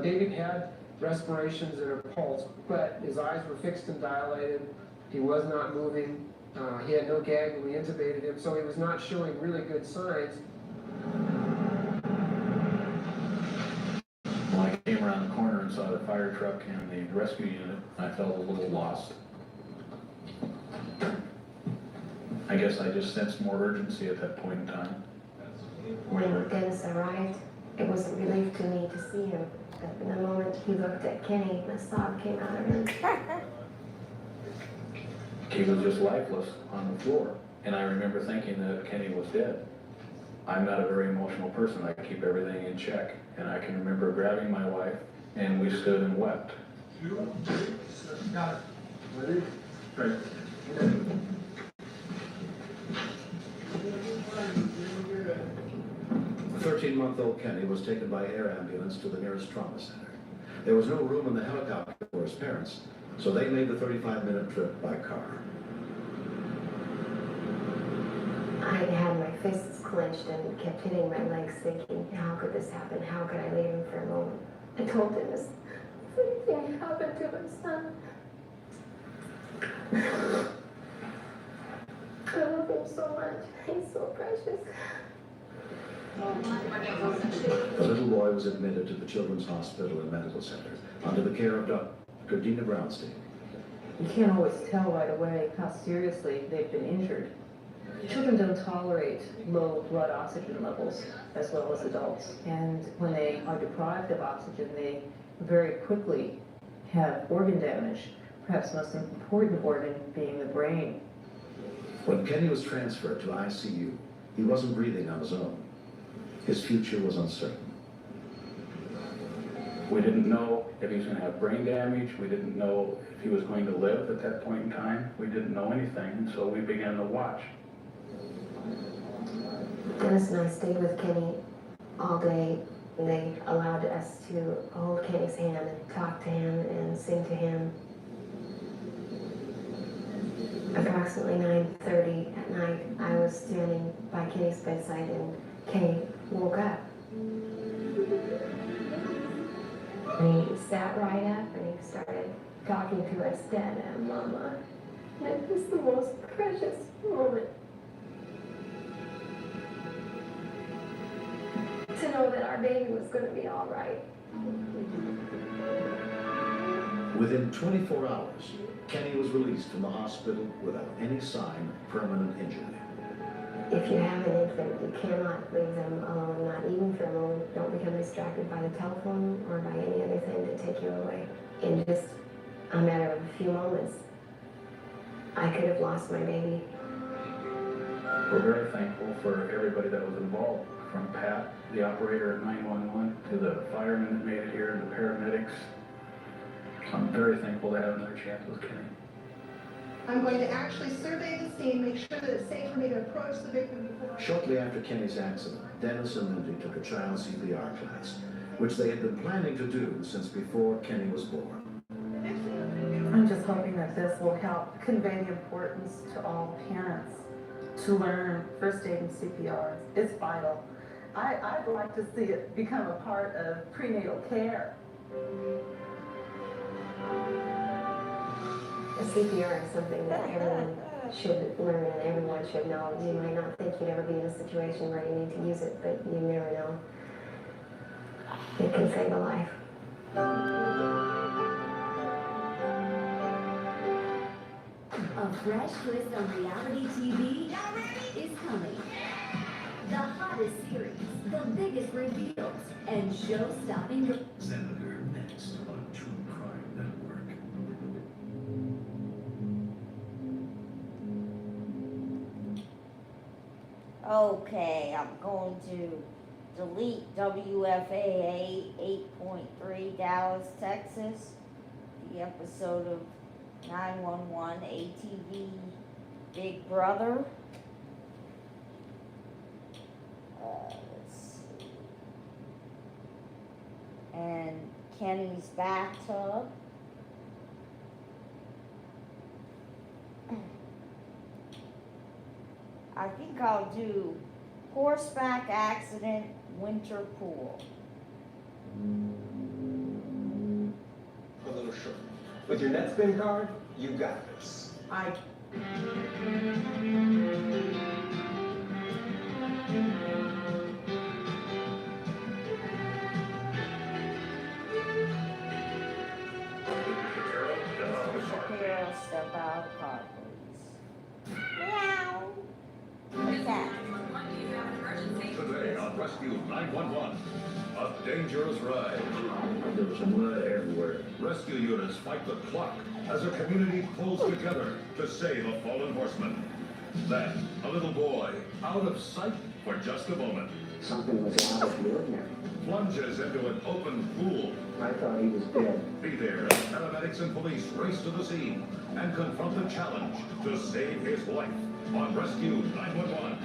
David had respirations and a pulse, but his eyes were fixed and dilated. He was not moving. He had no gag when we intubated him, so he was not showing really good signs. When I came around the corner and saw the fire truck and the rescue unit, I felt a little lost. I guess I just sensed more urgency at that point in time. When Dennis arrived, it was a relief to me to see him. But in the moment he looked at Kenny, a sob came out of him. He was just lifeless on the floor. And I remember thinking that Kenny was dead. I'm not a very emotional person. I keep everything in check. And I can remember grabbing my wife, and we stood and wept. Got it. Ready? Right. The 13-month-old Kenny was taken by air ambulance to the nearest trauma center. There was no room in the helicopter for his parents, so they made the 35-minute trip by car. I had my fists clenched and kept hitting my legs thinking, how could this happen? How could I leave him for a moment? I told Dennis, if anything happened to my son, I love him so much. He's so precious. The little boy was admitted to the Children's Hospital and Medical Center under the care of Dr. Dina Brownstein. You can't always tell right away how seriously they've been injured. Children don't tolerate low blood oxygen levels as well as adults. And when they are deprived of oxygen, they very quickly have organ damage, perhaps the most important organ being the brain. When Kenny was transferred to ICU, he wasn't breathing on his own. His future was uncertain. We didn't know if he was going to have brain damage. We didn't know if he was going to live at that point in time. We didn't know anything, and so we began to watch. Dennis and I stayed with Kenny all day. They allowed us to hold Kenny's hand and talk to him and sing to him. Approximately 9:30 at night, I was standing by Kenny's bedside and Kenny woke up. And he sat right up and he started talking to us, Dad and Mama. And it was the most precious moment. To know that our baby was going to be all right. Within 24 hours, Kenny was released from the hospital without any sign of permanent injury. If you have an infant, you cannot leave them alone, not even for a moment. Don't become distracted by the telephone or by any other thing to take you away. In just a matter of a few moments, I could have lost my baby. We're very thankful for everybody that was involved, from Pat, the operator at 911, to the firemen that made it here, and the paramedics. I'm very thankful to have another chance with Kenny. I'm going to actually survey the scene, make sure that it's safe for me to approach the victim before. Shortly after Kenny's accident, Dennis and Lindy took a child CPR class, which they had been planning to do since before Kenny was born. I'm just hoping that this will help convey the importance to all parents to learn first aid and CPR. It's vital. I'd like to see it become a part of prenatal care. CPR is something that everyone should learn and everyone should know. You might not think you'd ever be in a situation where you need to use it, but you never know. It can save a life. A fresh twist on reality TV is coming. The hottest series, the biggest reveals, and show-stopping. Senator next on True Crime Network. Okay, I'm going to delete WFAA 8.3 Dallas, Texas, the episode of 911 ATV Big Brother. Let's see. And Kenny's bathtub. I think I'll do horseback accident, winter pool. A little short. With your net spin card, you got this. Carol, step out of the car, please. Meow. What's that? Today on Rescue 911, a dangerous ride. There was mud everywhere. Rescue units fight the clock as a community pulls together to save a fallen horseman. Then, a little boy, out of sight for just a moment, Something was out of the ordinary. plunges into an open pool. I thought he was dead. Be there as paramedics and police race to the scene and confront the challenge to save his life on Rescue 911.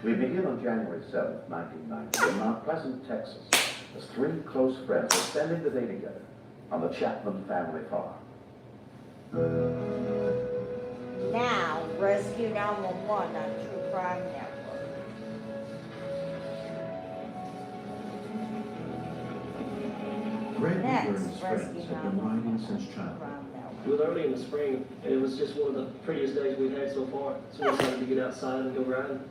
We begin on January 7th, 1990, in Mount Pleasant, Texas, as three close friends are spending the day together on the Chapman family farm. Now, Rescue 911 on True Crime Network. Greg Next, Weaver and his friends Rescue have been 911 riding since True childhood. Crime Network. It was early in the spring, and it was just one of the prettiest days we've had so far. So we decided to get outside and go riding.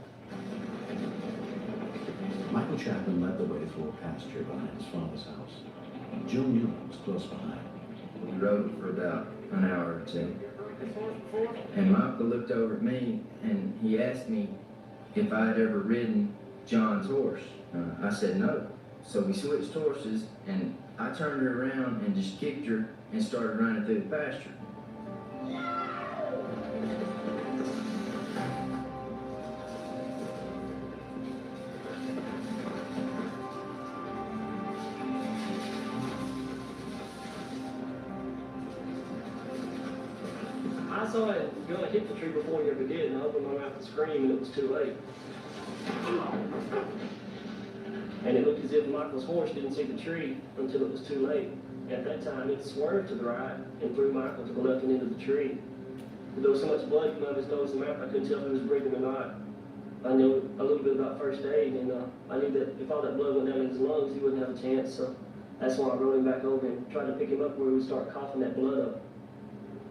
Michael Chapman led the way through a pasture behind his father's house. Joe Newman was close behind. We rode for about an hour or two. And Michael looked over at me and he asked me if I had ever ridden John's horse. I said no. So we switched horses and I turned her around and just kicked her and started running through the pasture. I saw it go and hit the tree before he ever did, and I opened my mouth to scream, and it was too late. And it looked as if Michael's horse didn't see the tree until it was too late. At that time, it swerved to the right and threw Michael to the left and into the tree. But there was so much blood coming out of his nose and mouth, I couldn't tell if he was breathing or not. I knew a little bit about first aid, and I knew that if all that blood went down in his lungs, he wouldn't have a chance. So that's why I rode him back over and tried to pick him up where he would start coughing that blood up.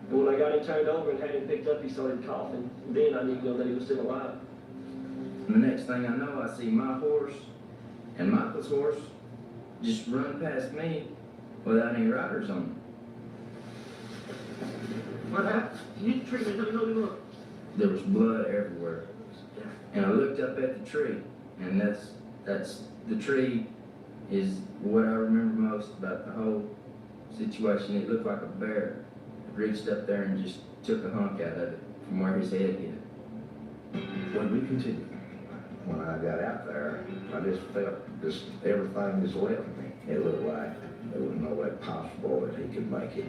And when I got him turned over and had him picked up, he started coughing. Then I knew that he was still alive. And the next thing I know, I see my horse and Michael's horse just run past me without any riders on them. What happened? You hit the tree, man. Look. There was blood everywhere. And I looked up at the tree, and that's the tree is what I remember most about the whole situation. It looked like a bear. It reached up there and just took a hunk out of it from where his head hit. When we continued, When I got out there, I just felt just everything just left me. It looked like there was no way possible that he could make it.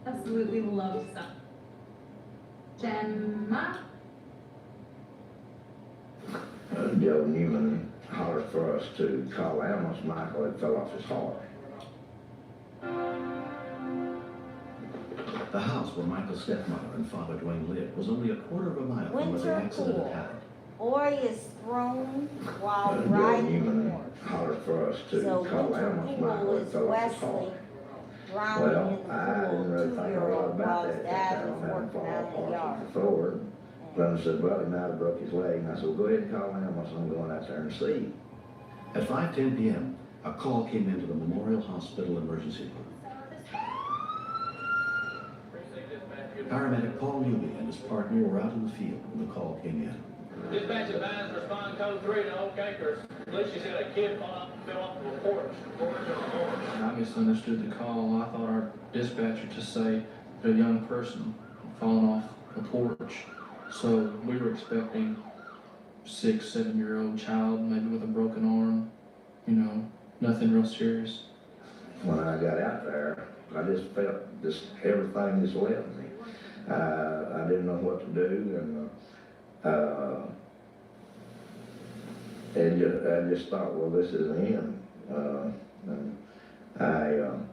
Absolutely love stuff. Gemma? Joe Newman hollered for us to call ambulance. Michael had fell off his horse. the house where Michael's stepmother and Father Dwayne lived was only a quarter of a mile from where the Winter accident had pool. happened. Boy is thrown while Joe riding Newman the horse. hollered for us to So call Winter ambulance. Pool Michael had is fell off his Wesley horse. drowning Well, in the I pool, didn't really think a lot 2-year-old about while that his at dad that was time. working Fall out off in the yard. horses forward. Brother said, well, he might have broke his leg. And I said, well, go ahead and call ambulance. I'm going out there and see. At 5:10 p.m., a call came into the Memorial Hospital emergency room. Paramedic Paul Newby and his partner were out in the field when the call came in. Dispatch advised respond code 3 to Old Acres. Alicia said a kid fell off the porch. I misunderstood the call. I thought our dispatcher to say a young person falling off a porch. So we were expecting 6-7-year-old child, maybe with a broken arm, you know, nothing real serious. When I got out there, I just felt just everything just left me. I didn't know what to do, and I just thought, well, this is the end. And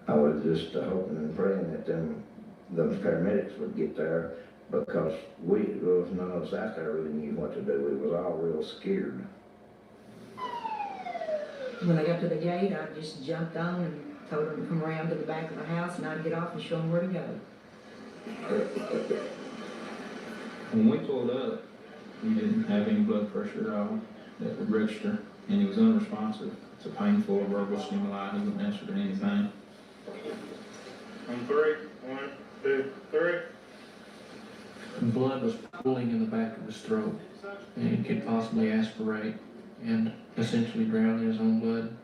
I was just hoping and praying that those paramedics would get there, because there was none of us out there really knew what to do. We was all real scared. When I got to the gate, I just jumped on and told them to come around to the back of the house and I'd get off and show them where to go. When we pulled up, he didn't have any blood pressure at all that would register, and he was unresponsive to painful verbal stimuli. He wouldn't answer to anything. On 3, 1, 2, 3. Blood was pooling in the back of his throat, and he could possibly aspirate and essentially drown in his own blood.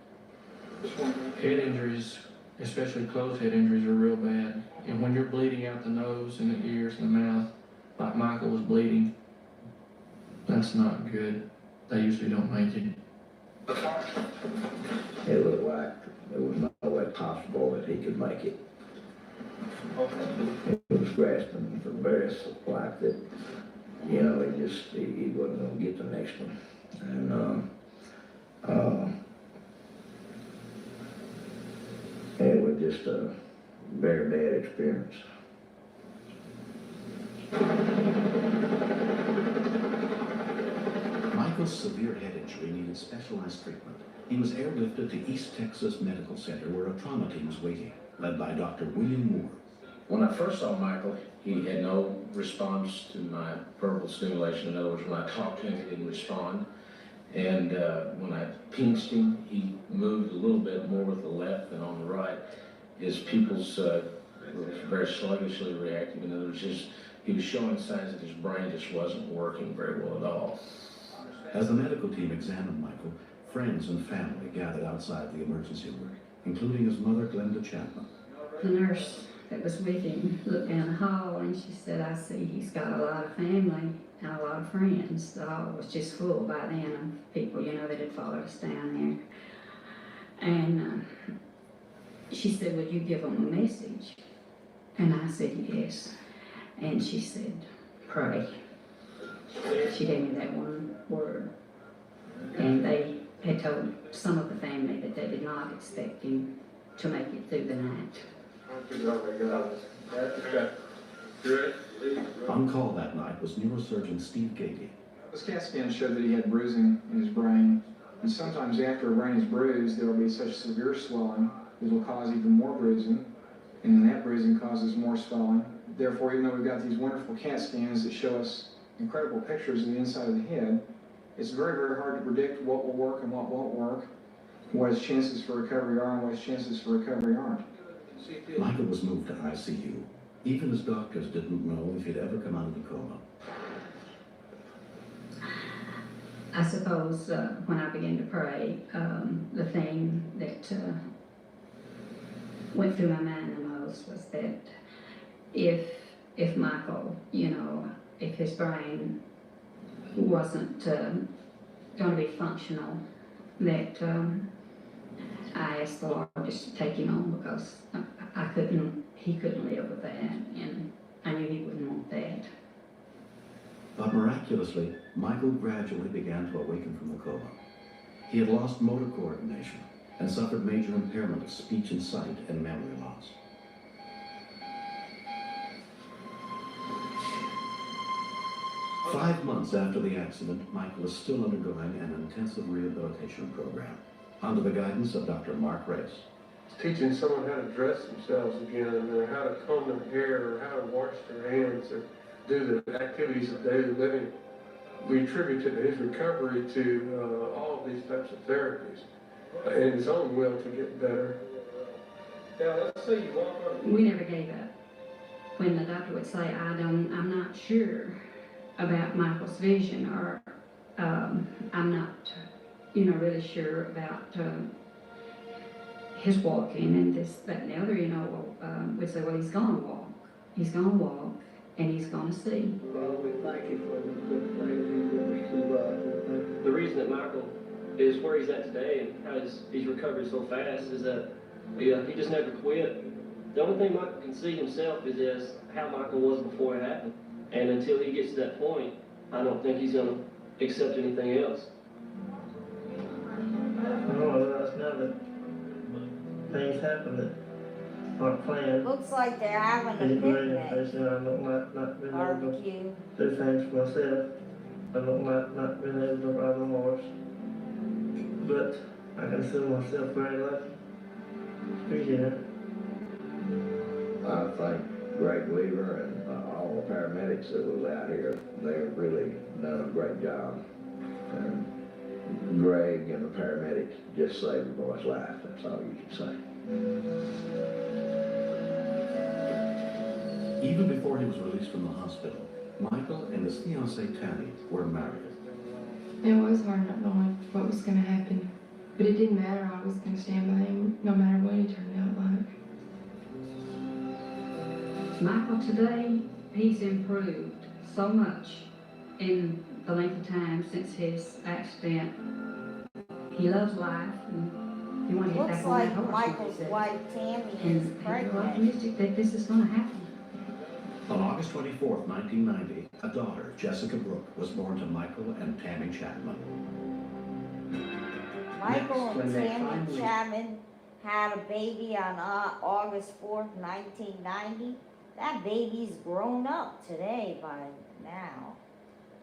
Head injuries, especially closed head injuries, are real bad. And when you're bleeding out the nose and the ears and the mouth, like Michael was bleeding, that's not good. They usually don't make it. It looked like there was no way possible that he could make it. He was grasping for various like that, you know, he wasn't going to get the next one. And just a very bad experience. Michael's severe head injury needed specialized treatment. He was airlifted to East Texas Medical Center where a trauma team was waiting, led by Dr. William Moore. When I first saw Michael, he had no response to my verbal stimulation. In other words, when I talked to him, he didn't respond. And when I pinched him, he moved a little bit more with the left than on the right. His pupils were very sluggishly reactive. In other words, he was showing signs that his brain just wasn't working very well at all. As the medical team examined Michael, friends and family gathered outside the emergency room, including his mother, Glenda Chapman. The nurse that was with him looked down the hall and she said, I see he's got a lot of family and a lot of friends. The hall was just full by then of people, you know, that had followed us down there. And she said, would you give them a message? And I said, yes. And she said, pray. She gave me that one word. And they had told some of the family that they did not expect him to make it through the night. On call that night was neurosurgeon Steve Gady. This CAT scan showed that he had bruising in his brain, and sometimes after a brain is bruised, there will be such severe swelling that will cause even more bruising, and then that bruising causes more swelling. Therefore, even though we've got these wonderful CAT scans that show us incredible pictures of the inside of the head, it's very, very hard to predict what will work and what won't work, what his chances for recovery are and what his chances for recovery aren't. Michael was moved to ICU. Even his doctors didn't know if he'd ever come out of the coma. I suppose when I began to pray, the thing that went through my mind the most was that if Michael, you know, if his brain wasn't going to be functional, that I asked the Lord just to take him on because he couldn't live with that, and I knew he wouldn't want that. But miraculously, Michael gradually began to awaken from the coma. He had lost motor coordination and suffered major impairment of speech and sight and memory loss. Five months after the accident, Michael is still undergoing an intensive rehabilitation program under the guidance of Dr. Mark Race. Teaching someone how to dress themselves again, or how to comb their hair, or how to wash their hands, or do the activities of daily living. We attributed his recovery to all of these types of therapies and his own will to get better. Now, let's say you walk on. We never gave up. When the doctor would say, I'm not sure about Michael's vision, or I'm not, you know, really sure about his walking and this, that, and the other, you know, we'd say, well, he's gonna walk. He's gonna walk, and he's gonna see. Well, we thank you for the things he was to the reason that Michael is where he's at today and how he's recovered so fast is that he just never quit. The only thing Michael can see himself is as how Michael was before it happened. And until he gets to that point, I don't think he's going to accept anything else. Well, that's now that things happen that aren't planned. Looks like they're having a picnic. I not been Barbecue. able to do things for myself. I not been able to ride my horse. But I consider myself very lucky to be here. I thank Greg Weaver and all the paramedics that was out here. They've really done a great job. And Greg and the paramedics just saved the boy's life. That's all you can say. Even before he was released from the hospital, Michael and his fiancée Tammy were married. It was hard not knowing what was going to happen, but it didn't matter. I was going to stand by him no matter what he turned out like. Michael today, he's improved so much in the length of time since his accident. He loves life, and he wants to get back on that horse. Looks like Michael's wife Tammy is And he's pregnant. optimistic that this is going to happen. On August 24th, 1990, a daughter, Jessica Brooke, was born to Michael and Tammy Chapman. Michael and Tammy Chapman had a baby on August 4th, 1990. That baby's grown up today by now.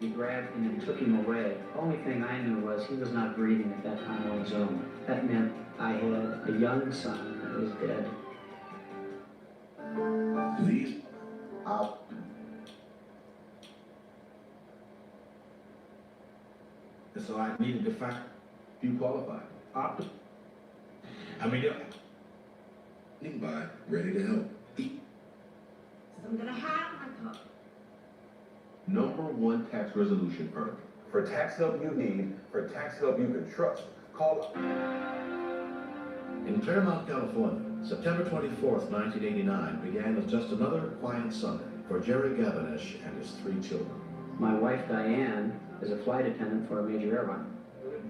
We grabbed him and took him away. The only thing I knew was he was not breathing at that time on his own. That meant I had a young son that was dead. These out. And so I needed to find you qualified. Opt. I mean, by ready to help. I'm gonna have my cup. #1 tax resolution firm. For tax help you need, for tax help you can trust, call. In Claremont, California, September 24th, 1989 began as just another quiet Sunday for Jerry Gavinish and his 3 children. My wife Diane is a flight attendant for a major airline.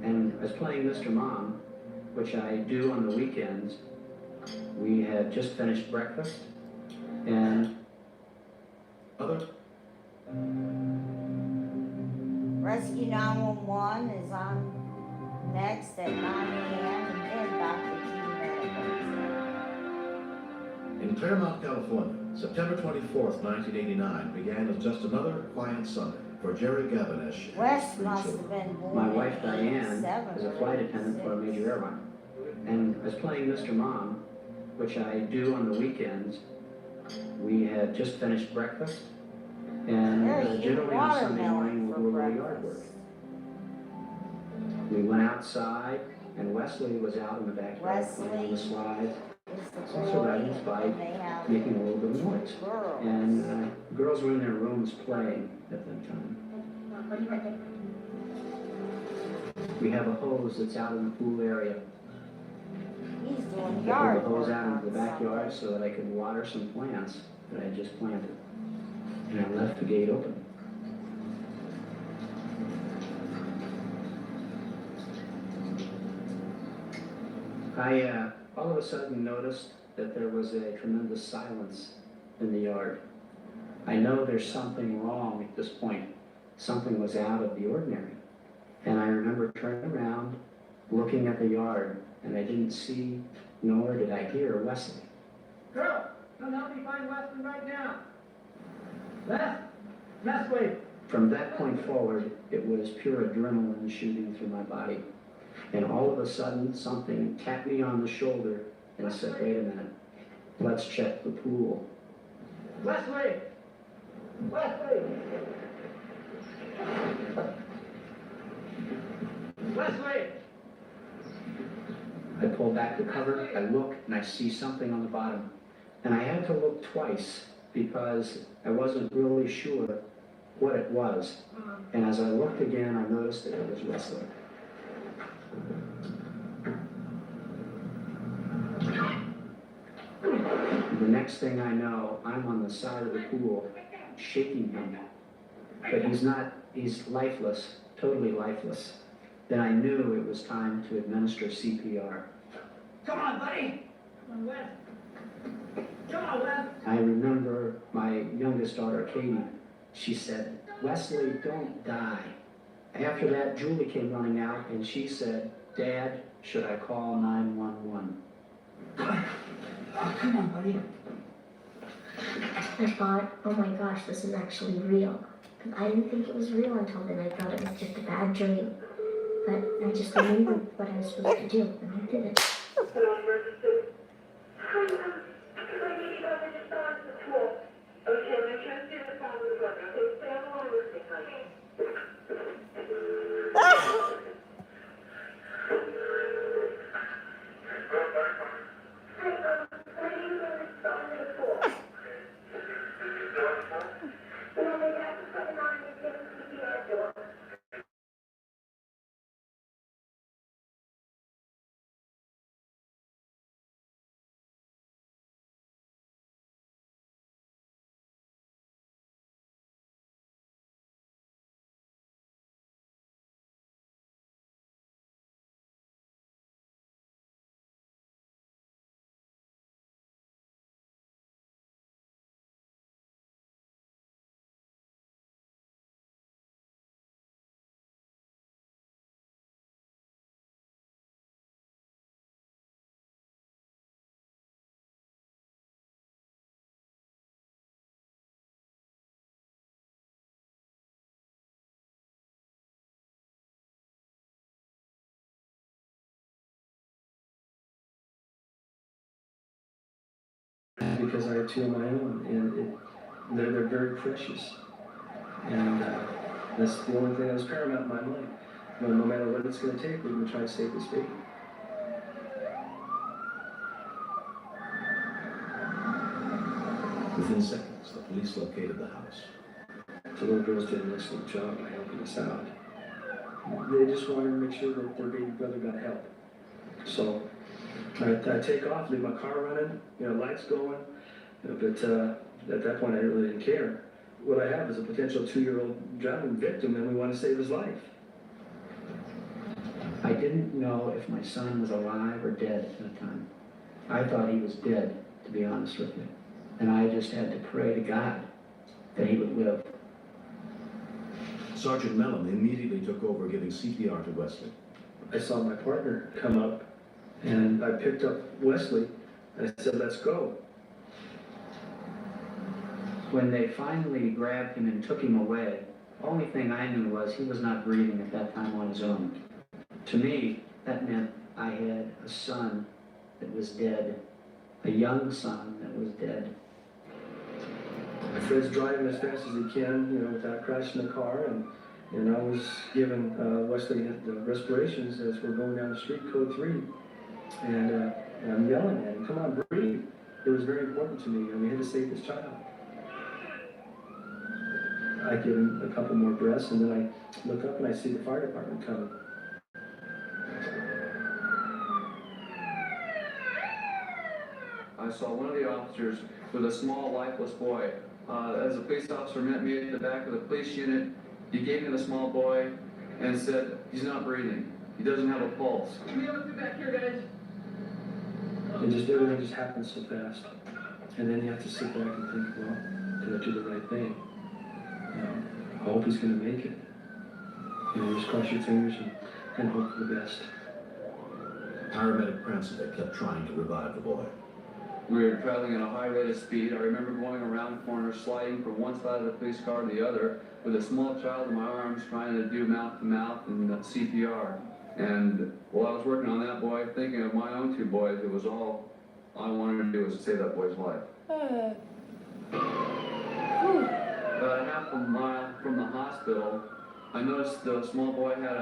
And I was playing Mr. Mom, which I do on the weekends. We had just finished breakfast and other. Rescue 911 is on next at 9 a.m. and then Dr. G Medical. In Claremont, California, September 24th, 1989 began as just another quiet Sunday for Jerry Gavinish and Wes his 3 must children. have been born My in wife Diane 87 is a flight attendant for a major airline. And I was playing Mr. Mom, which I do on the weekends. We had just finished breakfast. And generally on Sunday morning we'll do a little yard work. We went outside and Wesley was out in the backyard playing on the slides. Also riding his bike, making a little bit of noise. And girls were in their rooms playing at that time. We have a hose that's out in the pool area. He's doing I yard pulled the hose work out into the on backyard so that I could water some plants that I had just planted. And I left the gate open. I all of a sudden noticed that there was a tremendous silence in the yard. I know there's something wrong at this point. Something was out of the ordinary. And I remember turning around, looking at the yard, and I didn't see, nor did I hear Wesley. Girl, come help me find Wesley right now. Wesley! From that point forward, it was pure adrenaline shooting through my body. And all of a sudden, something tapped me on the shoulder and said, wait a minute, let's check the pool. Wesley! Wesley! Wesley! I pull back the cover, I look, and I see something on the bottom. And I had to look twice because I wasn't really sure what it was. And as I looked again, I noticed that it was Wesley. The next thing I know, I'm on the side of the pool, shaking him. But he's lifeless, totally lifeless. Then I knew it was time to administer CPR. Come on, buddy! Come on, Wes! Come on, Wes! I remember my youngest daughter, Katie. She said, Wesley, don't die. After that, Julie came running out and she said, Dad, should I call 911? Oh, come on, buddy. I thought, oh my gosh, this is actually real. Because I didn't think it was real until then. I thought it was just a bad dream. But I just remembered what I was supposed to do, and I did it. because I have two of my own, and they're very precious. And that's the only thing that was paramount in my mind. No matter what it's going to take, we're going to try to save this baby. Within seconds, the police located the house. The little girls did an excellent job by helping us out. They just wanted to make sure that their baby brother got help. So I take off, leave my car running, lights going, but at that point I really didn't care. What I have is a potential 2-year-old drowning victim, and we want to save his life. I didn't know if my son was alive or dead at the time. I thought he was dead, to be honest with you. And I just had to pray to God that he would live. Sergeant Mellon immediately took over giving CPR to Wesley. I saw my partner come up, and I picked up Wesley, and I said, let's go. When they finally grabbed him and took him away, the only thing I knew was he was not breathing at that time on his own. To me, that meant I had a son that was dead, a young son that was dead. Fred's driving as fast as he can, without crashing the car, and I was giving Wesley the respirations as we're going down the street, code 3, and I'm yelling at him, come on, breathe. It was very important to me, and we had to save this child. I give him a couple more breaths, and then I look up and I see the fire department coming. I saw one of the officers with a small, lifeless boy. As a police officer met me at the back of the police unit, he gave me the small boy and said, he's not breathing. He doesn't have a pulse. Can we look back here, guys? Everything just happens so fast. And then you have to sit back and think, well, did I do the right thing? I hope he's going to make it. Just cross your fingers and hope for the best. Paramedic Prancevic kept trying to revive the boy. We were traveling at a high rate of speed. I remember going around corners, sliding from one side of the police car to the other, with a small child in my arms trying to do mouth-to-mouth and CPR. And while I was working on that boy, thinking of my own 2 boys, it was all I wanted to do was to save that boy's life. About a half a mile from the hospital, I noticed the small boy had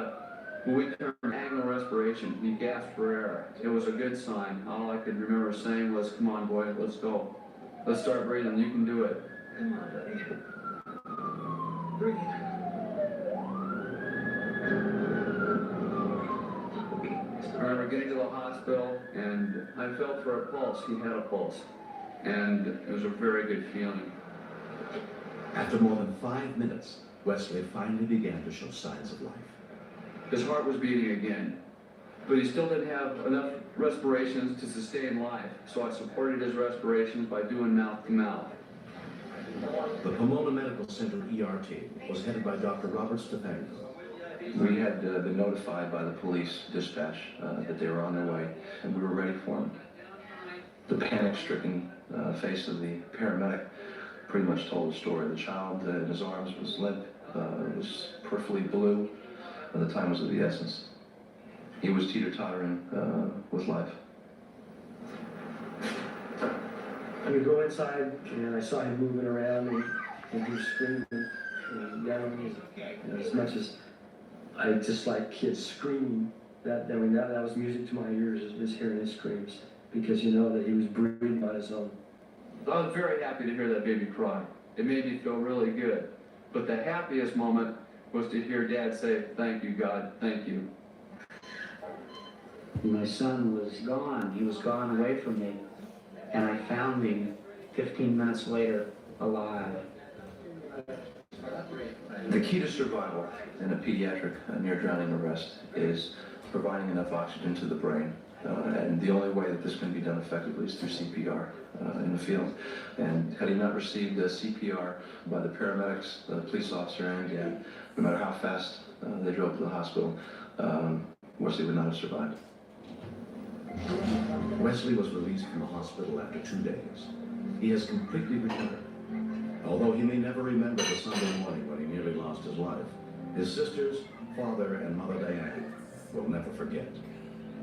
what we term agonal respiration. He gasped for air. It was a good sign. All I could remember saying was, come on, boy, let's go. Let's start breathing. You can do it. Come on, buddy. Breathe. I remember getting to the hospital, and I felt for a pulse. He had a pulse. And it was a very good feeling. After more than 5 minutes, Wesley finally began to show signs of life. His heart was beating again, but he still didn't have enough respirations to sustain life, so I supported his respirations by doing mouth-to-mouth. The Pomona Medical Center ER team was headed by Dr. Robert Stepanko. We had been notified by the police dispatch that they were on their way, and we were ready for them. The panic-stricken face of the paramedic pretty much told the story. The child in his arms was limp, was peripherally blue, and the time was of the essence. He was teeter-tottering with life. I would go inside, and I saw him moving around, and he was screaming and yelling, as much as I just like kids screaming. That was music to my ears, is hearing his screams, because you know that he was breathing on his own. I was very happy to hear that baby cry. It made me feel really good. But the happiest moment was to hear Dad say, thank you, God, thank you. My son was gone. He was gone away from me. And I found him 15 minutes later, alive. The key to survival in a pediatric near-drowning arrest is providing enough oxygen to the brain. And the only way that this can be done effectively is through CPR in the field. And had he not received the CPR by the paramedics, the police officer, and Dad, no matter how fast they drove to the hospital, Wesley would not have survived. Wesley was released from the hospital after 2 days. He has completely recovered. Although he may never remember the Sunday morning when he nearly lost his life, his sisters, father, and Mother Diane will never forget.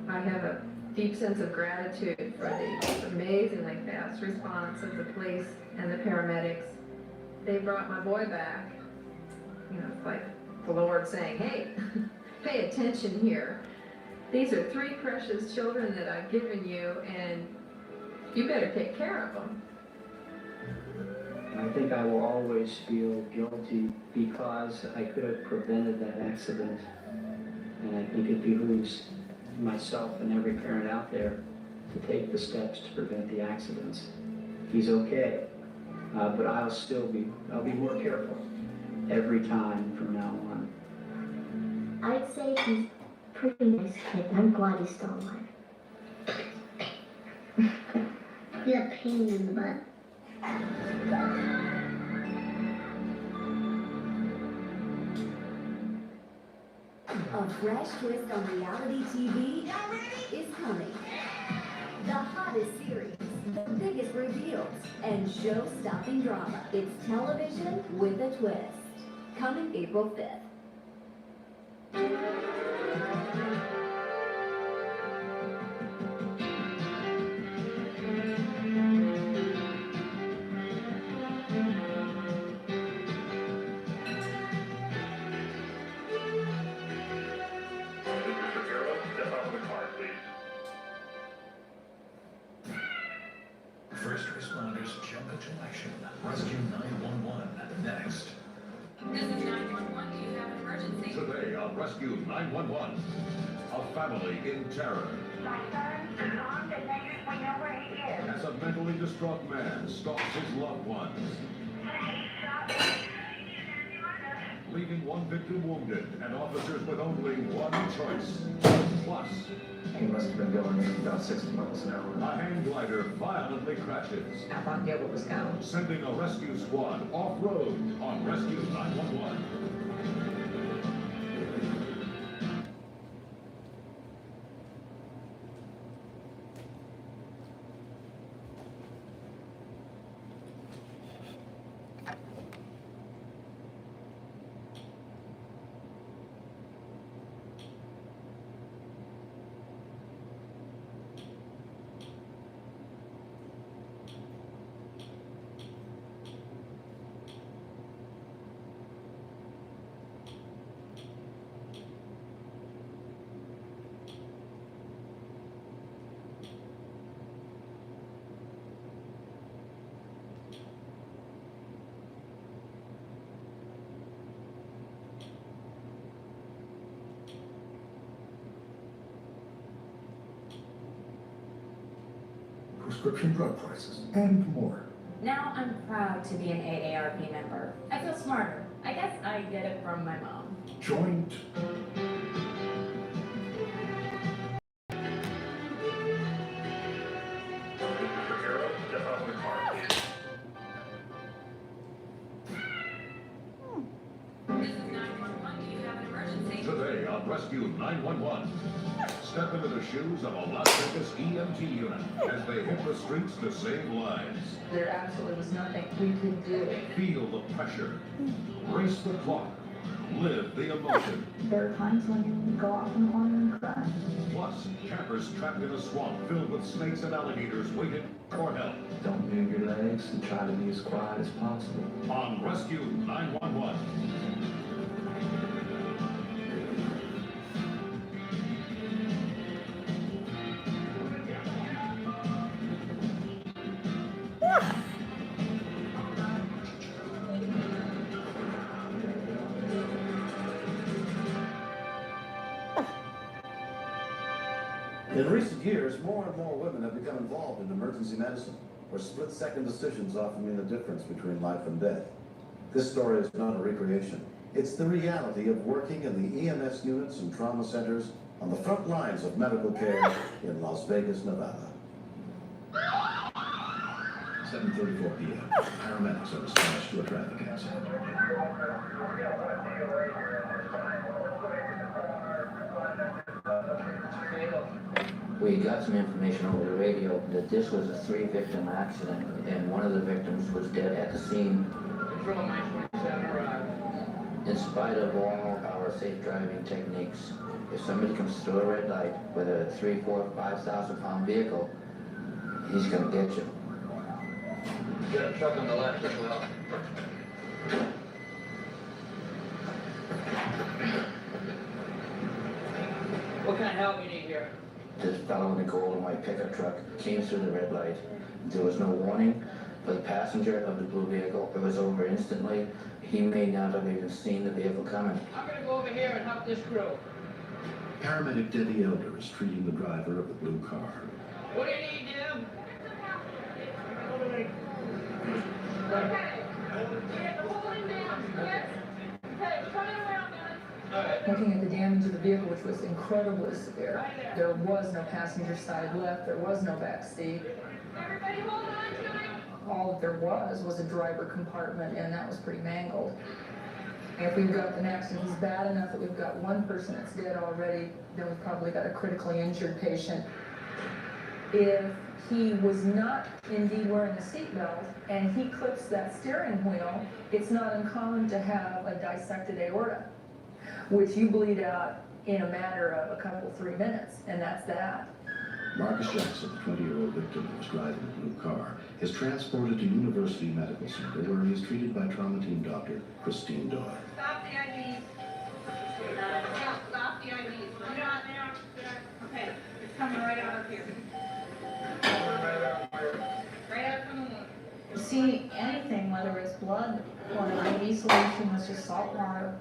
I have a deep sense of gratitude for the amazingly fast response of the police and the paramedics. They brought my boy back. You know, it's like the Lord saying, hey, pay attention here. These are 3 precious children that I've given you, and you better take care of them. I think I will always feel guilty because I could have prevented that accident. And I think it behooves myself and every parent out there to take the steps to prevent the accidents. He's okay, but I'll be more careful every time from now on. I'd say he's a pretty nice kid. I'm glad he's still alive. He's a pain in the butt. A fresh twist on reality TV is coming. The hottest series, the biggest reveals, and show-stopping drama. It's television with a twist. Coming April 5th. First responders jump into action. Rescue 911 next. This is 911. Do you have an emergency? Today on Rescue 911, a family in terror. My son is armed and dangerous. We know where he is. As a mentally distraught man stalks his loved ones, leaving one victim wounded and officers with only one choice. Plus, He must have been going about 60 miles an hour. a hang glider violently crashes, I thought Dable was gone. sending a rescue squad off-road on Rescue 911. Prescription drug prices, and more. Now I'm proud to be an AARP member. I feel smarter. I guess I get it from my mom. Joint. This is 911. Do you have an emergency? Today on Rescue 911, step into the shoes of a Las Vegas EMT unit as they hit the streets to save lives. There absolutely was nothing we could do. Feel the pressure, race the clock, live the emotion. There are times when you go off in the water and cry. Plus, campers trapped in a swamp filled with snakes and alligators waiting for help. Don't move your legs and try to be as quiet as possible. On Rescue 911. In recent years, more and more women have become involved in emergency medicine, where split-second decisions often mean the difference between life and death. This story is not a recreation. It's the reality of working in the EMS units and trauma centers on the front lines of medical care in Las Vegas, Nevada. 7:34 p.m. Paramedics are dispatched to a traffic accident. We got some information over the radio that this was a 3-victim accident, and one of the victims was dead at the scene. Control 927 arrived. It's spite of all our safe driving techniques, if somebody comes through a red light with a 3, 4, 5,000 pound vehicle, he's gonna get you. Got a truck on the left as well. What kind of help you need here? This fellow in the gold and white pickup truck came through the red light. There was no warning for the passenger of the blue vehicle. It was over instantly. He may not have even seen the vehicle coming. I'm gonna go over here and help this crew. Paramedic Debbie Elder is treating the driver of the blue car. What do you need, Jim? Looking at the damage of the vehicle, which was incredibly severe, there was no passenger side left, there was no back seat. Everybody hold on to it. All that there was a driver compartment, and that was pretty mangled. If we've got an accident that's bad enough that we've got one person that's dead already, then we've probably got a critically injured patient. If he was not indeed wearing a seatbelt and he clips that steering wheel, it's not uncommon to have a dissected aorta, which you bleed out in a matter of a couple, 3 minutes, and that's that. Marcus Jackson, the 20-year-old victim who was driving the blue car, is transported to University Medical Center where he is treated by trauma team doctor Christine Doyle. Stop the IVs. Stop the IVs. Put it on there. Okay, it's coming right out of here. Right out from the wound. See, anything, whether it's blood or an IV solution, was just salt water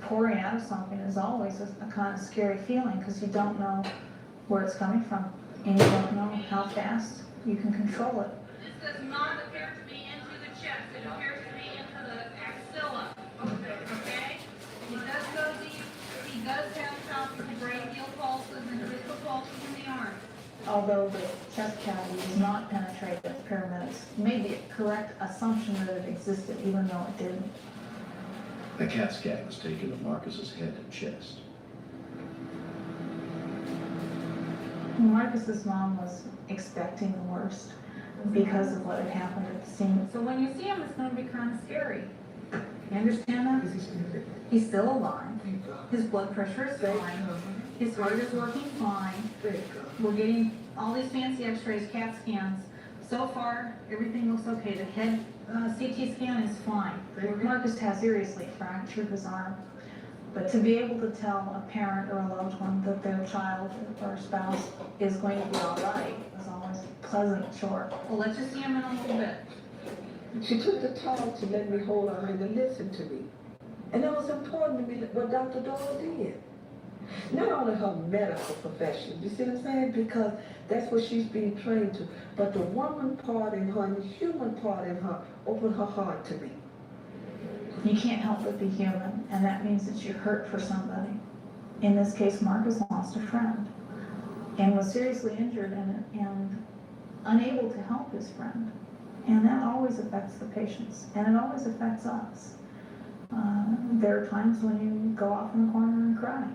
pouring out of something, is always a kind of scary feeling because you don't know where it's coming from and you don't know how fast you can control it. This does not appear to be into the chest. It appears to be into the axilla. Okay? It does go deep. He does have brachial pulses and distal pulses in the arm. Although the chest cavity is not penetrated, paramedics made the correct assumption that it existed even though it didn't. A CAT scan was taken of Marcus's head and chest. Marcus's mom was expecting the worst because of what had happened at the scene. So when you see him, it's going to be kind of scary. You understand that? He's still alive. His blood pressure is fine. His heart is working fine. We're getting all these fancy x-rays, CAT scans. So far, everything looks okay. The head CT scan is fine. Marcus has seriously fractured his arm. But to be able to tell a parent or a loved one that their child or spouse is going to be all right is always a pleasant chore. Well, let's just see him in a little bit. She took the time to let me hold her hand and listen to me. And it was important to me what Dr. Doyle did. Not only her medical profession, you see what I'm saying? Because that's what she's being trained to. But the woman part in her and the human part in her opened her heart to me. You can't help but be human, and that means that you hurt for somebody. In this case, Marcus lost a friend and was seriously injured and unable to help his friend. And that always affects the patients, and it always affects us. There are times when you go off in the corner and cry.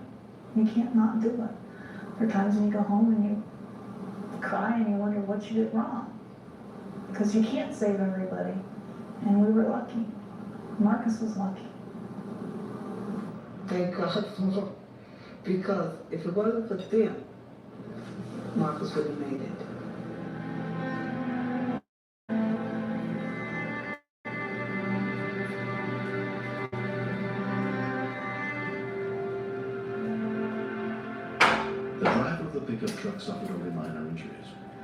You can't not do it. There are times when you go home and you cry and you wonder what you did wrong. Because you can't save everybody. And we were lucky. Marcus was lucky. Thank God for her. Because if it wasn't for them, Marcus would have made it. The driver of the pickup truck suffered only minor injuries.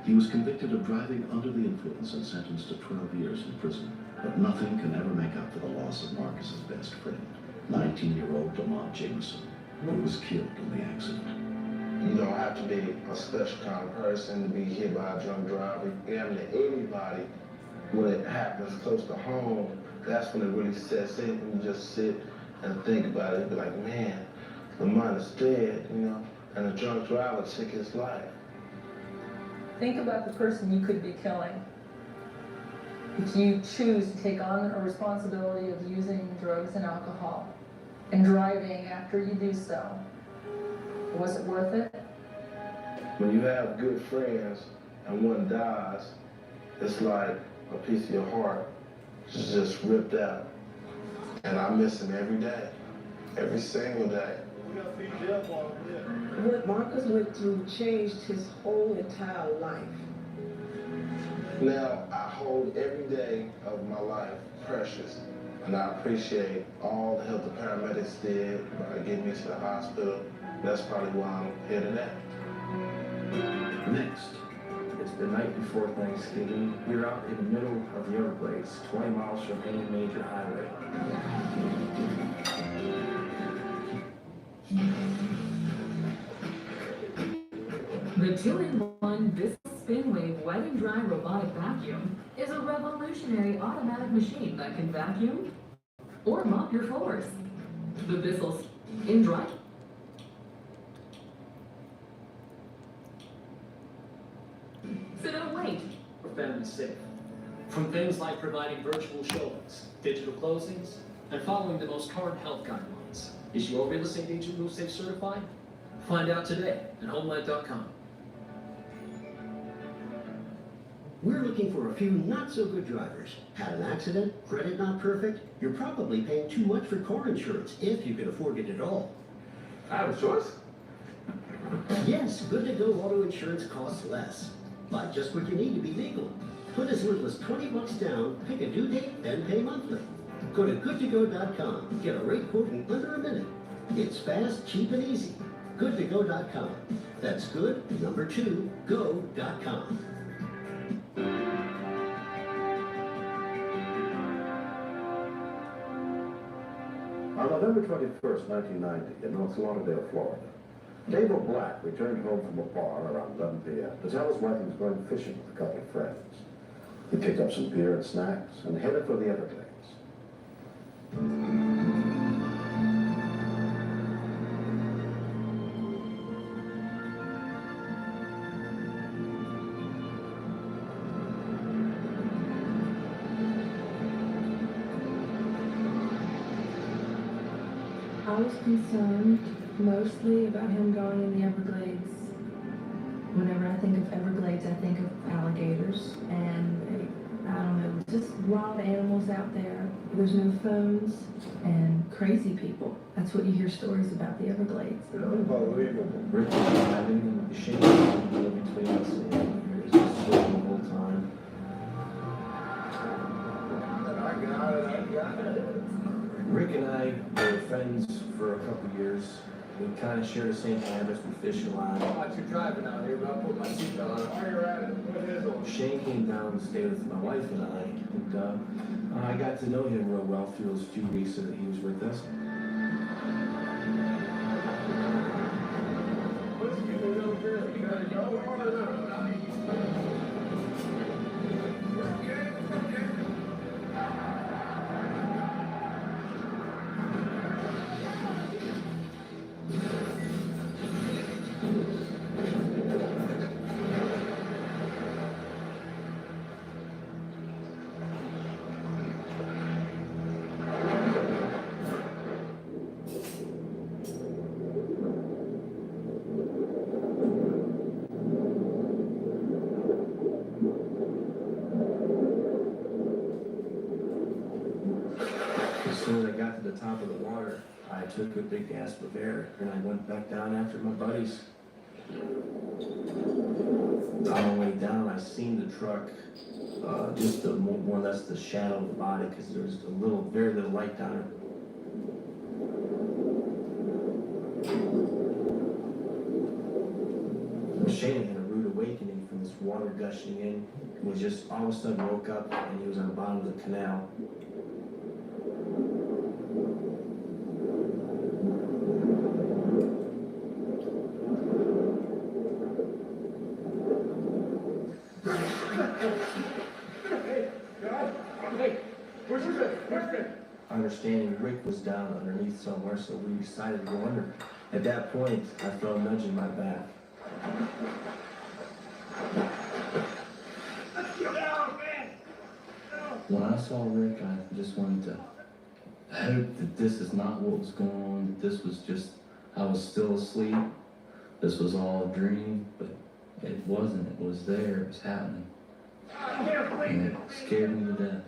He was convicted of driving under the influence and sentenced to 12 years in prison. But nothing can ever make up for the loss of Marcus's best friend, 19-year-old Lamont Jameson, who was killed in the accident. You don't have to be a special kind of person to be hit by a drunk driver. Damn near anybody, when it happens close to home, that's when it really sets in. When you just sit and think about it, you be like, man, Lamont is dead, you know, and a drunk driver took his life. Think about the person you could be killing if you choose to take on a responsibility of using drugs and alcohol and driving after you do so. Was it worth it? When you have good friends and one dies, it's like a piece of your heart is just ripped out. And I miss him every day. every single day. What Marcus went through changed his whole entire life. Now, I hold every day of my life precious, and I appreciate all the help the paramedics did by getting me to the hospital. That's probably why I'm here today. Next, It's the night before Thanksgiving. We're out in the middle of the Everglades, 20 miles from any major highway. The 2-in-1 Bissell Spinwave Wet and Dry Robotic Vacuum is a revolutionary automatic machine that can vacuum or mop your floors. The Bissell in dry. So don't wait. For families safe. From things like providing virtual showings, digital closings, and following the most current health guidelines. Is your real estate agent MoveSafe certified? Find out today at homeland.com. We're looking for a few not-so-good drivers. Had an accident? Credit not perfect? You're probably paying too much for car insurance, if you can afford it at all. I have a choice. Yes, good-to-go auto insurance costs less. Buy just what you need to be legal. Put as little as $20 down, pick a due date, then pay monthly. Go to goodtogo.com. Get a rate quote in under a minute. It's fast, cheap, and easy. Goodtogo.com. That's good, number 2, go.com. On November 21st, 1990, in North Lauderdale, Florida, Dable Black returned home from a bar around 11 p.m. to tell his wife he was going fishing with a couple of friends. He picked up some beer and snacks and headed for the Everglades. I was concerned mostly about him going in the Everglades. Whenever I think of Everglades, I think of alligators and, I don't know, just wild animals out there. There's no phones and crazy people. That's what you hear stories about the Everglades. Unbelievable. Rick was driving, the shame was between us, and he was just sweating the whole time. I got it. Rick and I were friends for a couple years. We kind of share the same habits. We fish a lot. Watch you driving out here, but I'll put my seatbelt on. While you're at it, what is it? Shane came down and stayed with my wife and I got to know him real well through those few weeks that he was with us. Let's get a little bit. You gotta go. As soon as I got to the top of the water, I took a big gasp of air and I went back down after my buddies. On the way down, I seen the truck, just more or less the shadow of the body, because there was very little light down it. Shane had a rude awakening from this water gushing in. He was just all of a sudden woke up and he was on the bottom of the canal. Understanding Rick was down underneath somewhere, so we decided to go under. At that point, I felt a nudge in my back. When I saw Rick, I just wanted to hope that this is not what was going on, that this was just, I was still asleep, this was all a dream, but it wasn't, it was there, it was happening. And it scared me to death.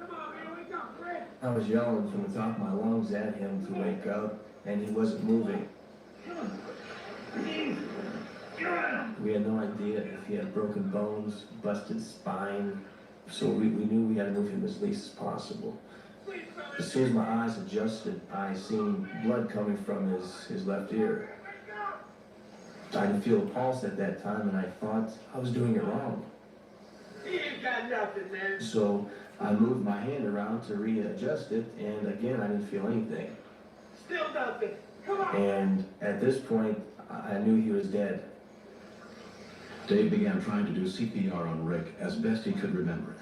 I was yelling from the top of my lungs at him to wake up, and he wasn't moving. We had no idea if he had broken bones, busted spine, so we knew we had to move him as least as possible. As soon as my eyes adjusted, I seen blood coming from his left ear. I didn't feel a pulse at that time, and I thought I was doing it wrong. He ain't got nothing, man. So I moved my hand around to readjust it, and again, I didn't feel anything. Still nothing. Come on. And at this point, I knew he was dead. Dave began trying to do CPR on Rick as best he could remember.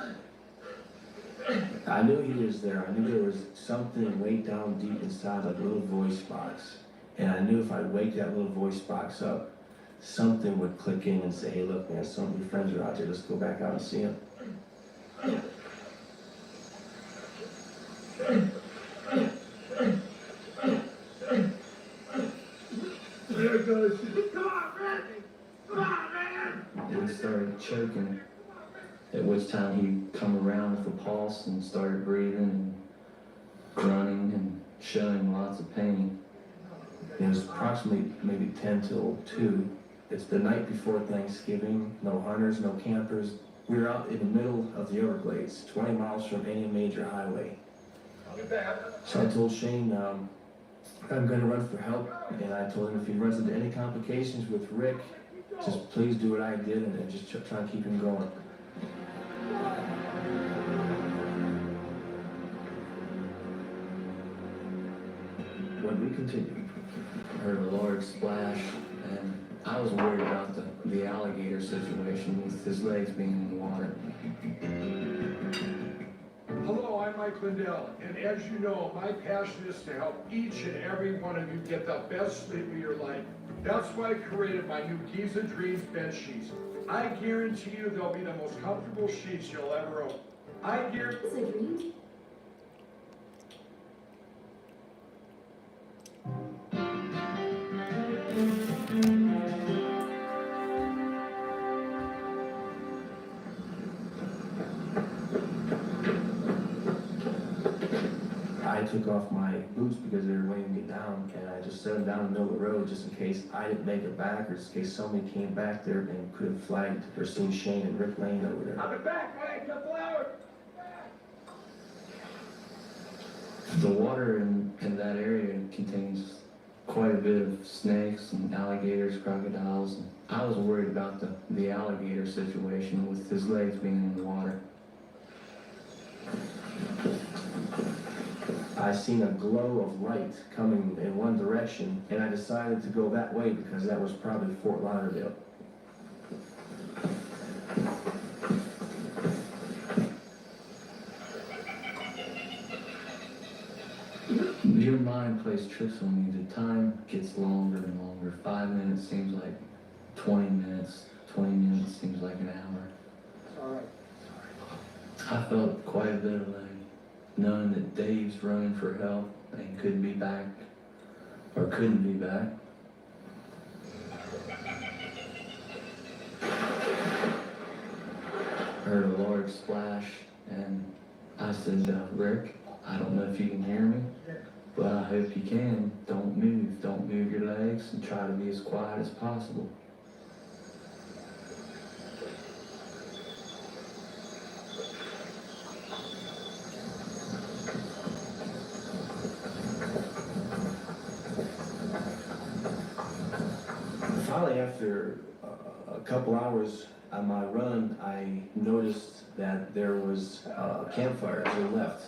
I knew he was there. I knew there was something way down deep inside, like a little voice box. And I knew if I wake that little voice box up, something would click in and say, hey, look, man, some of your friends are out there. Let's go back out and see them. There it goes. Come on, Randy. Come on, man. And he started choking, at which time he come around with a pulse and started breathing and grunting and showing lots of pain. It was approximately maybe 10 till 2. It's the night before Thanksgiving, no hunters, no campers. We were out in the middle of the Everglades, 20 miles from any major highway. So I told Shane, I'm going to run for help, and I told him if he runs into any complications with Rick, just please do what I did and just try and keep him going. When we continued, I heard a large splash, and I was worried about the alligator situation with his legs being in the water. Hello, I'm Mike Lindell, and as you know, my passion is to help each and every one of you get the best sleep of your life. That's why I created my new Giza Dreams bed sheets. I guarantee you they'll be the most comfortable sheets you'll ever own. I guarantee. I took off my boots because they were weighing me down, and I just set them down in the middle of the road just in case I didn't make it back, or just in case somebody came back there and could have flagged or seen Shane and Rick laying over there. I'll be back, wait, couple hours. The water in that area contains quite a bit of snakes and alligators, crocodiles. And I was worried about the alligator situation with his legs being in the water. I seen a glow of light coming in one direction, and I decided to go that way because that was probably Fort Lauderdale. Your mind plays tricks on you. The time gets longer and longer. 5 minutes seems like 20 minutes. 20 minutes seems like an hour. All right. I felt quite a bit of like knowing that Dave's running for help and couldn't be back, or couldn't be back. Heard a large splash, and I said, Rick, I don't know if you can hear me, but I hope you can. Don't move your legs, and try to be as quiet as possible. Finally, after a couple hours on my run, I noticed that there was a campfire to the left.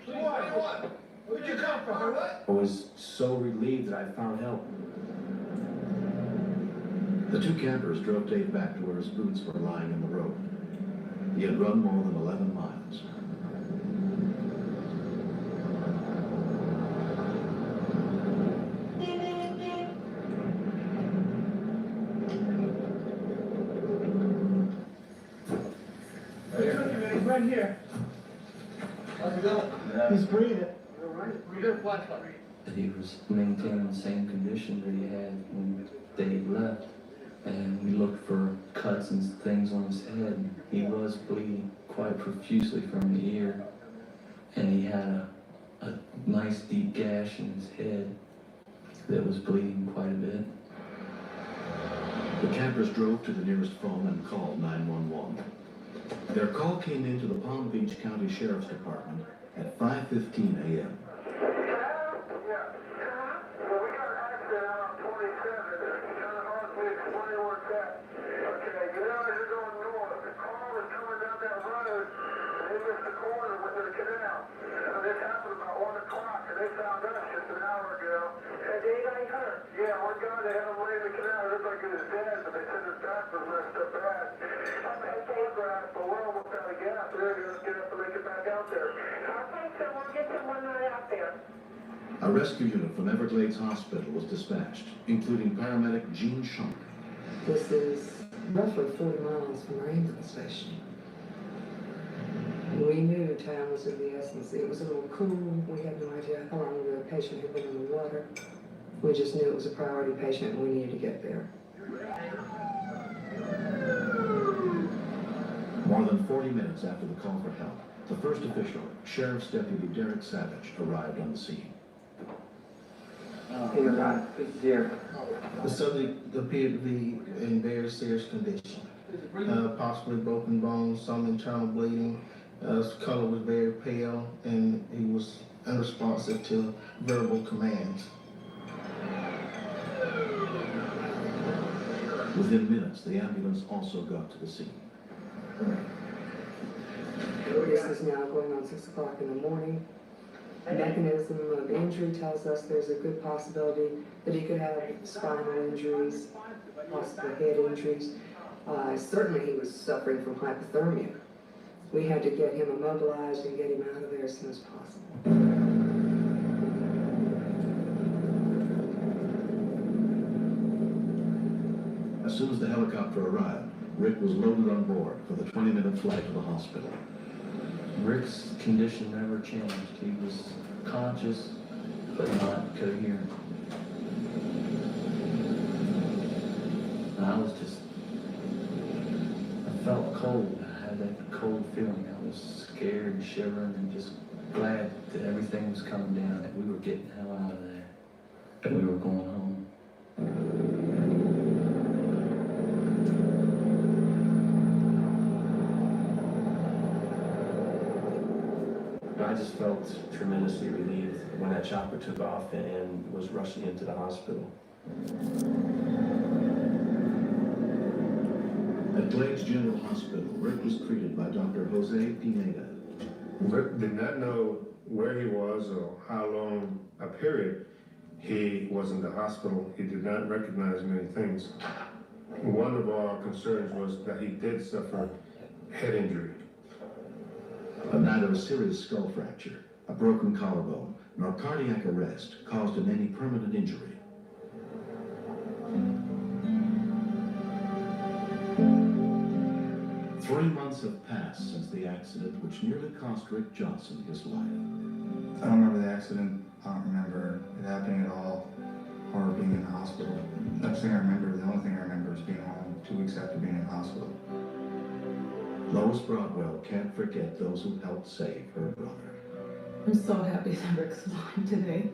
What? Where'd you come from, or what? I was so relieved that I found help. the two campers drove Dave back to where his boots were lying in the road. He had run more than 11 miles. Right here. How's it going? He's breathing. We got a flashlight. He was maintaining the same condition that he had when Dave left. And we looked for cuts and things on his head. He was bleeding quite profusely from the ear. And he had a nice deep gash in his head that was bleeding quite a bit. The campers drove to the nearest phone and called 911. Their call came into the Palm Beach County Sheriff's Department at 5:15 a.m. A rescue unit from Everglades Hospital was dispatched, including paramedic Gene Shunk. This is roughly 40 miles from our ambulance station. We knew time was of the essence. It was a little cool. We had no idea how long the patient had been in the water. We just knew it was a priority patient and we needed to get there. More than 40 minutes after the call for help, the first official, Sheriff's Deputy Derek Savage, arrived on the scene. The subject appeared to be in very serious condition. Possibly broken bones, some internal bleeding. His color was very pale, and he was unresponsive to verbal commands. Within minutes, the ambulance also got to the scene. This is now going on 6 o'clock in the morning. The mechanism of injury tells us there's a good possibility that he could have spinal injuries, possibly head injuries. Certainly he was suffering from hypothermia. We had to get him immobilized and get him out of there as soon as possible. As soon as the helicopter arrived, Rick was loaded on board for the 20-minute flight to the hospital. Rick's condition never changed. He was conscious, but not coherent. And I was just, I felt cold. I had that cold feeling. I was scared and shivering and just glad that everything was coming down, that we were getting the hell out of there, that we were going home. I just felt tremendously relieved when that chopper took off and was rushing into the hospital. At Glades General Hospital, Rick was treated by Dr. Jose Pineda. Rick did not know where he was or how long a period he was in the hospital. He did not recognize many things. One of our concerns was that he did suffer head injury. But neither a serious skull fracture, a broken collarbone, nor cardiac arrest caused him any permanent injury. Three months have passed since the accident which nearly cost Rick Johnson his life. I don't remember the accident. I don't remember it happening at all, or being in the hospital. The only thing I remember is being home 2 weeks after being in the hospital. Lois Broadwell can't forget those who helped save her brother. I'm so happy that Rick's alive today.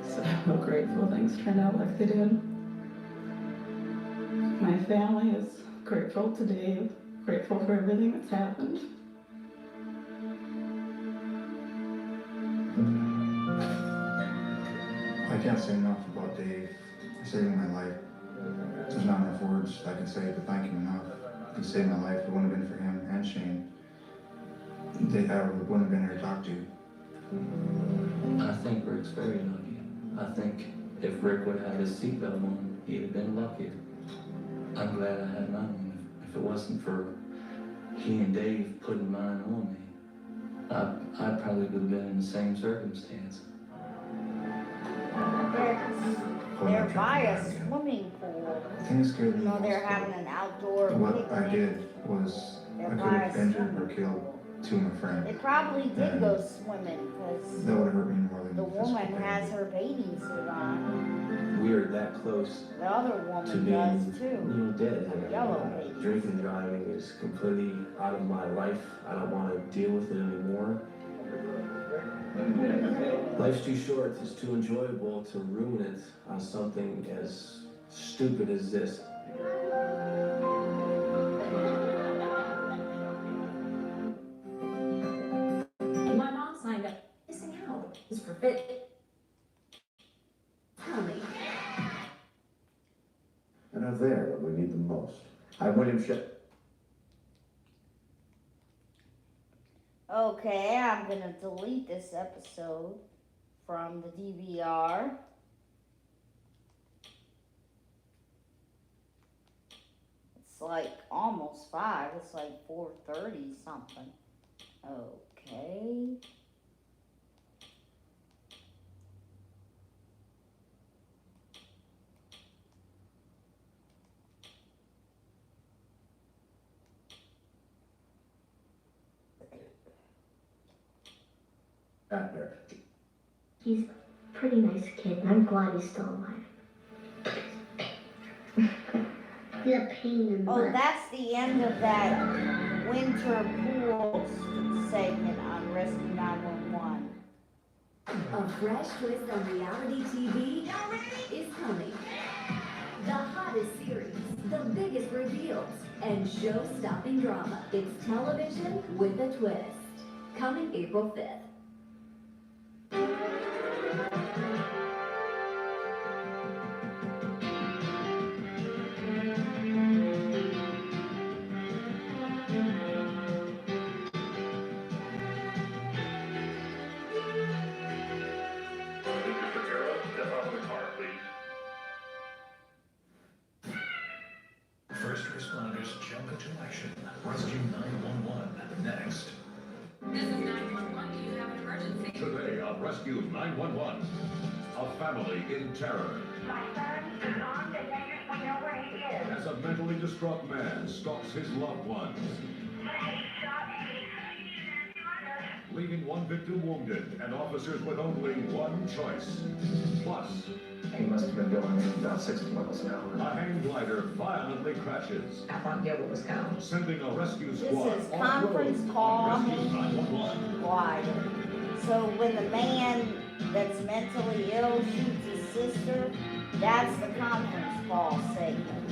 So grateful things turned out like they did. My family is grateful today, grateful for everything that's happened. I can't say enough about Dave saving my life. There's not enough words I can say to thank him enough. He saved my life. If it wouldn't have been for him and Shane, I wouldn't have been here to talk to. I think Rick's very lucky. I think if Rick would have had his seatbelt on, he'd have been luckier. I'm glad I had mine on. If it wasn't for he and Dave putting mine on me, I probably would have been in the same circumstance. They're by a swimming pool. Things scared me You know, most, they're though. having an outdoor What I picnic. did was I They're could by have a injured swimming or killed two of my friends. They probably did go swimming because That would have hurt me more than the physical woman pain. has her bathing suit on. We are that close The other to woman being, does too. dead. Yellow baby. Drinking and driving is completely out of my life. I don't want to deal with it anymore. Life's too short, it's too enjoyable to ruin it on something as stupid as this. My mom signed up. Missing out is for fit. Tell me. And are there when we need them most. I'm William Shep. Okay, I'm gonna delete this episode from the DVR. It's like almost 5, it's like 4:30 something. Okay. Abner. He's a pretty nice kid, and I'm glad he's still alive. He's a pain in the Oh, butt. that's the end of that winter pool segment on Rescue 911. A fresh twist on reality TV is coming. The hottest series, the biggest reveals, and show-stopping drama. It's television with a twist. Coming April 5th. First responders jump into action. Rescue 911 next. This is 911. Do you have an emergency? Today on Rescue 911, a family in terror. My son is armed and dangerous. We know where he is. As a mentally distraught man stalks his loved ones, leaving one victim wounded and officers with only one choice. Plus, He must have been going about 60 miles an hour. a hang glider violently crashes, I thought Gilbert was gone. sending a rescue This squad is off-road conference call on Rescue 911. glider. So when the man that's mentally ill shoots his sister, that's the conference call segment.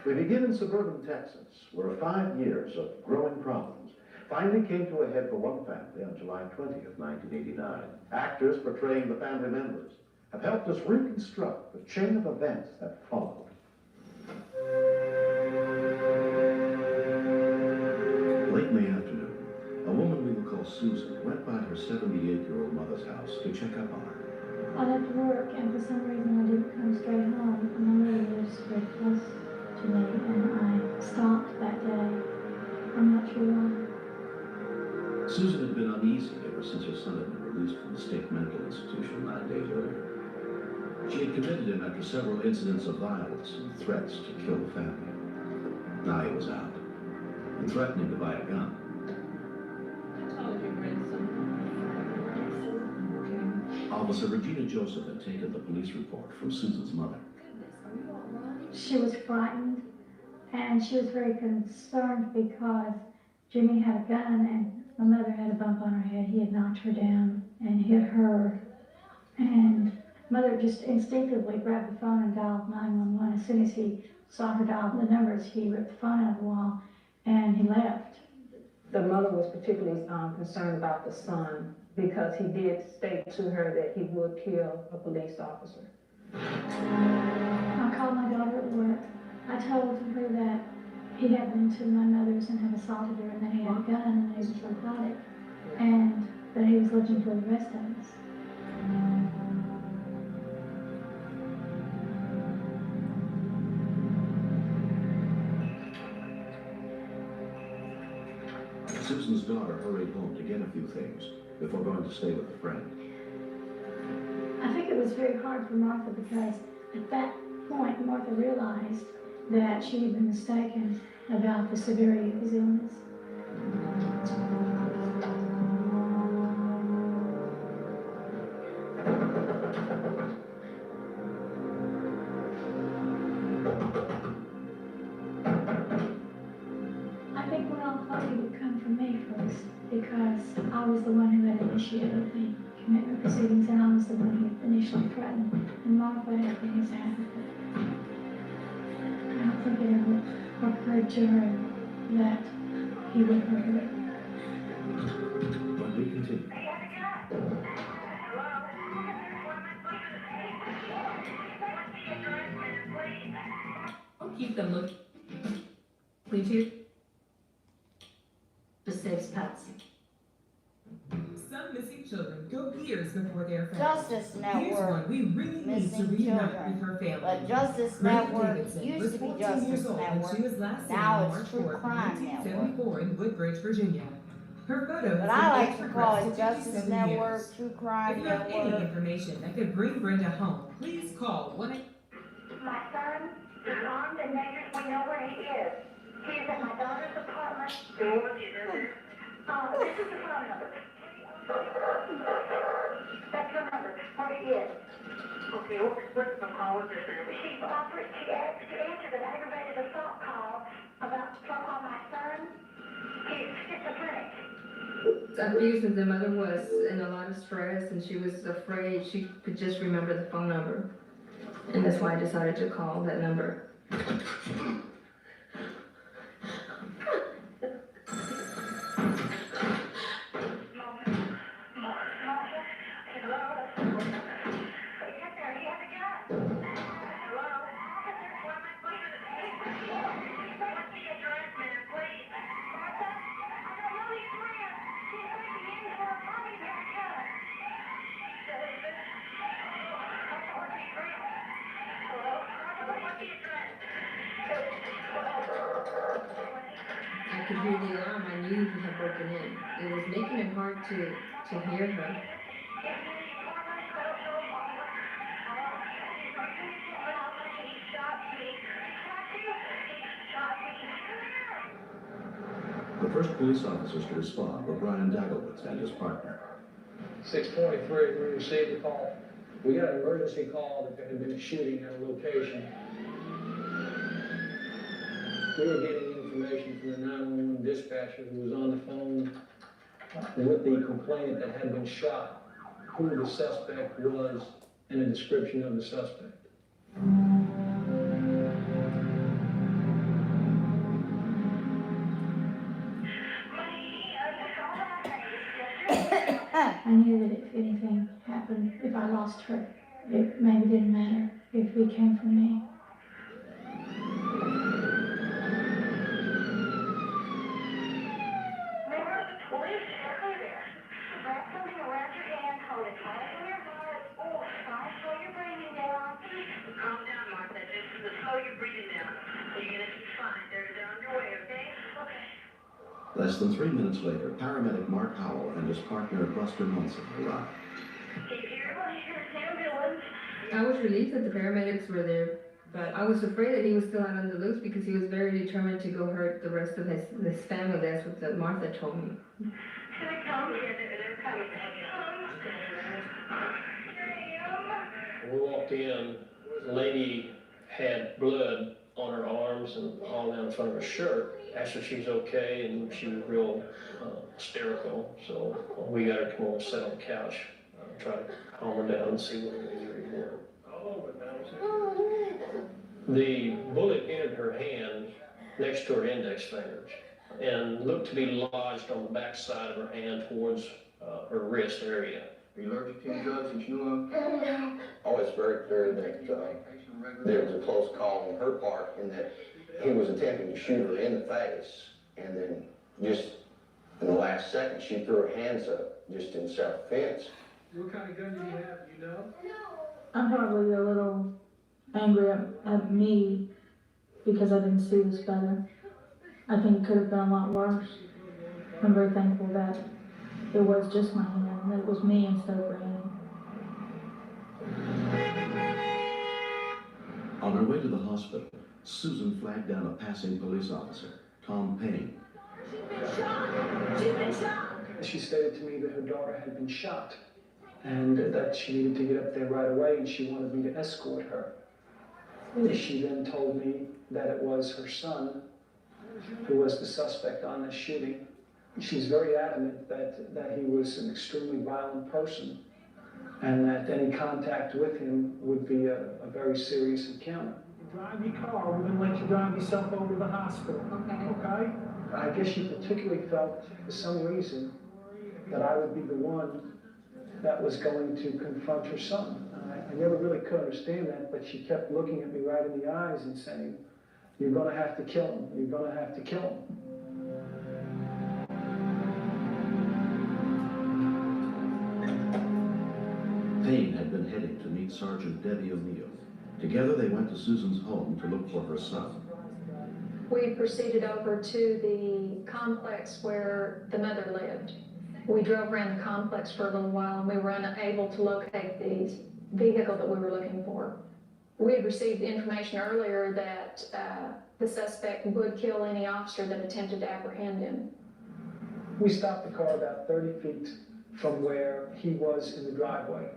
We begin in suburban Texas, where 5 years of growing problems finally came to a head for one family on July 20th, 1989. Actors portraying the family members have helped us reconstruct the chain of events that followed. Late in the afternoon, a woman we will call Susan went by her 78-year-old mother's house to check up on her. I left work, and for some reason I didn't come straight home. My mother lives very close to me, and I stopped that day. I'm not sure why. Susan had been uneasy ever since her son had been released from the state mental institution 9 days earlier. She had committed him after several incidents of violence and threats to kill the family. Now he was out and threatening to buy a gun. Officer Regina Joseph had taken the police report from Susan's mother. She was frightened, and she was very concerned because Jimmy had a gun, and my mother had a bump on her head. He had knocked her down and hit her, and mother just instinctively grabbed the phone and dialed 911. As soon as he saw her dial the numbers, he ripped the phone out of the wall, and he left. The mother was particularly concerned about the son because he did state to her that he would kill a police officer. I called my daughter at work. I told her that he had been to my mother's and had assaulted her, and that he had a gun and that he was psychotic, and that he was looking for the rest of us. Susan's daughter hurried home to get a few things before going to stay with a friend. I think it was very hard for Martha because at that point, Martha realized that she had been mistaken about the severity of his illness. because I was the one who had initiated the commitment proceedings, and I was the one who initially threatened, and Martha had things happen. I don't think it ever occurred to her that he would hurt her. But we continue. Keep them looking. Please, you. Just saves pets. Some missing children go years before they're found. Justice Here's Network, one we really need to missing reunite children. with her family. But Justice Brenda Network Davidson used was to be 14 Justice years old when Network. she was last seen Now on it's March True 4th, Crime Network. 1974 in Woodbridge, Virginia. Her photo But has I been like to call progressed it to Justice 57 Network, years. True Crime If you have any Network. information that could bring Brenda home, please call 1-800. My son is armed and dangerous. We know where he is. He is at my daughter's apartment. This is the phone number. That's her number, where he is. Okay, what's the call with this number? She answered an aggravated assault call on my son. He's schizophrenic. Abused, the mother was in a lot of stress and she was afraid she could just remember the phone number. And that's why I decided to call that number. I could hear the alarm. I knew he had broken in. It was making it hard to hear her. The first police officers to respond were Brian Daglewitz and his partner. 6:23, we received a call. We got an emergency call that there had been a shooting at a location. We were getting information from the 911 dispatcher who was on the phone with the complainant that had been shot, who the suspect was, and a description of the suspect. I knew that if anything happened, if I lost her, it maybe didn't matter if he came for me. Less than 3 minutes later, paramedic Mark Howell and his partner Buster Munson arrived. I was relieved that the paramedics were there, but I was afraid that he was still out on the loose because he was very determined to go hurt the rest of his family. That's what Martha told me. We walked in, the lady had blood on her arms and all down in front of her shirt. Asked her if she was okay, and she was real hysterical. So we got her to come over and sit on the couch, try to calm her down and see what the injuries were. The bullet entered her hand next to her index fingers and looked to be lodged on the back side of her hand towards her wrist area. Are you allergic to any drugs that you know of? Oh, it's very clear that there was a close call on her part in that he was attempting to shoot her in the face, and then just in the last second, she threw her hands up just in self-defense. What kind of gun do you have, do you know? I'm probably a little angry at me because I didn't see this better. I think it could have been a lot worse. I'm very thankful that it was just my hand, that it was me instead of her hand. On her way to the hospital, Susan flagged down a passing police officer, Tom Payne. She stated to me that her daughter had been shot and that she needed to get up there right away, and she wanted me to escort her. She then told me that it was her son who was the suspect on the shooting, she's very adamant that he was an extremely violent person and that any contact with him would be a very serious encounter. Drive your car, we're gonna let you drive yourself over to the hospital. Okay? I guess she particularly felt, for some reason, that I would be the one that was going to confront her son. I never really could understand that, but she kept looking at me right in the eyes and saying, "You're gonna have to kill him, you're gonna have to kill him." Payne had been heading to meet Sergeant Debbie O'Neill. Together they went to Susan's home to look for her son. We proceeded over to the complex where the mother lived. We drove around the complex for a little while and we were unable to locate the vehicle that we were looking for. We had received information earlier that the suspect would kill any officer that attempted to apprehend him. We stopped the car about 30 feet from where he was in the driveway.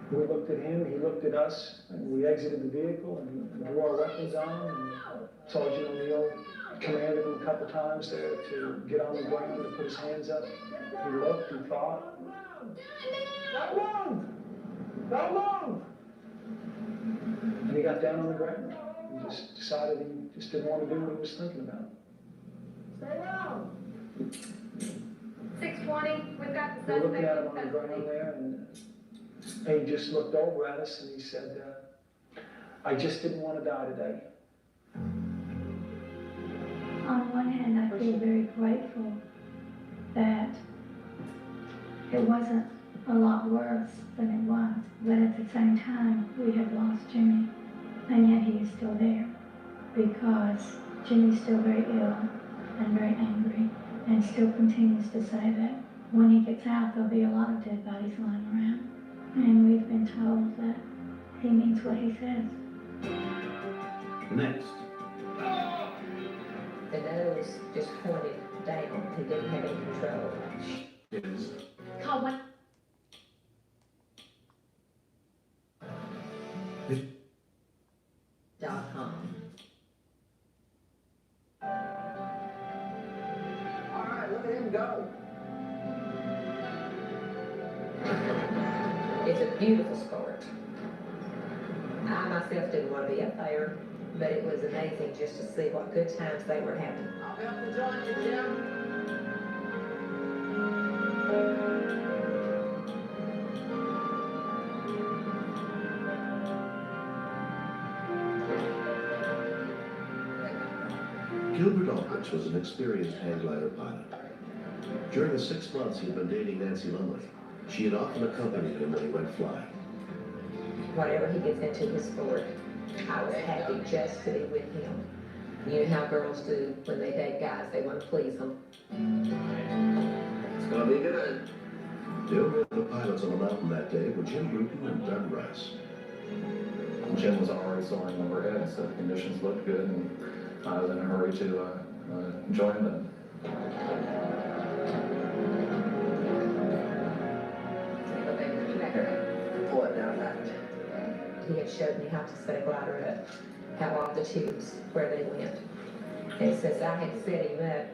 We looked at him, he looked at us, and we exited the vehicle and drew our weapons on him. And Sergeant O'Neill commanded him a couple times there to get on the ground and put his hands up. He looked and thought. Don't move! Don't move! And he got down on the ground. He just decided he just didn't want to do what he was thinking about. Stay down. 620, we've got the We were looking suspect at him in on the custody. ground there, and he just looked over at us and he said, "I just didn't want to die today." On one hand, I feel very grateful that it wasn't a lot worse than it was, but at the same time, we had lost Jimmy, and yet he is still there because Jimmy's still very ill and very angry, and still continues to say that when he gets out, there'll be a lot of dead bodies lying around. And we've been told that he means what he says. Next, The nose just pointed down. He didn't have any control. Call one. .com. All right, look at him go. It's a beautiful sport. I myself didn't want to be up there, but it was amazing just to see what good times they were having. I'll help to join you, Jim. Gilbert Aldrich was an experienced hang glider pilot. During the 6 months he had been dating Nancy Lumley, she had often accompanied him when he went flying. Whatever he gets into his sport, I was happy just to be with him. You know how girls do when they date guys, they want to please them. It's gonna be good. The only other pilots on the mountain that day were Jim Bruton and Doug Rice. Jim was already soaring overhead, so the conditions looked good, and I was in a hurry to join them. Pull it down that. He had showed me how to set a glider up, how all the tubes, where they went. And since I had set him up,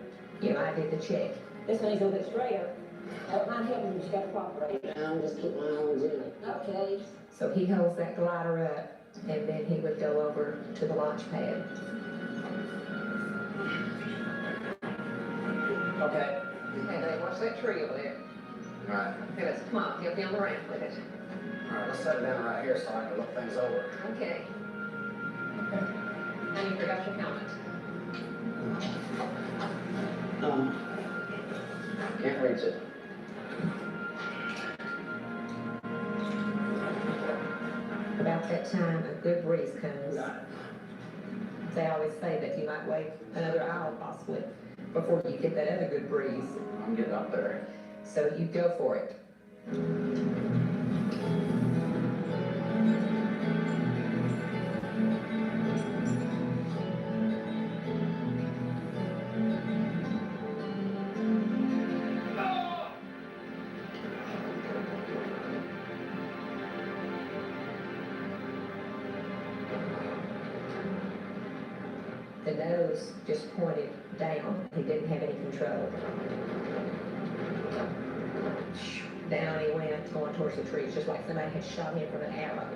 you know, I did the check. This one needs a little bit straighter. That might help when you got to cooperate. Down, just keep my arms in it. Okay. So he holds that glider up, and then he would go over to the launch pad. Okay. Okay, now watch that tree over there. All right. Okay, let's come on, help you on the ramp with it. All right, let's set it down right here so I can look things over. Okay. And you forgot your helmet. Can't reach it. About that time, a good breeze comes. They always say that you might wait another hour possibly before you get that other good breeze. I'm getting up there. So you go for it. The nose just pointed down. He didn't have any control. Down he went, going towards the trees, just like somebody had shot him from an arrow.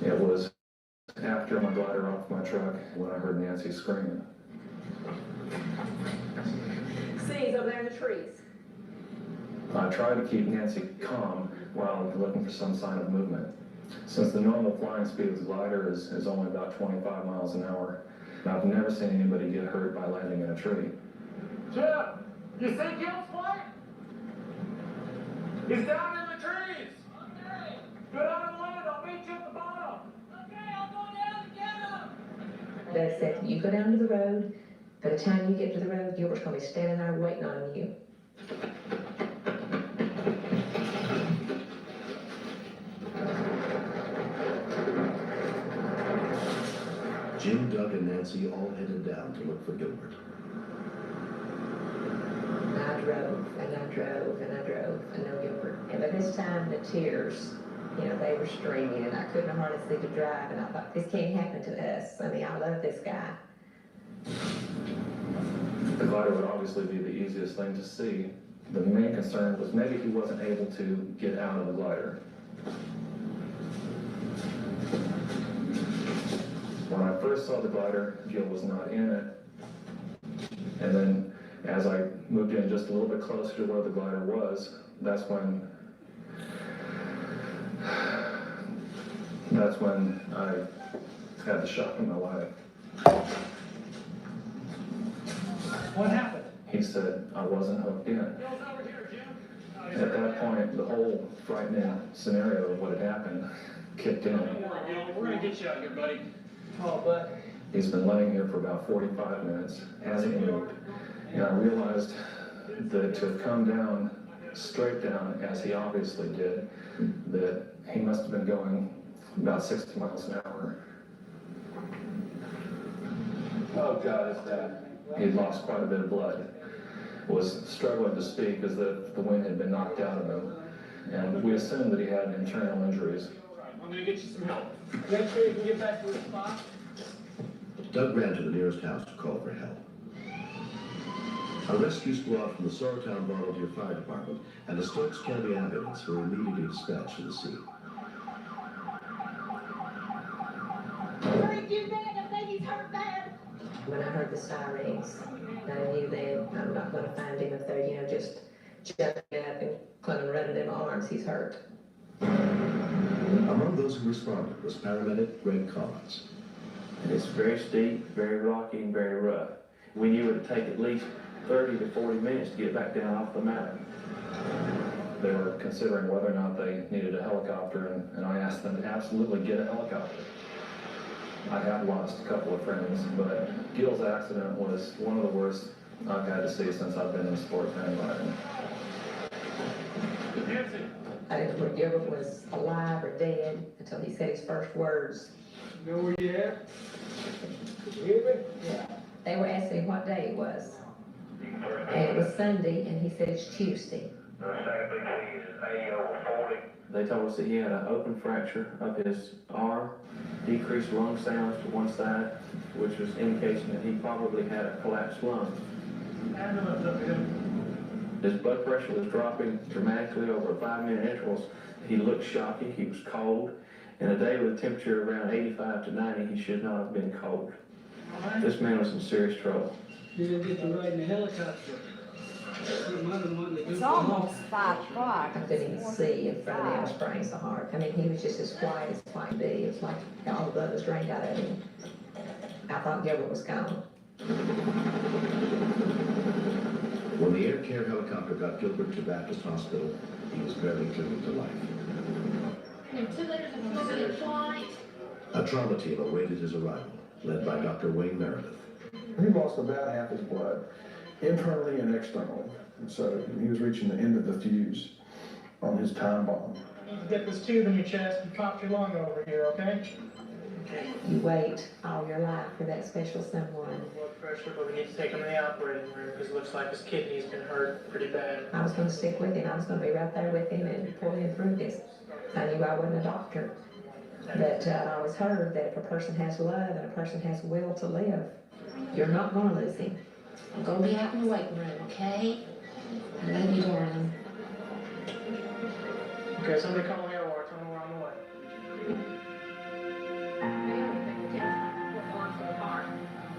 It was after my glider off my truck when I heard Nancy screaming. See, he's over there in the trees. I tried to keep Nancy calm while looking for some sign of movement. Since the normal flying speed of the glider is only about 25 miles an hour, I've never seen anybody get hurt by landing in a tree. Jim, you see Gil's flight? He's down in the trees. Okay. Go down and land. I'll meet you at the bottom. Okay, I'll go down and get him. Dad said, you go down to the road. By the time you get to the road, Gilbert's gonna be standing there waiting on you. Jim, Doug, and Nancy all headed down to look for Gilbert. And I drove, and I drove, and I drove, and no Gilbert. And by this time, the tears, they were streaming, and I couldn't hardly see to drive, and I thought, this can't happen to us. I mean, I love this guy. The glider would obviously be the easiest thing to see. The main concern was maybe he wasn't able to get out of the glider. When I first saw the glider, Gil was not in it. And then as I moved in just a little bit closer to where the glider was, that's when I had the shock in my life. What happened? He said I wasn't hooked in. At that point, the whole frightening scenario of what had happened kicked in. We're gonna get you out here, buddy. Oh, bud. He's been laying here for about 45 minutes, hasn't moved. And I realized that to come down, straight down, as he obviously did, that he must have been going about 60 miles an hour. Oh, God, it's that. He'd lost quite a bit of blood, was struggling to speak as the wind had been knocked out of him. And we assumed that he had internal injuries. I'm gonna get you some help. Make sure you can get back to the spot. Doug ran to the nearest house to call for help. A rescue squad from the Sorrowtown Volunteer Fire Department and a Stokes County ambulance were immediately dispatched to the scene. Hurry, get back, I think he's hurt bad. When I heard the sirens, I knew then I'm not gonna find him if they're, just jumping up and climbing running in my arms. He's hurt. Among those who responded was paramedic Greg Collins. And it's very steep, very rocky, and very rough. We knew it would take at least 30 to 40 minutes to get back down off the mountain. They were considering whether or not they needed a helicopter, and I asked them to absolutely get a helicopter. I have lost a couple of friends, but Gil's accident was one of the worst I've had to see since I've been in the sport of environment. I didn't know whether Gilbert was alive or dead until he said his first words. You know where you at? You hear me? Yeah. They were asking him what day it was. And it was Sunday, and he said it's Tuesday. They told us that he had an open fracture of his arm, decreased lung sounds to one side, which was indication that he probably had a collapsed lung. His blood pressure was dropping dramatically over 5-minute intervals. He looked shocky, he was cold. In a day with a temperature around 85 to 90, he should not have been cold. This man was in serious trouble. You didn't get to ride in a helicopter. It's almost 5 o'clock. I couldn't even see in front of me. I was praying so hard. I mean, he was just as quiet as quiet be. It was like all the blood was drained out of him. I thought Gilbert was gone. When the air care helicopter got Gilbert to Baptist Hospital, he was barely clinging to life. A trauma team awaited his arrival, led by Dr. Wayne Meredith. He lost about half his blood, internally and externally. And so he was reaching the end of the fuse on his time bomb. You need to get this tube in your chest and pop your lung over here, okay? You wait all your life for that special someone. pressure, but we need to take him to the operating room because it looks like his kidney's been hurt pretty bad. I was gonna stick with him, I was gonna be right there with him and pull him through this. I knew I wasn't a doctor, but I always heard that if a person has love and a person has will to live, you're not gonna lose him. I'm gonna be out in the waiting room, okay? I love you, darling. Okay, somebody call me or tell me we're on the way.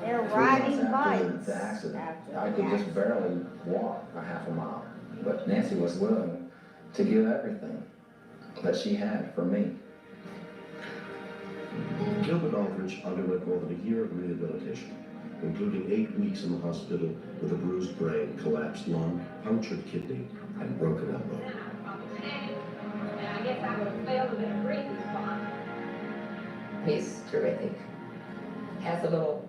They're riding After bikes. the accident, after I the could just accident. barely walk a half a mile, but Nancy was willing to give everything that she had for me. Gilbert Aldrich underwent more than a year of rehabilitation, including 8 weeks in the hospital with a bruised brain, collapsed lung, punctured kidney, and broken elbow. I guess I would have failed in a breathing spot. He's terrific. Has a little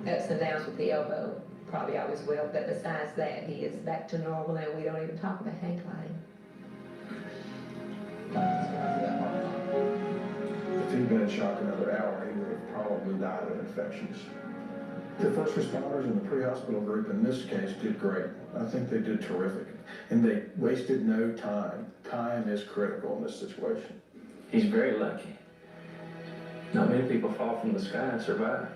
ups and downs with the elbow, probably always will, but besides that, he is back to normal and we don't even talk about hang gliding. If he'd been in shock another hour, he would have probably died of infections. The first responders in the pre-hospital group in this case did great. I think they did terrific. And they wasted no time. Time is critical in this situation. He's very lucky. Not many people fall from the sky and survive.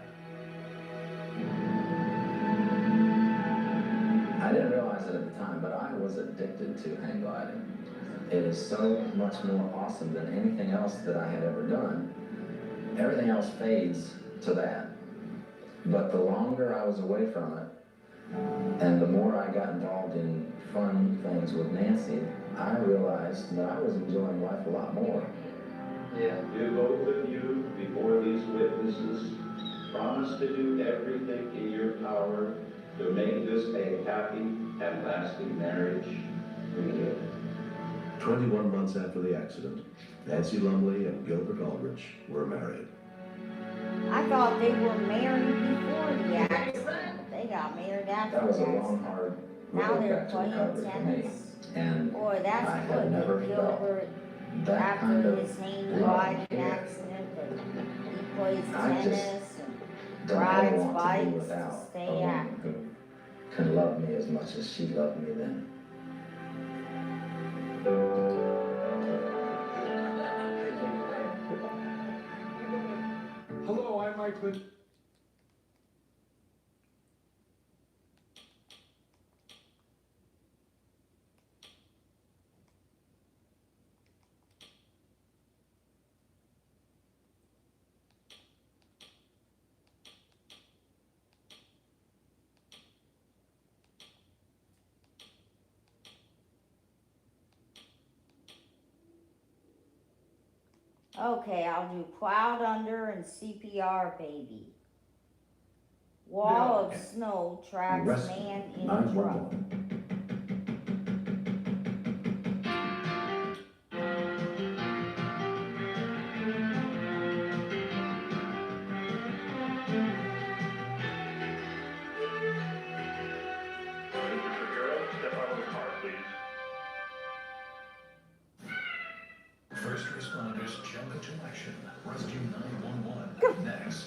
I didn't realize it at the time, but I was addicted to hang gliding. It is so much more awesome than anything else that I had ever done. Everything else fades to that. But the longer I was away from it, and the more I got involved in fun things with Nancy, I realized that I was enjoying life a lot more. Do both of you, before these witnesses, promise to do everything in your power to make this a happy and lasting marriage? We do. 21 months after the accident, Nancy Lumley and Gilbert Aldrich were married. I thought they were married before the accident. They got married after That was a the long, accident. hard Now road they're back to playing recovery for me. tennis. And Boy, I that's had good never that felt Gilbert, that kind after of his hang love gliding and care. accident, that he plays I just tennis and don't ever rides want to be bikes to without a stay woman active. who can love me as much as she loved me then. Hello, I'm Mike. Okay, I'll do plowed under and CPR baby. Wall of snow tracks Rescue man in 911. truck. Step out of the car, please. First responders jump into action. Rescue 911. Next.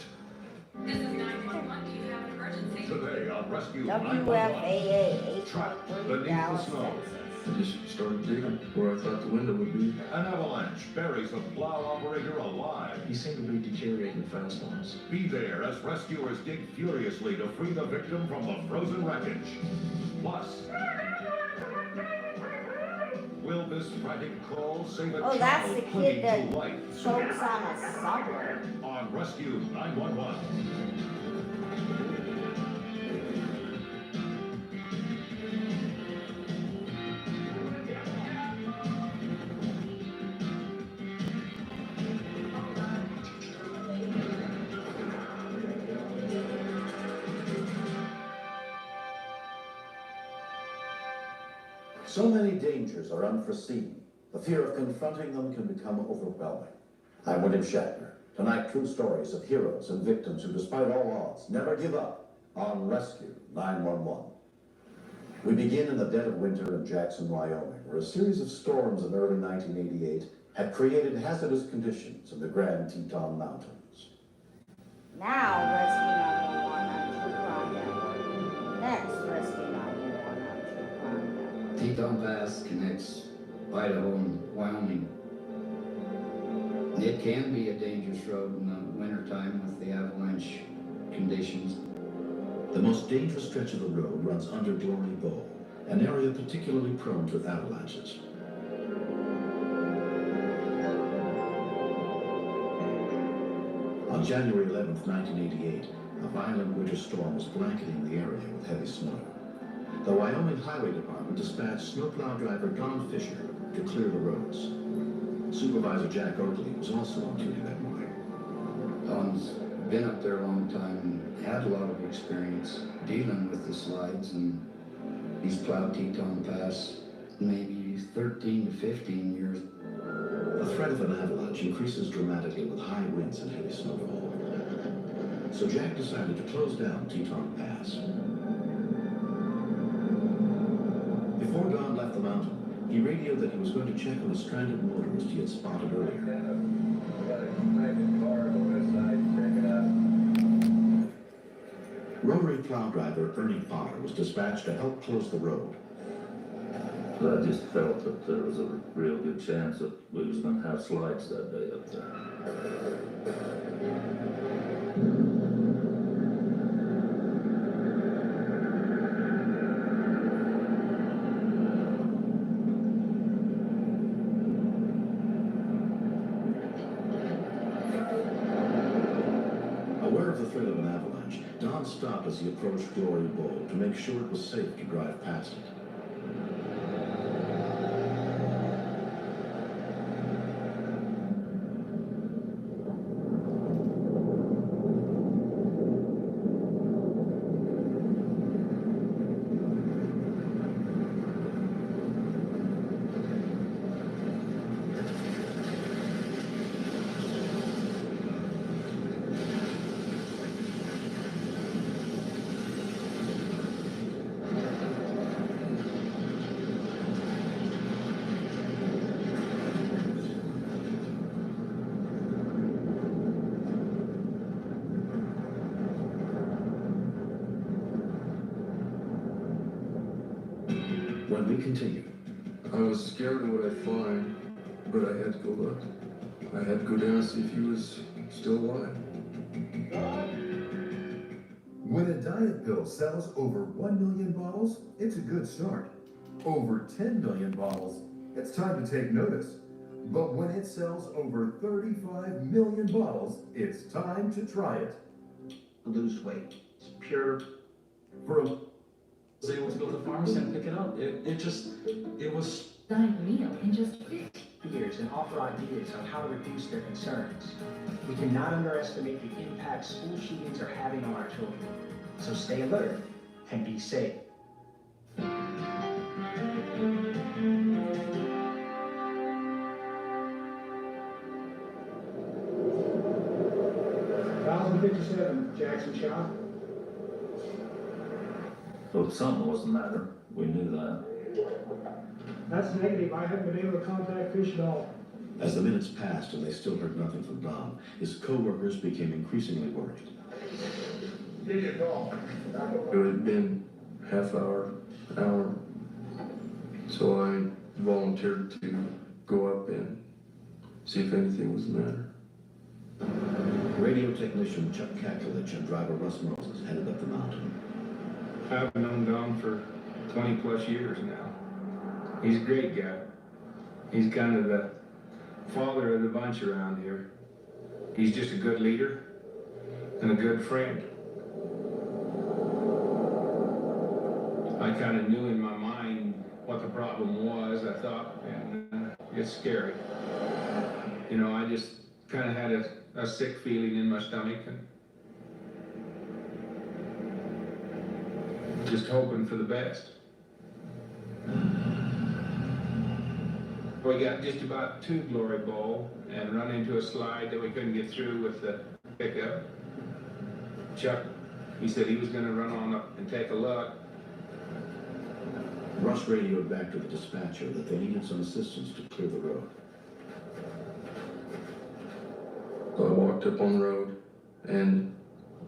This is 911. Do you have an emergency? Today on Rescue 911. WFAA, Trapped 8.3 beneath the Dallas, snow. Texas. I just started digging where I thought the window would be. An avalanche buries a plow operator alive. He seemed to be deteriorating fast on us. Be there as rescuers dig furiously to free the victim from the frozen wreckage. Plus, will this frantic call save a Oh, that's child the kid clinging that to life? chokes on a subway. On Rescue 911. So many dangers are unforeseen. The fear of confronting them can become overwhelming. I'm William Shatner. Tonight, true stories of heroes and victims who, despite all odds, never give up on Rescue 911. We begin in the dead of winter in Jackson, Wyoming, where a series of storms in early 1988 had created hazardous conditions in the Grand Teton Mountains. Now, Rescue 911, I'm True Crime Teton Pass connects Idaho and Wyoming. It can be a dangerous road in the wintertime with the avalanche conditions. The most dangerous stretch of the road runs under Glory Bowl, an area particularly prone to avalanches. On January 11, 1988, a violent winter storm was blanketing the area with heavy snow. The Wyoming Highway Department dispatched snowplow driver Don Fisher to clear the roads. Supervisor Jack Oakley was also on duty that morning. Don's been up there a long time and had a lot of experience dealing with the slides, and he's plowed Teton Pass maybe 13 to 15 years. The threat of an avalanche increases dramatically with high winds and heavy snowfall. So Jack decided to close down Teton Pass. Before Don left the mountain, he radioed that he was going to check on a stranded motorist he had spotted earlier. Rotary plow driver Ernie Potter was dispatched to help close the road. I just felt that there was a real good chance that we was going to have slides that day up there. Aware of the threat of an avalanche, Don stopped as he approached Glory Bowl to make sure it was safe to drive past it. When we continue. I was scared of what I'd find, but I had to go look. I had to go down and see if he was still alive. When a diet pill sells over 1 million bottles, it's a good start. Over 10 million bottles, it's time to take notice. But when it sells over 35 million bottles, it's time to try it. Lose weight. It's pure. For a was able to go to the pharmacy and pick it up. It was diet meal in just 50 years and offer ideas on how to reduce their concerns. We cannot underestimate the impact school shootings are having on our children. So stay alert and be safe. 1057, Jackson shot. So something was the matter. We knew that. That's negative. I haven't been able to contact Fish at all. As the minutes passed and they still heard nothing from Don, his co-workers became increasingly worried. Did you call? It had been half hour, hour. So I volunteered to go up and see if anything was the matter. Radio technician Chuck Kakulich and driver Russ Moses headed up the mountain. I've known Don for 20 plus years now. He's a great guy. He's kind of the father of the bunch around here. He's just a good leader and a good friend. I kind of knew in my mind what the problem was, I thought, and it's scary. You know, I just kind of had a sick feeling in my stomach and just hoping for the best. We got just about to Glory Bowl and run into a slide that we couldn't get through with the pickup. Chuck, he said he was going to run on up and take a look. Russ radioed back to the dispatcher that they needed some assistance to clear the road. I walked up on the road and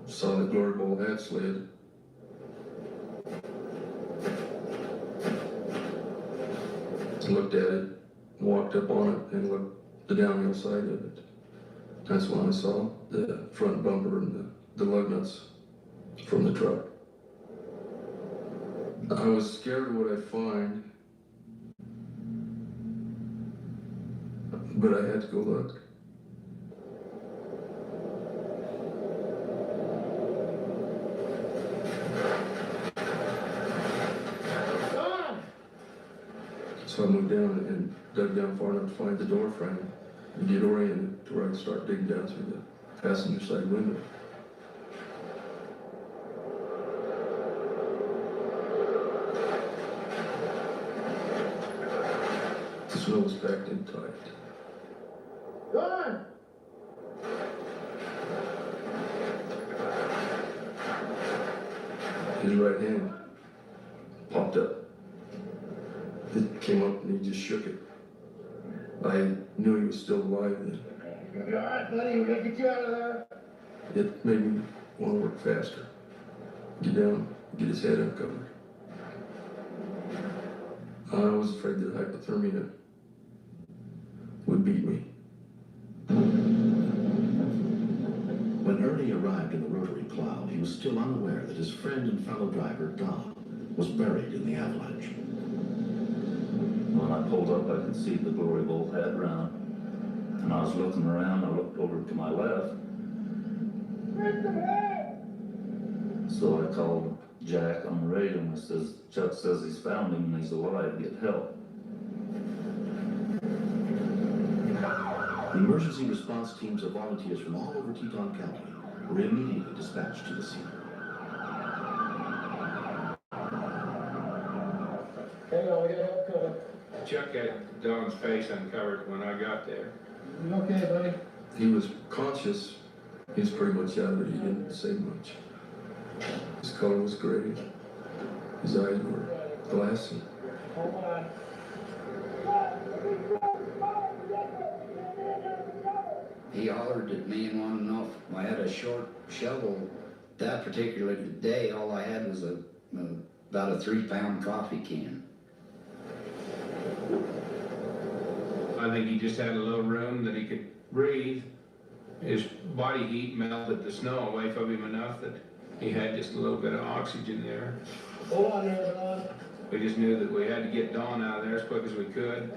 saw the Glory Bowl had slid. looked at it, walked up on it, and looked the downhill side of it. That's when I saw the front bumper and the lug nuts from the truck. I was scared of what I'd find, but I had to go look. So I moved down and dug down far enough to find the door frame and get oriented to where I could start digging down through the passenger side window. The snow was packed in tight. Don! His right hand popped up. It came up and he just shook it. I knew he was still alive then. You all right, buddy? We're gonna get you out of there. It made me want to work faster. Get down, get his head uncovered. I was afraid that hypothermia would beat me. When Ernie arrived in the rotary plow, he was still unaware that his friend and fellow driver, Don, was buried in the avalanche. When I pulled up, I could see the glory bolt head round. And I was looking around, I looked over to my left. So I called Jack on the radio and I says, Chuck says he's found him and he's alive, get help. The emergency response teams of volunteers from all over Teton County were immediately dispatched to the scene. Hang on, we gotta help cover. Chuck had Don's face uncovered when I got there. You okay, buddy? He was conscious. He was pretty much out of it. He didn't say much. His color was gray. His eyes were glassy. Hold on. He hollered at me and wanted to know if I had a short shovel. That particular day, all I had was about a 3-pound coffee can. I think he just had a little room that he could breathe. His body heat melted the snow away from him enough that he had just a little bit of oxygen there. Hold on there, Don. We just knew that we had to get Don out of there as quick as we could.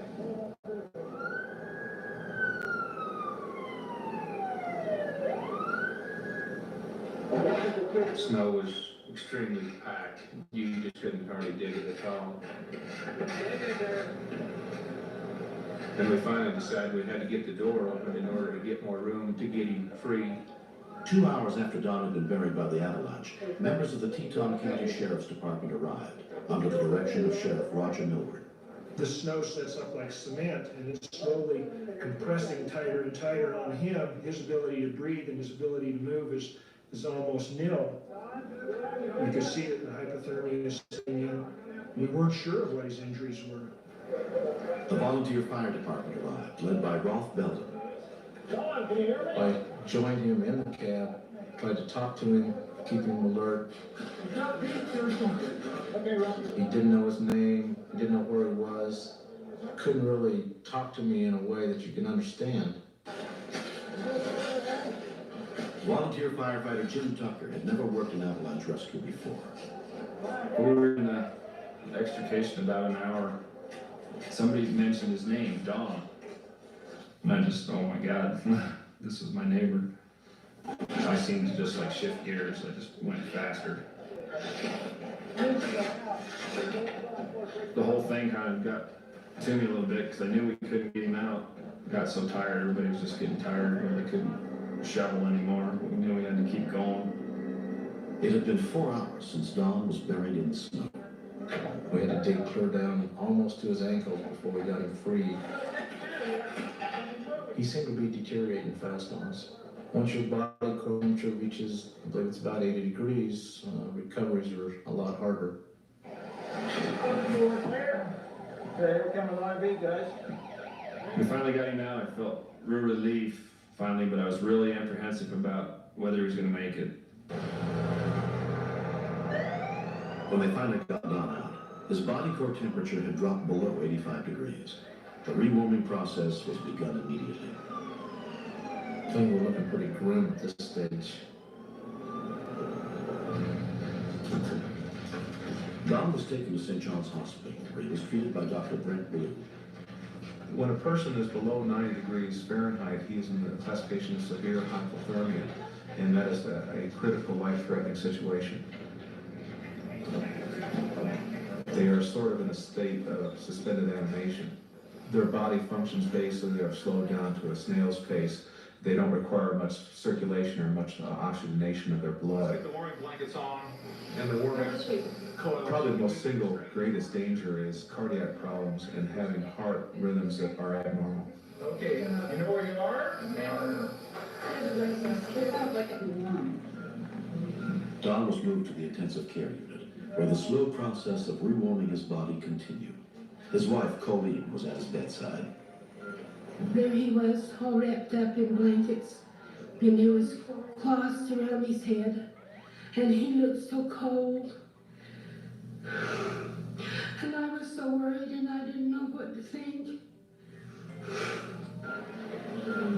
Snow was extremely packed. You just couldn't hardly dig it at all. And we finally decided we had to get the door open in order to get more room to get him free. 2 hours after Don had been buried by the avalanche, members of the Teton County Sheriff's Department arrived under the direction of Sheriff Roger Millward. The snow sets up like cement and it's slowly compressing tighter and tighter on him. His ability to breathe and his ability to move is almost nil. You can see that the hypothermia is setting in. We weren't sure of what his injuries were. The volunteer fire department arrived, led by Rolf Belden. Don, can you hear me? I joined him in the cab, tried to talk to him, keep him alert. Okay, Ron. He didn't know his name, he didn't know where he was, couldn't really talk to me in a way that you can understand. Volunteer firefighter Jim Tucker had never worked in avalanche rescue before. We were in the extrication about an hour. Somebody mentioned his name, Don. And I just, oh my God, this is my neighbor. I seemed to just like shift gears. I just went faster. The whole thing kind of got to me a little bit because I knew we couldn't get him out. Got so tired, everybody was just getting tired and they couldn't shovel anymore. We knew we had to keep going. It had been 4 hours since Don was buried in the snow. We had to dig clear down almost to his ankles before we got him free. He seemed to be deteriorating fast on us. Once your body temperature reaches, I believe it's about 80 degrees, recoveries are a lot harder. Okay, we're coming live, guys. We finally got him out. I felt real relief finally, but I was really apprehensive about whether he was going to make it. When they finally got Don out, His body core temperature had dropped below 85 degrees. The rewarming process was begun immediately. Things were looking pretty grim at this stage. Don was taken to St. John's Hospital, where he was treated by Dr. Brent Blue. When a person is below 90 degrees Fahrenheit, he is in the classification of severe hypothermia, and that is a critical life-threatening situation. They are sort of in a state of suspended animation. Their body functions basically are slowed down to a snail's pace. They don't require much circulation or much oxygenation of their blood. Get the warming blankets on and the warming coils. Probably the most single greatest danger is cardiac problems and having heart rhythms that are abnormal. Okay, you know where you are? Don was moved to the intensive care unit, where the slow process of rewarming his body continued. His wife, Colleen, was at his bedside. There he was, all wrapped up in blankets, and there was cloths around his head, and he looked so cold. And I was so worried, and I didn't know what to think.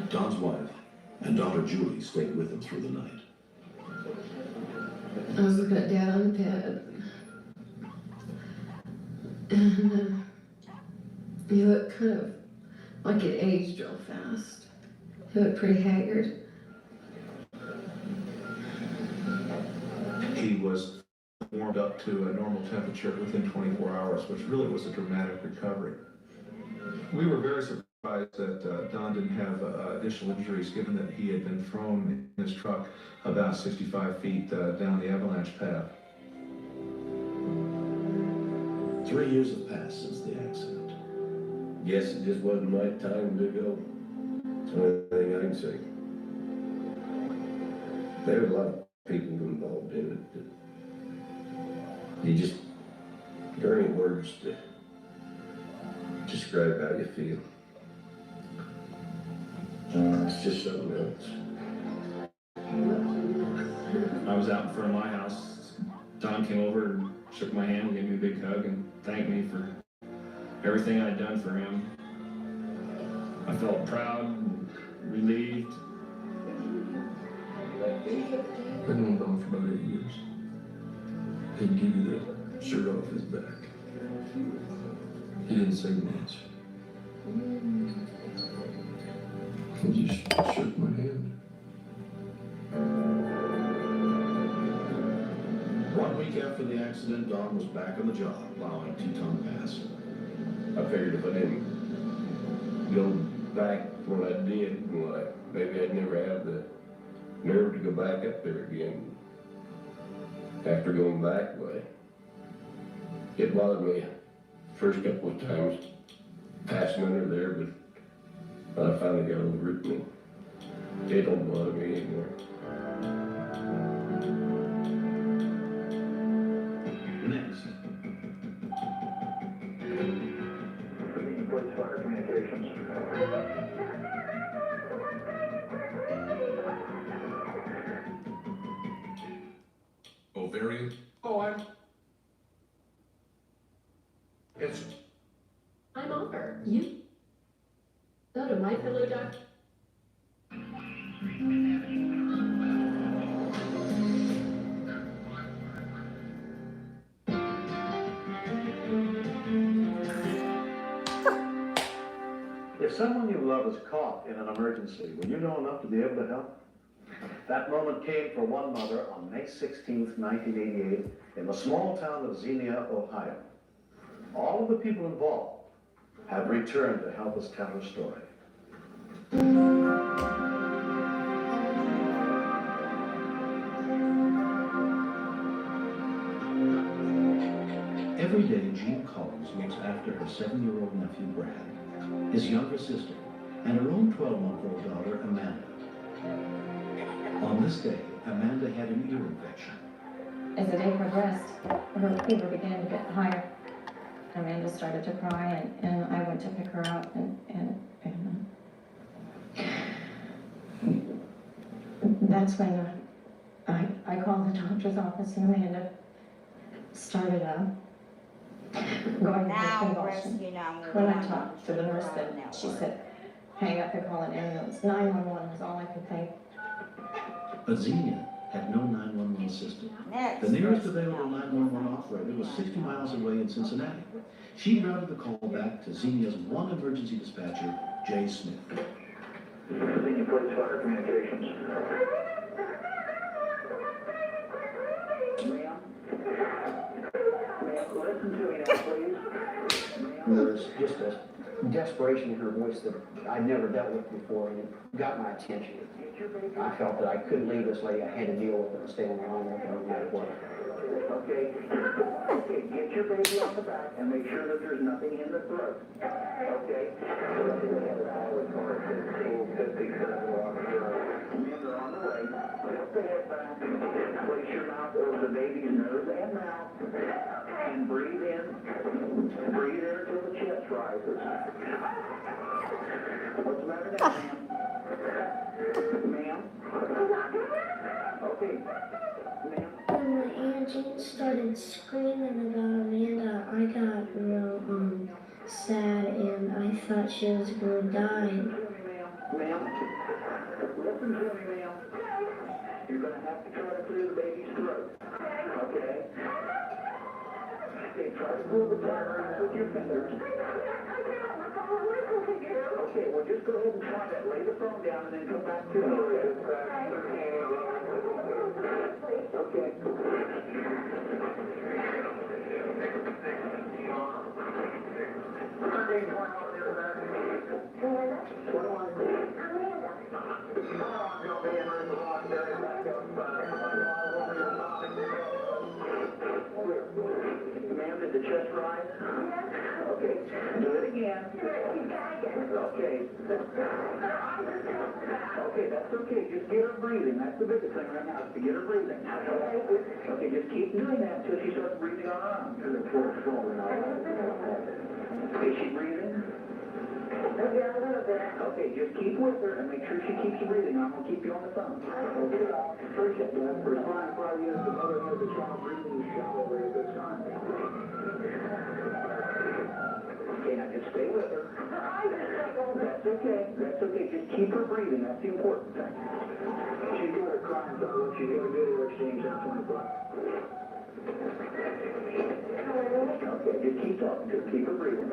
Don's wife and daughter Julie stayed with him through the night. I was looking down on the bed, and he looked kind of like it aged real fast. He looked pretty haggard. He was warmed up to a normal temperature within 24 hours, which really was a dramatic recovery. We were very surprised that Don didn't have additional injuries, given that he had been thrown in his truck about 65 feet down the avalanche path. 3 years have passed since the accident. Guess it just wasn't my time to go. That's the only thing I can say. There were a lot of people involved in it. There ain't words to describe how you feel. It's just something else. I was out in front of my house. Don came over and shook my hand and gave me a big hug and thanked me for everything I'd done for him. I felt proud and relieved. I've known Don for about 8 years. He'd give you the shirt off his back. He didn't say much. He just shook my hand. 1 week after the accident, Don was back on the job, plowing Teton Pass. I figured if I didn't go back when I did, maybe I'd never have the nerve to go back up there again. After going back, it bothered me first couple of times passing under there, but I finally got over it and it don't bother me anymore. Next. Police Fire Communications. Ovarian? It's I'm over. You? Go to my pillow, doctor. If someone you love is caught in an emergency, will you know enough to be able to help? That moment came for one mother on May 16th, 1988, in the small town of Xenia, Ohio. All of the people involved have returned to help us tell her story. Every day, Jean Collins looks after her 7-year-old nephew, Brad, his younger sister, and her own 12-month-old daughter, Amanda. On this day, Amanda had an ear infection. As the day progressed, her fever began to get higher. Amanda started to cry, and I went to pick her up, and that's when I called the doctor's office, and Amanda started going into Now, convulsion. rescue 911. When I talked to the nurse, then she said, hang up and call an ambulance. 911 was all I could think. But Xenia had no 911 system. Next, The nearest rescue available 911 operator was 60 miles away in Cincinnati. She routed the call back to Xenia's one emergency dispatcher, Jay Smith. Xenia Police Fire Communications. Ma'am? Ma'am, listen to me now, please. There's just a desperation in her voice that I'd never dealt with before, and it got my attention. I felt that I couldn't leave this lady. I had to deal with it and stay on the line with her no matter what. Okay. Okay, get your baby on the back and make sure that there's nothing in the throat. Okay? Men are on the way. Tilt the head back. Place your mouth over the baby's nose and mouth. And breathe in. Breathe in until the chest rises. What's the matter now, ma'am? Ma'am? Okay. Ma'am? When my Aunt Jean started screaming about Amanda, I got real sad, and I thought she was gonna die. Ma'am? Listen to me, ma'am. You're gonna have to try to clear the baby's throat. Okay? Okay, try to pull the tire with your fingers. Okay, well just go ahead and try that. Lay the phone down and then come back to me. Okay. Ma'am, did the chest rise? Okay, do it again. Okay. Okay, that's okay. Just get her breathing. That's the biggest thing right now, is to get her breathing. Okay, just keep doing that until she starts breathing on her own. Is she breathing? Okay, just keep with her and make sure she keeps breathing. I'm going to keep you on the phone. Appreciate that. Respond probably is the mother has the child breathing shallow at this time. Okay, now just stay with her. That's okay. That's okay. Just keep her breathing. That's the important thing. She's doing her crying, so she's doing a video exchange at 25. Okay, just keep talking to her. Keep her breathing.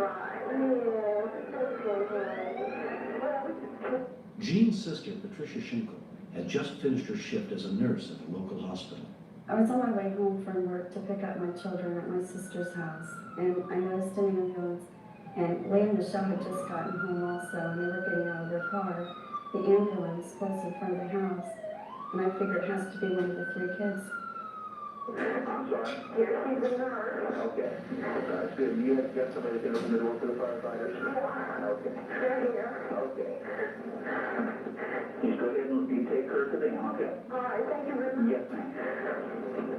Jean's sister, Patricia Schinkel, had just finished her shift as a nurse at the local hospital. I was on my way home from work to pick up my children at my sister's house, and I noticed an ambulance, and Leah and Michelle had just gotten home also, and they were getting out of their car. The ambulance was in front of the house, and I figured it has to be one of the 3 kids. I'm sorry. Okay. That's good. You have got somebody that can open the door for the firefighters? Okay. Okay. Just go ahead and you take her to them, okay? All right, thank you very much. Yes, ma'am.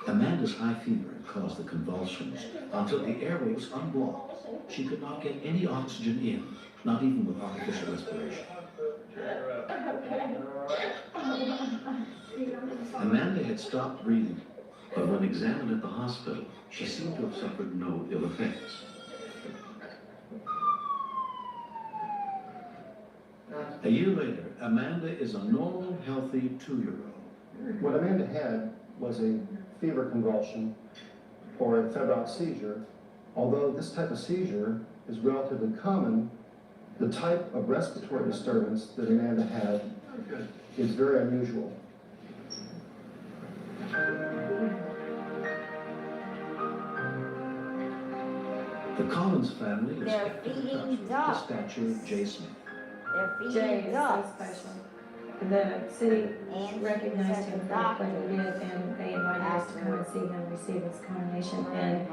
Amanda's high fever had caused the convulsions until the airway was unblocked. She could not get any oxygen in, not even with artificial respiration. Amanda had stopped breathing, but when examined at the hospital, she seemed to have suffered no ill effects. A year later, Amanda is a normal, healthy 2-year-old. What Amanda had was a fever convulsion or a febrile seizure. Although this type of seizure is relatively common, the type of respiratory disturbance that Amanda had is very unusual. The Collins family is They're kept in touch feeding with ducks. dispatcher Jay Smith. They're Jay feeding is so ducks. special. The city And recognized she's him a for doctor. what he did, and they invited us to come and see him receive his coronation. And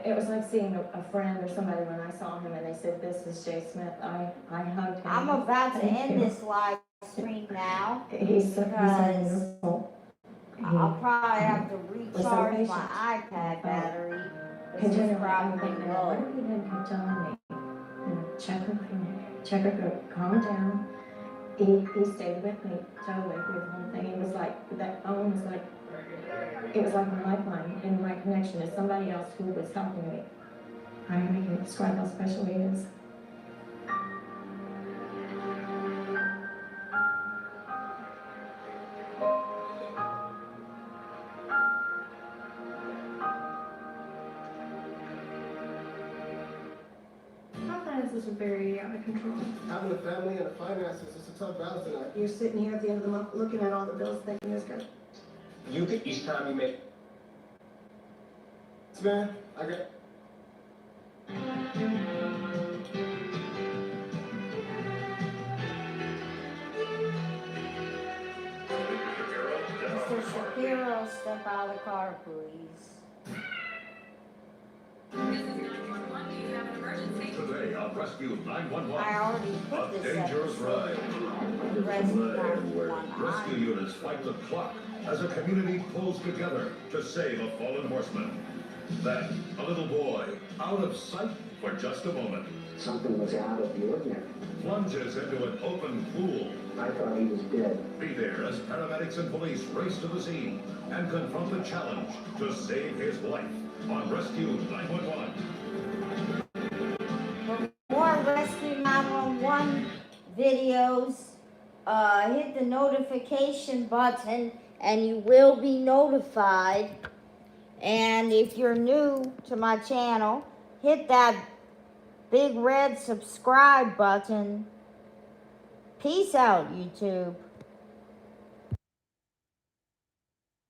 it was like seeing a friend or somebody when I saw him and they said, "This is Jay Smith." I hugged him. I'm about to Thank end you. this live stream now He's so because wonderful. I'll probably have to was so recharge patient. my iPad battery. This is Continually, I'm probably thinking, what low. if he didn't keep telling me? You know, check her throat, calm down. he stayed with me totally through the whole thing. It was like, that phone was like, it was like my lifeline and my connection to somebody else who was helping me. I can describe how special he is. My finances are very out of control. Having a family and a finances is a tough balance tonight. You're sitting here at the end of the month looking at all the bills thinking it's good. You get each time you make. Man, I got. Mr. Shapiro, step out of the car, please. Today on Rescue 911. I already put A this dangerous ride. Rescue Rescue units fight the clock as a community pulls together to save a fallen horseman. Then, a little boy, out of sight for just a moment, Something was out of the ordinary. plunges into an open pool. I thought he was dead. Be there as paramedics and police race to the scene and confront the challenge to save his life on Rescue 911. For more Rescue 911 videos, hit the notification button and you will be notified. And if you're new to my channel, hit that big red subscribe button. Peace out, YouTube.